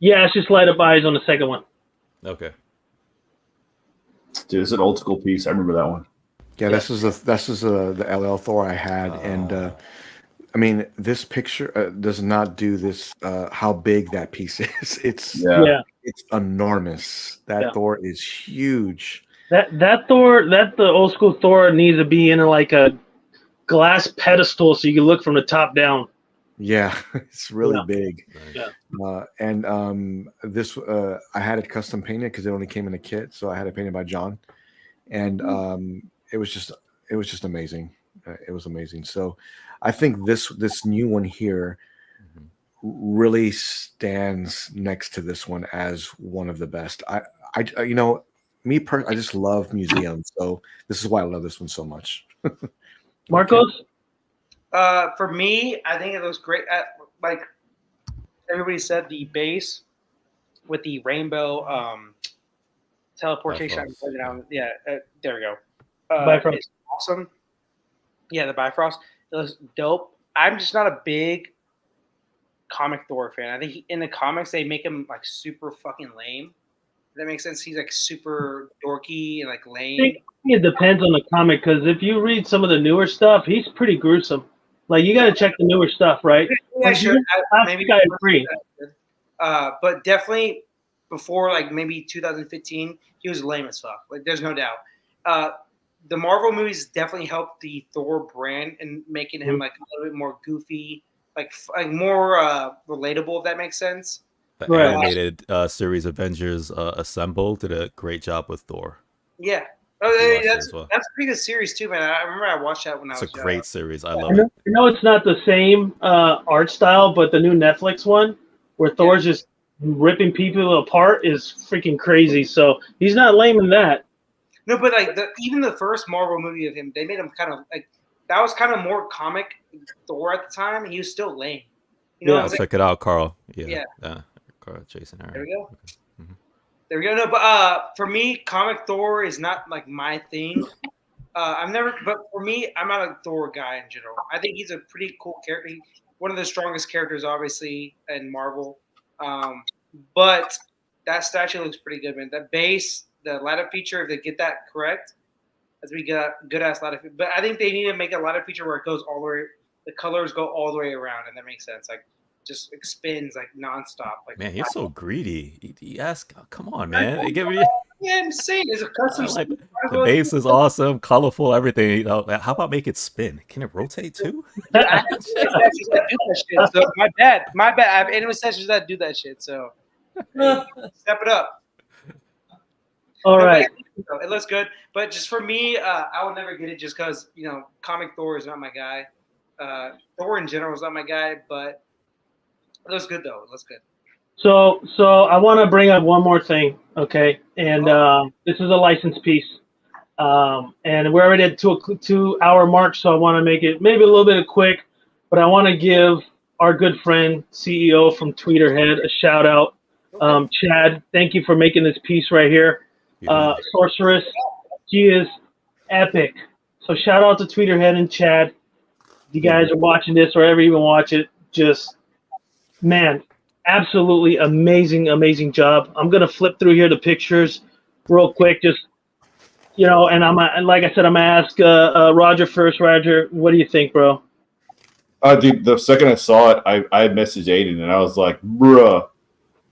Yeah, it's just light up eyes on the second one. Okay. Dude, it's an old school piece. I remember that one. Yeah, this is the LL Thor I had, and I mean, this picture does not do this. How big that piece is? It's enormous. That Thor is huge. That Thor, the old school Thor needs to be in like a glass pedestal so you can look from the top down. Yeah, it's really big. Yeah. And this I had it custom painted because it only came in a kit, so I had it painted by John, and it was just amazing. It was amazing. So I think this new one here really stands next to this one as one of the best. I just love museums, so this is why I love this one so much. Marcos? For me, I think it looks great. Like everybody said, the base with the rainbow teleportation. There we go. It's awesome. Yeah, the Bifrost. It looks dope. I'm just not a big comic Thor fan. I think in the comics they make him like super fucking lame. If that makes sense. He's like super dorky and like lame. I think it depends on the comic, because if you read some of the newer stuff, he's pretty gruesome. Like you got to check the newer stuff, right? Yeah, sure. Maybe I agree. But definitely before like maybe 2015, he was lame as fuck. Like there's no doubt. The Marvel movies definitely helped the Thor brand and making him like a little bit more goofy, like more relatable. If that makes sense. The animated series Avengers Assemble did a great job with Thor. Yeah. Oh, that's a pretty good series too, man. I remember I watched that when I was. It's a great series. I love it. I know it's not the same art style, but the new Netflix one, where Thor's just ripping people apart, is freaking crazy. So he's not lame in that. No, but like even the first Marvel movie of him, they made him kind of like that was kind of more comic Thor at the time. And he was still lame. Check it out, Carl. Yeah. Carl, Jason, Aaron. There we go. Okay. There we go. No, but for me, comic Thor is not like my thing. But for me, I'm not a Thor guy in general. I think he's a pretty cool character. one of the strongest characters, obviously, in Marvel. But that statue looks pretty good, man. That base, the ladder feature, if they get that correct, as we got good ass ladder feature. But I think they need to make a ladder feature where it goes all the way, the colors go all the way around, and that makes sense. Like, just it spins like nonstop. Like, Man, you're so greedy. He asked, oh, come on, man. They give you. yeah, I'm saying it's a custom. Like, the base is awesome, colorful, everything. You know, how about make it spin? Can it rotate too? I do that shit. So my bad. I have anyone sessions that do that shit. So step it up. All right. It looks good, but just for me, I would never get it just because comic Thor is not my guy. Thor in general is not my guy, but it looks good though. It looks good. So I want to bring up one more thing, okay? And this is a licensed piece, and we're already at 2 hour mark, so I want to make it maybe a little bit quick, but I want to give our good friend CEO from Tweeterhead a shout out. Chad, thank you for making this piece right here. Sorceress, she is epic. So shout out to Tweeterhead and Chad. If you guys are watching this or ever even watch it, just man. Absolutely amazing job. I'm gonna flip through here the pictures real quick, just and like I said, I'm gonna ask Roger first. Roger, what do you think, bro? Dude, the second I saw it, I messaged Aiden and I was like, bruh,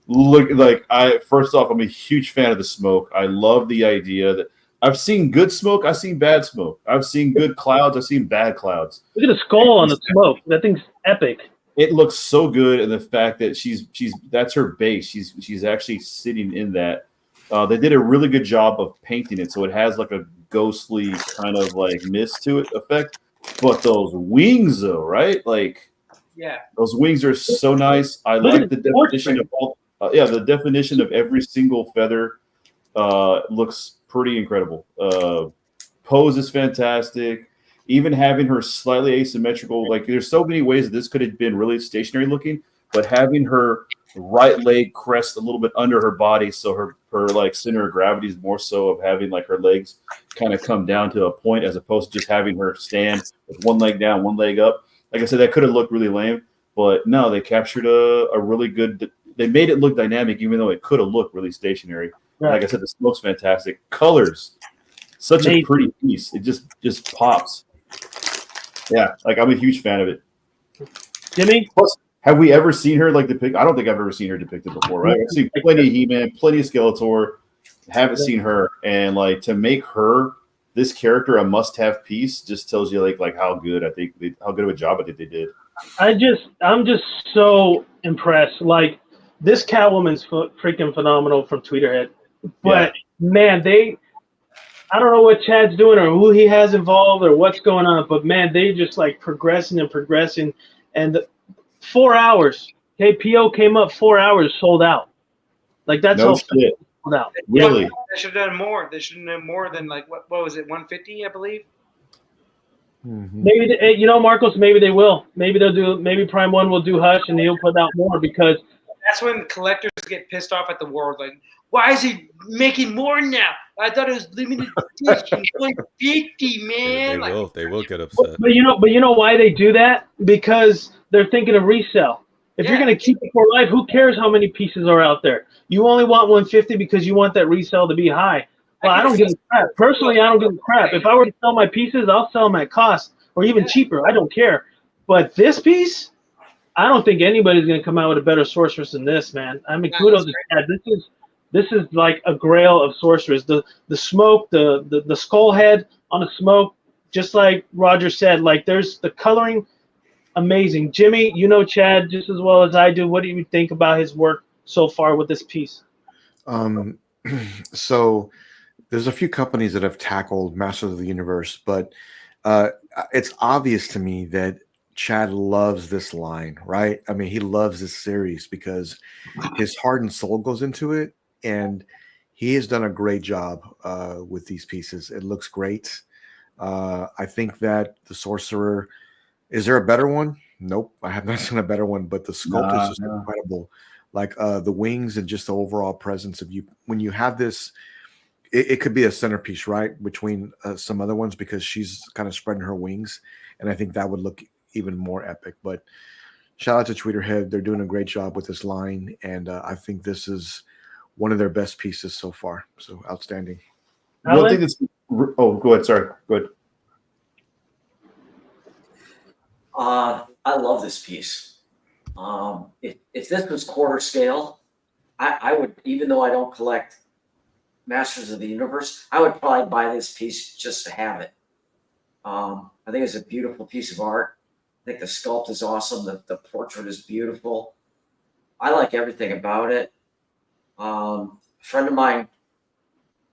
look, like first off, I'm a huge fan of the smoke. I love the idea that I've seen good smoke, I've seen bad smoke. I've seen good clouds, I've seen bad clouds. Look at the skull on the smoke. That thing's epic. It looks so good, and the fact that she's that's her base. She's actually sitting in that. They did a really good job of painting it, so it has like a ghostly kind of like mist to it effect. But those wings, though, right? Like, yeah, those wings are so nice. I like the definition of all. The definition of every single feather looks pretty incredible. Pose is fantastic. Even having her slightly asymmetrical, like there's so many ways that this could have been really stationary looking, but having her right leg crest a little bit under her body, so her like center of gravity is more so of having like her legs kind of come down to a point as opposed to just having her stand with one leg down, one leg up. Like I said, that could have looked really lame, but no, they captured a really good. They made it look dynamic, even though it could have looked really stationary. Right. Like I said, the smoke's fantastic. Colors, such a pretty piece. It just pops. Yeah, like I'm a huge fan of it. Jimmy? Plus, have we ever seen her like depicted? I don't think I've ever seen her depicted before, right? I've seen plenty of He-Man, plenty of Skeletor. Haven't seen her, and like to make her this character a must-have piece just tells you like how good how good of a job I think they did. I'm just so impressed. Like this Catwoman's freaking phenomenal from Tweeterhead, but man, I don't know what Chad's doing or who he has involved or what's going on, but man, they just like progressing. And 4 hours. Okay, PO came up 4 hours, sold out. Like that's no all shit. Sold out. Really? They should have done more. They should have done more than like what was it, 150, I believe. Mm-hmm. Maybe Marcos. Maybe they will. Maybe they'll do. Maybe Prime One will do Hush, and he'll put out more because that's when collectors get pissed off at the world. Like, why is he making more now? I thought it was limited edition, 150, man. They will get upset. But you know why they do that? Because they're thinking of resale. If you're gonna keep it for life, who cares how many pieces are out there? You only want 150 because you want that resale to be high. Well, I don't give a crap. Personally, I don't give a crap. If I were to sell my pieces, I'll sell them at cost or even cheaper. I don't care. But this piece, I don't think anybody's gonna come out with a better sorceress than this, man. I mean, kudos to Chad. This is like a grail of sorcerers. The smoke, the skull head on the smoke, just like Roger said, like there's the coloring, amazing. Jimmy, you know Chad just as well as I do. What do you think about his work so far with this piece? So there's a few companies that have tackled Masters of the Universe, but it's obvious to me that Chad loves this line, right? I mean, he loves this series because his heart and soul goes into it. And he has done a great job with these pieces. It looks great. I think that the Sorcerer, is there a better one? Nope, I have not seen a better one, but the sculpt is just incredible. Like the wings and just the overall presence of you. When you have this, it could be a centerpiece, right? Between some other ones because she's kind of spreading her wings. And I think that would look even more epic. But shout out to Tweeterhead. They're doing a great job with this line, and I think this is one of their best pieces so far. So outstanding. One thing that's go ahead. Sorry, go ahead. I love this piece. If this was quarter scale, I would, even though I don't collect Masters of the Universe, I would probably buy this piece just to have it. I think it's a beautiful piece of art. I think the sculpt is awesome. The portrait is beautiful. I like everything about it. Friend of mine,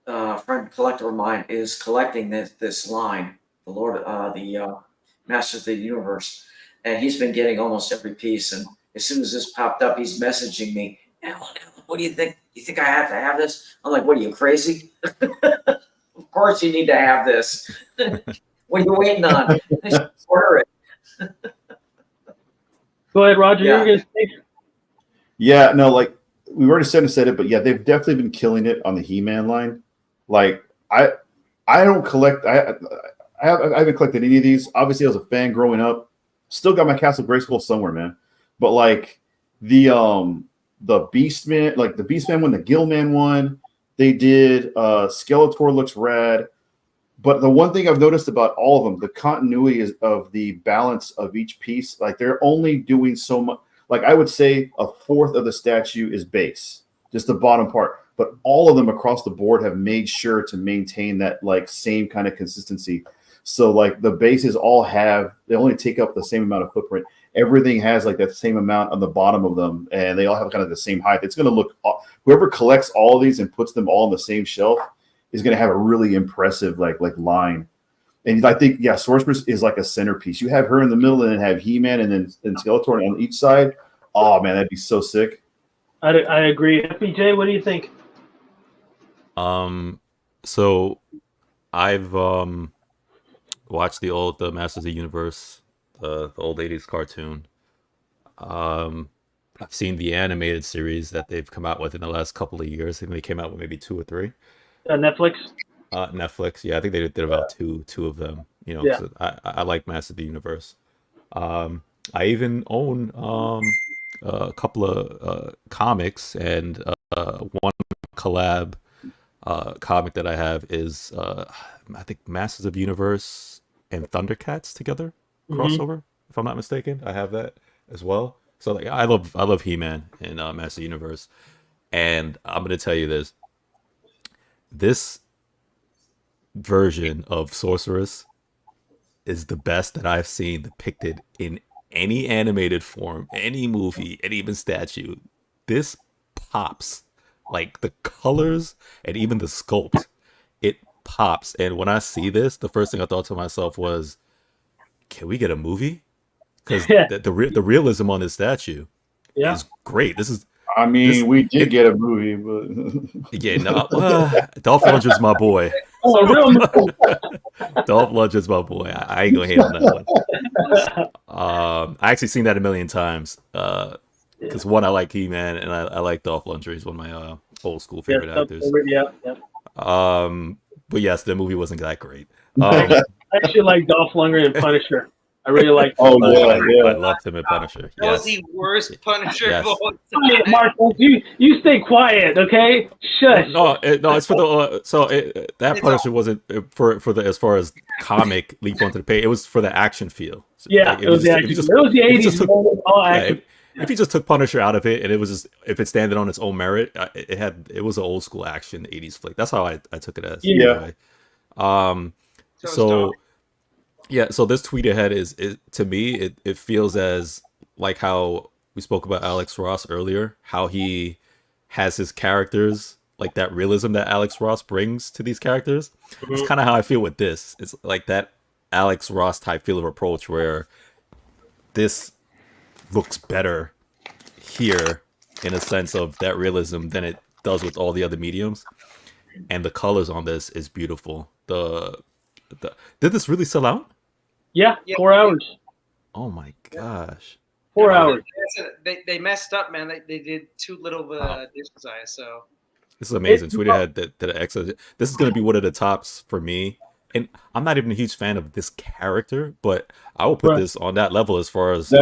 friend collector of mine, is collecting this line, the Masters of the Universe, and he's been getting almost every piece. And as soon as this popped up, he's messaging me, Alan, what do you think? You think I have to have this? I'm like, what are you, crazy? Of course you need to have this. What are you waiting on? Just order it. Go ahead, Roger. Yeah. You're going to say. Yeah, no, like we've already said it, but yeah, they've definitely been killing it on the He-Man line. Like I don't collect. I haven't collected any of these. Obviously, I was a fan growing up. Still got my Castle Grayskull somewhere, man. But like the Beastman, like the Beastman one, the Gillman one, they did. Skeletor looks rad. But the one thing I've noticed about all of them, the continuity is of the balance of each piece. Like they're only doing so much. Like I would say a fourth of the statue is base, just the bottom part. But all of them across the board have made sure to maintain that like same kind of consistency. So like the bases they only take up the same amount of footprint. Everything has like that same amount on the bottom of them, and they all have kind of the same height. It's going to look, whoever collects all of these and puts them all on the same shelf is going to have a really impressive like line. And I think, yeah, Sorceress is like a centerpiece. You have her in the middle and then have He-Man and then Skeletor on each side. Oh man, that'd be so sick. I agree. FBJ, what do you think? So I've watched the Masters of the Universe, the old 80s cartoon. I've seen the animated series that they've come out with in the last couple of years. I think they came out with maybe 2 or 3. Netflix. Netflix, yeah, I think they did about two of them. You know, Yeah. so I like Masters of the Universe. I even own a couple of comics, and one collab comic that I have is I think Masters of the Universe and Thundercats together crossover, if I'm not mistaken. I have that as well. So like I love He-Man and Masters of the Universe, and I'm gonna tell you this version of Sorceress is the best that I've seen depicted in any animated form, any movie, and even statue. This pops. Like the colors and even the sculpt, it pops. And when I see this, the first thing I thought to myself was, can we get a movie? Because the realism on this statue is great. I mean, we did get a movie, but yeah, no, Dolph Lundgren's my boy. Oh, real movie. Dolph Lundgren's my boy. I ain't gonna hate on that one. I actually seen that a million times. Because one, I like He-Man, and I like Dolph Lundgren. He's one of my old school favorite actors. Yeah. But yes, the movie wasn't that great. I actually like Dolph Lundgren and Punisher. I really like. Oh yeah, I loved him in Punisher. That was the worst Punisher Yes. of all Hey, time. Marcos, you stay quiet, okay? Shush. No, it's for the that Punisher wasn't for the as far as comic leap onto the page. It was for the action feel. Yeah, Like, it was the action. It was the 80s. All action. If you just took Punisher out of it and it was just if it standed on its own merit, it was an old school action 80s flick. That's how I took it as. Yeah. Anyway. So yeah, so this tweet ahead is to me it feels as like how we spoke about Alex Ross earlier, how he has his characters, like that realism that Alex Ross brings to these characters. Mm-hmm. It's kind of how I feel with this. It's like that Alex Ross type feel of approach where this looks better here in a sense of that realism than it does with all the other mediums. And the colors on this is beautiful. Did this really sell out? Yeah, 4 hours. Oh my gosh. 4 hours. They messed up, man. They did too little of a dish size. So This is amazing. Twitter had that excellent. This is going to be one of the tops for me. And I'm not even a huge fan of this character, but I will put this on that level as far as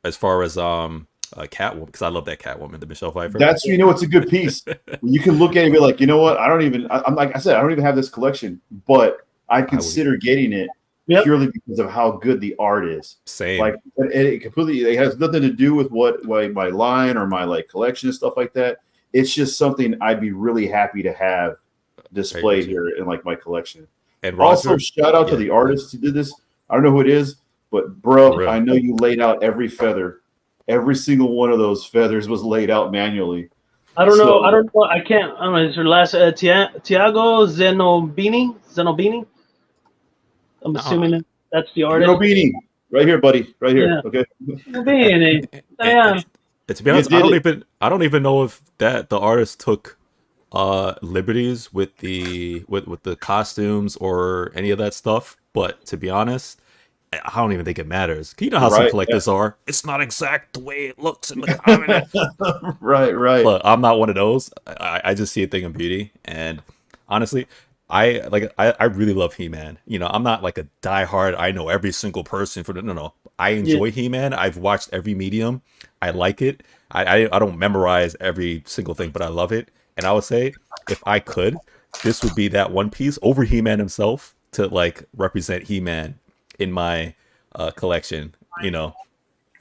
as far as Catwoman, because I love that Catwoman, the Michelle Pfeiffer. That's it's a good piece. You can look at it and be like, you know what? I'm like I said, I don't even have this collection, but I consider getting it purely because of how good the art is. Same. Like it has nothing to do with what my line or my like collection and stuff like that. It's just something I'd be really happy to have displayed here in like my collection. And Roger, also, shout out to the artist who did this. I don't know who it is, but bro, I know you laid out every feather. Every single one of those feathers was laid out manually. I don't know. I don't know. I don't know. Is her last Tiago Zenobini? I'm assuming that's the artist. Zenobini. Right here, buddy. Right here. Yeah. Okay. Zenobini. To be honest, I don't even know if the artist took liberties with the costumes or any of that stuff. But to be honest, I don't even think it matters. You know how some collectors are. It's not exact the way it looks in the comic. Right. But I'm not one of those. I just see a thing of beauty. And honestly, I really love He-Man. You know, I'm not like a diehard. I know every single person for no. I enjoy He-Man. I've watched every medium. I like it. I don't memorize every single thing, but I love it. And I would say, if I could, this would be that one piece over He-Man himself to like represent He-Man in my collection. You know,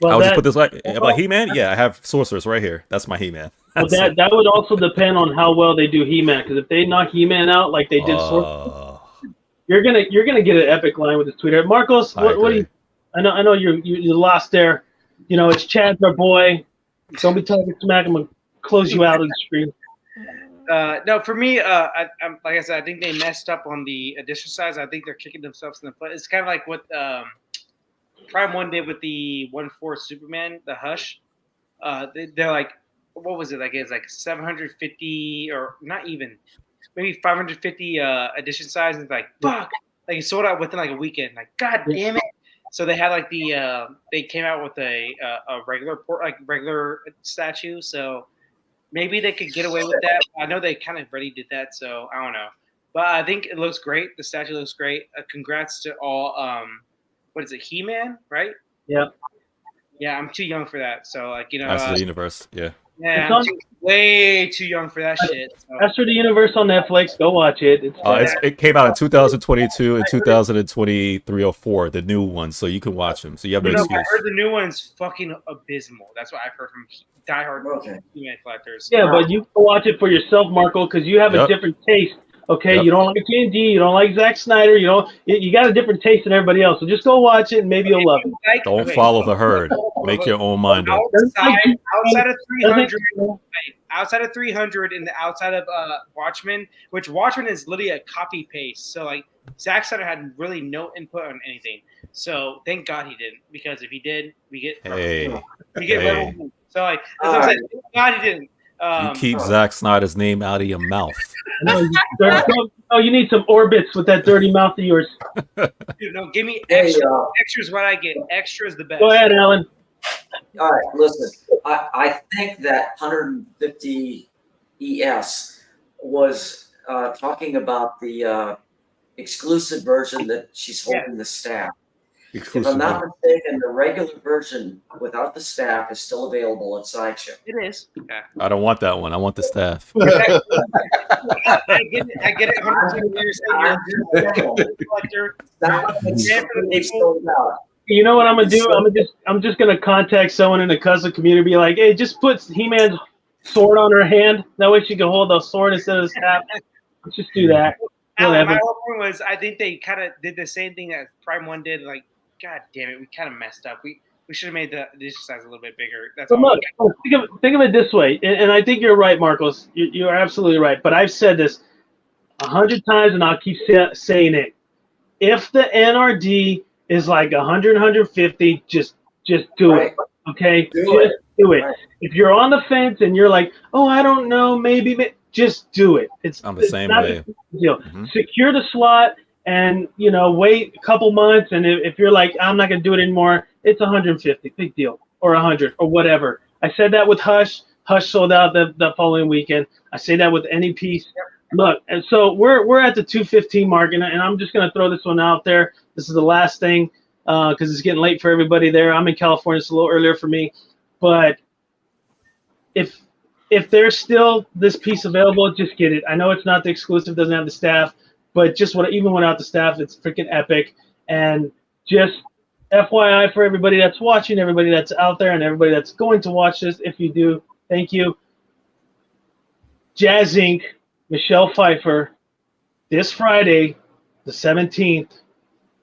I would just put this like He-Man. Yeah, I have Sorceress right here. That's my He-Man. Well, that would also depend on how well they do He-Man. Because if they knock He-Man out like they did Sorceress, you're gonna get an epic line with this tweeter. Marcos, what do you? I know you lost there. You know, it's Chad's our boy. Don't be talking smack. I'm gonna close you out of the stream. No, for me, I'm like I said, I think they messed up on the edition size. I think they're kicking themselves in the foot. It's kind of like what Prime One did with the 1/4 Superman, the Hush. They're like, what was it? Like it's like 750 or not even, maybe 550 edition size. And it's like fuck, like it sold out within like a weekend. Like god damn it. So they had like they came out with a regular statue. So maybe they could get away with that. I know they kind of already did that, so I don't know. But I think it looks great. The statue looks great. Congrats to all. What is it? He-Man, right? Yeah. Yeah, I'm too young for that. So like Master of the Universe. Yeah. Yeah, I'm way too young for that shit. So. Master of the Universe on Netflix. Go watch it. It came out in 2022 and 2023 or 4, the new one, so you can watch them. So you have no excuse. I heard the new one's fucking abysmal. That's what I've heard from diehard He-Man collectors. Yeah, but you can watch it for yourself, Marco, because you have a different taste. Okay, you don't like TNG, you don't like Zack Snyder, you got a different taste than everybody else. So just go watch it and maybe you'll love it. Don't follow the herd. Make your own mind up. Outside of 300 and the outside of Watchmen, which Watchmen is literally a copy paste. So like Zack Snyder had really no input on anything. So thank God he didn't, because if he did, we get level. So like that's what I'm saying. Thank God he didn't. You keep Zack Snyder's name out of your mouth. You need some orbits with that dirty mouth of yours. Dude, no, give me extra. Extra is what I get. Extra is the best. Go ahead, Alan. All right, listen. I think that 150 ES was talking about the exclusive version that she's holding the staff. If I'm not mistaken, the regular version without the staff is still available at Sideshow. It is. Yeah. I don't want that one. I want the staff. I get it. 100 years. You know what I'm gonna do? I'm just gonna contact someone in the custom community, be like, hey, just put He-Man's sword on her hand. That way she can hold the sword instead of the staff. Let's just do that. My whole point was, I think they kind of did the same thing that Prime One did. Like, god damn it, we kind of messed up. We should have made the edition size a little bit bigger. That's all. Look, think of it this way, and I think you're right, Marcos. You're absolutely right. But I've said this 100 times, and I'll keep saying it. If the NRD is like 100, 150, just do it. Okay, just do it. Right. If you're on the fence and you're like, oh, I don't know, maybe just do it. I'm the same way. Mm-hmm. Secure the slot. And, wait a couple months. And if you're like, I'm not going to do it anymore, it's 150. Big deal. Or 100 or whatever. I said that with Hush. Hush sold out the following weekend. I say that with any piece. Look, and so we're at the 215 mark. And I'm just going to throw this one out there. This is the last thing. because it's getting late for everybody there. I'm in California, it's a little earlier for me. But if there's still this piece available, just get it. I know it's not the exclusive, doesn't have the staff, but just even without the staff, it's freaking epic. And just FYI for everybody that's watching, everybody that's out there, and everybody that's going to watch this, if you do, thank you. Jazz Inc., Michelle Pfeiffer, this Friday, the 17th.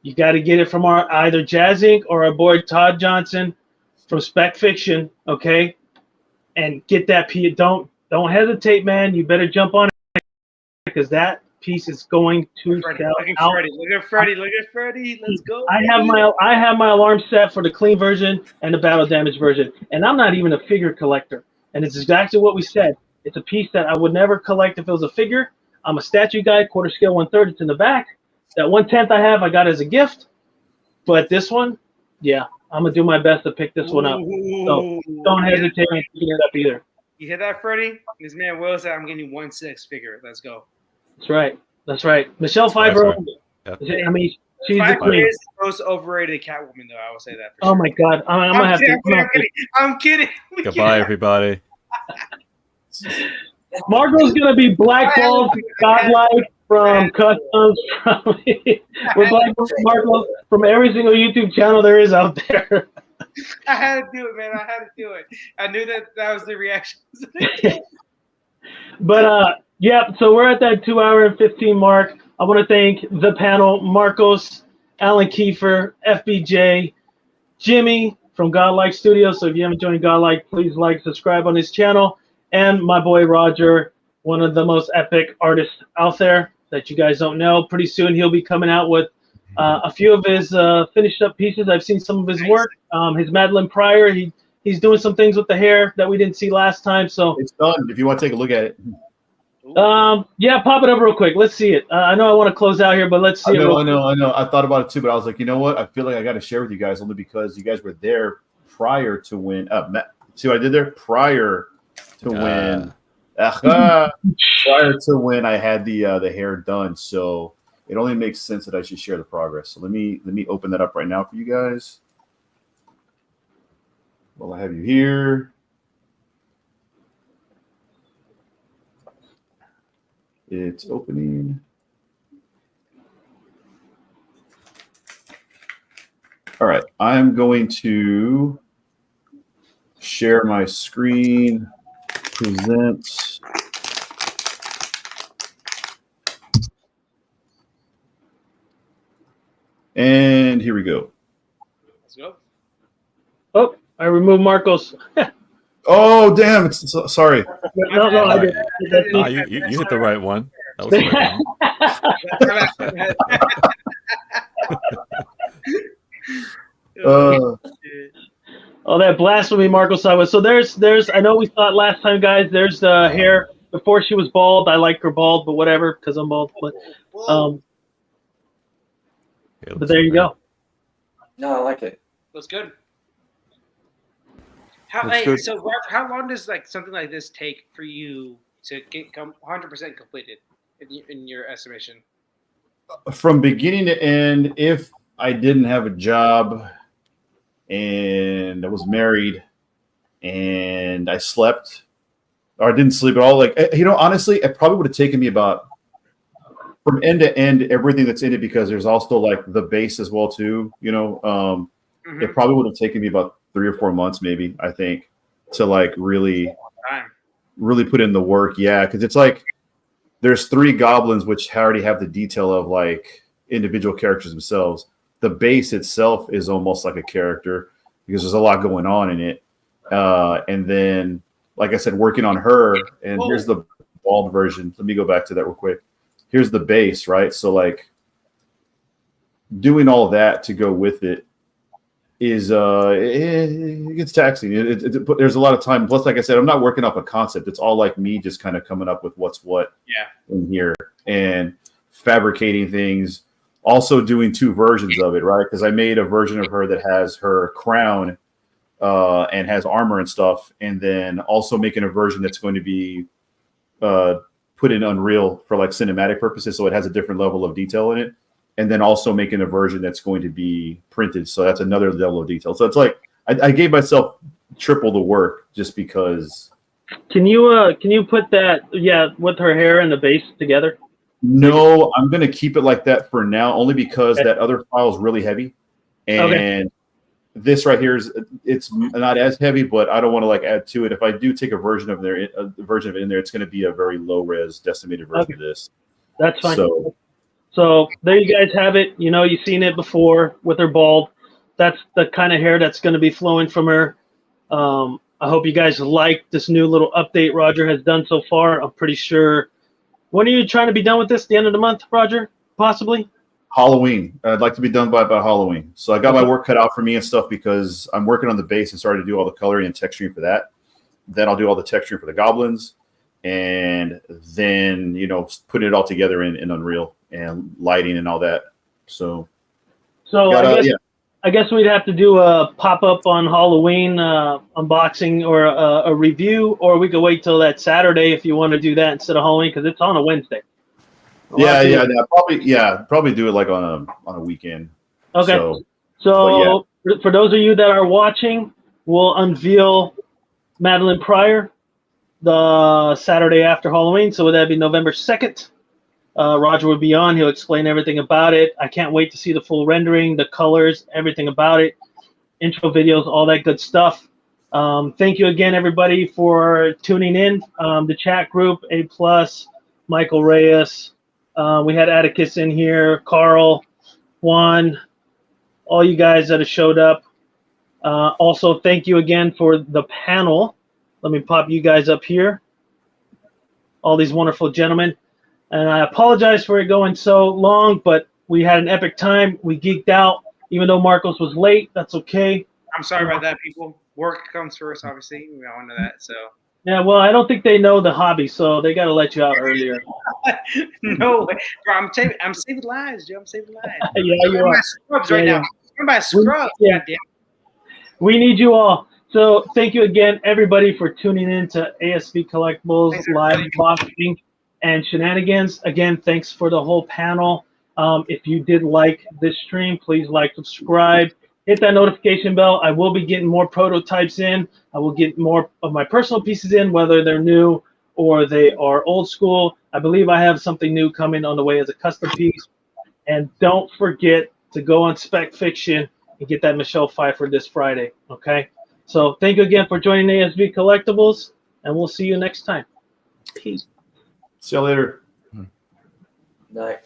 You got to get it from either Jazz Inc. or our boy Todd Johnson from Spec Fiction, okay? And get that piece. Don't hesitate, man. You better jump on it because that piece is going to sell out. Look at Freddie. Let's go. I have my alarm set for the clean version and the battle damage version, and I'm not even a figure collector. And it's exactly what we said. It's a piece that I would never collect if it was a figure. I'm a statue guy, quarter scale, 1/3. It's in the back. That 1/10 I have, I got as a gift. But this one, yeah, I'm gonna do my best to pick this one up. So don't hesitate on picking it up either. You hear that, Freddie? This man Will said, "I'm getting 1/6 figure." Let's go. That's right. Michelle Pfeiffer. Yep. I mean, she's the Pfeiffer queen. is the most overrated Catwoman, though. I will say that. For Oh sure. my God, I'm gonna have to. I'm kidding. Goodbye, everybody. Margot's gonna be blackballed, godlike from customs. We're blackballed Margot from every single YouTube channel there is out there. I had to do it, man. I had to do it. I knew that was the reaction. But yeah, so we're at that 2 hour and 15 mark. I want to thank the panel: Marcos, Alan Kiefer, FBJ, Jimmy from Godlike Studios. So if you haven't joined Godlike, please like, subscribe on his channel. And my boy Roger, one of the most epic artists out there that you guys don't know. Pretty soon he'll be coming out with a few of his finished up pieces. I've seen some of his work. His Madeline Pryor, he's doing some things with the hair that we didn't see last time. So it's done. If you want to take a look at it. Yeah, pop it up real quick. Let's see it. I know I want to close out here, but let's see it. I know. I thought about it too, but I was like, you know what? I feel like I got to share with you guys only because you guys were there prior to when. See what I did there? Prior to when. Prior to when I had the hair done, so it only makes sense that I should share the progress. So let me open that up right now for you guys. Well, I have you here. It's opening. All right, I'm going to share my screen. Present. And here we go. Let's go. Oh, I removed Marcos. Oh, damn. Sorry. No, I did. Nah, you hit the right one. That was the right one. Oh, that blasphemy, Marcos. So there's. I know we saw it last time, guys. There's the hair before she was bald. I like her bald, but whatever, because I'm bald. But but there you go. No, I like it. Looks good. So Roger, how long does something like this take for you to get 100% completed in your estimation? From beginning to end, if I didn't have a job and I was married and I slept or I didn't sleep at all, honestly, it probably would have taken me about from end to end everything that's in it, because there's also the base as well too. It probably would have taken me about 3 or 4 months, maybe, I think, to really put in the work. Yeah, because it's there's 3 goblins which already have the detail of individual characters themselves. The base itself is almost like a character because there's a lot going on in it. And then, like I said, working on her, and here's the bald version. Let me go back to that real quick. Here's the base, right? So doing all that to go with it is it gets taxing. There's a lot of time. Plus, like I said, I'm not working off a concept. It's all me just kind of coming up with what's what in here and fabricating things. Also doing 2 versions of it, right? Because I made a version of her that has her crown and has armor and stuff, and then also making a version that's going to be put in Unreal for cinematic purposes, so it has a different level of detail in it. and then also making a version that's going to be printed. So that's another level of detail. So it's like I gave myself triple the work just because. Can you put that with her hair and the base together? No, I'm going to keep it like that for now, only because that other file is really heavy, and this right here it's not as heavy, but I don't want to like add to it. If I do take a version of it in there, it's going to be a very low res decimated version of this. That's fine. So there you guys have it. You know, you've seen it before with her bald. That's the kind of hair that's going to be flowing from her. I hope you guys like this new little update Roger has done so far. I'm pretty sure. When are you trying to be done with this? The end of the month, Roger? Possibly? Halloween. I'd like to be done by Halloween. So I got my work cut out for me and stuff because I'm working on the base and started to do all the coloring and texturing for that. Then I'll do all the texturing for the goblins. And then, putting it all together in Unreal and lighting and all that. So I guess we'd have to do a pop-up on Halloween unboxing or a review, or we could wait till that Saturday if you want to do that instead of Halloween because it's on a Wednesday. Probably do it like on a weekend. Okay. So for those of you that are watching, we'll unveil Madeline Pryor the Saturday after Halloween. So would that be November 2nd? Roger will be on. He'll explain everything about it. I can't wait to see the full rendering, the colors, everything about it, intro videos, all that good stuff. Thank you again, everybody, for tuning in. The chat group, A+, Michael Reyes. We had Atticus in here, Carl, Juan, all you guys that have showed up. Also, thank you again for the panel. Let me pop you guys up here. All these wonderful gentlemen. And I apologize for it going so long, but we had an epic time. We geeked out. Even though Marcos was late, that's okay. I'm sorry about that, people. Work comes first, obviously. We all know that. So. Yeah, well, I don't think they know the hobby, so they got to let you out earlier. No way. Bro, I'm saving lives, Joe. I'm saving lives. Yeah, you are. Scrubs right now. I'm by scrubs. We need you all. So thank you again, everybody, for tuning in to ASB Collectibles Live Boxing and Shenanigans. Again, thanks for the whole panel. If you did like this stream, please like, subscribe, hit that notification bell. I will be getting more prototypes in. I will get more of my personal pieces in, whether they're new or they are old school. I believe I have something new coming on the way as a custom piece. And don't forget to go on Spec Fiction and get that Michelle Pfeiffer this Friday, okay? So thank you again for joining ASB Collectibles, and we'll see you next time. Peace. See you later. Night.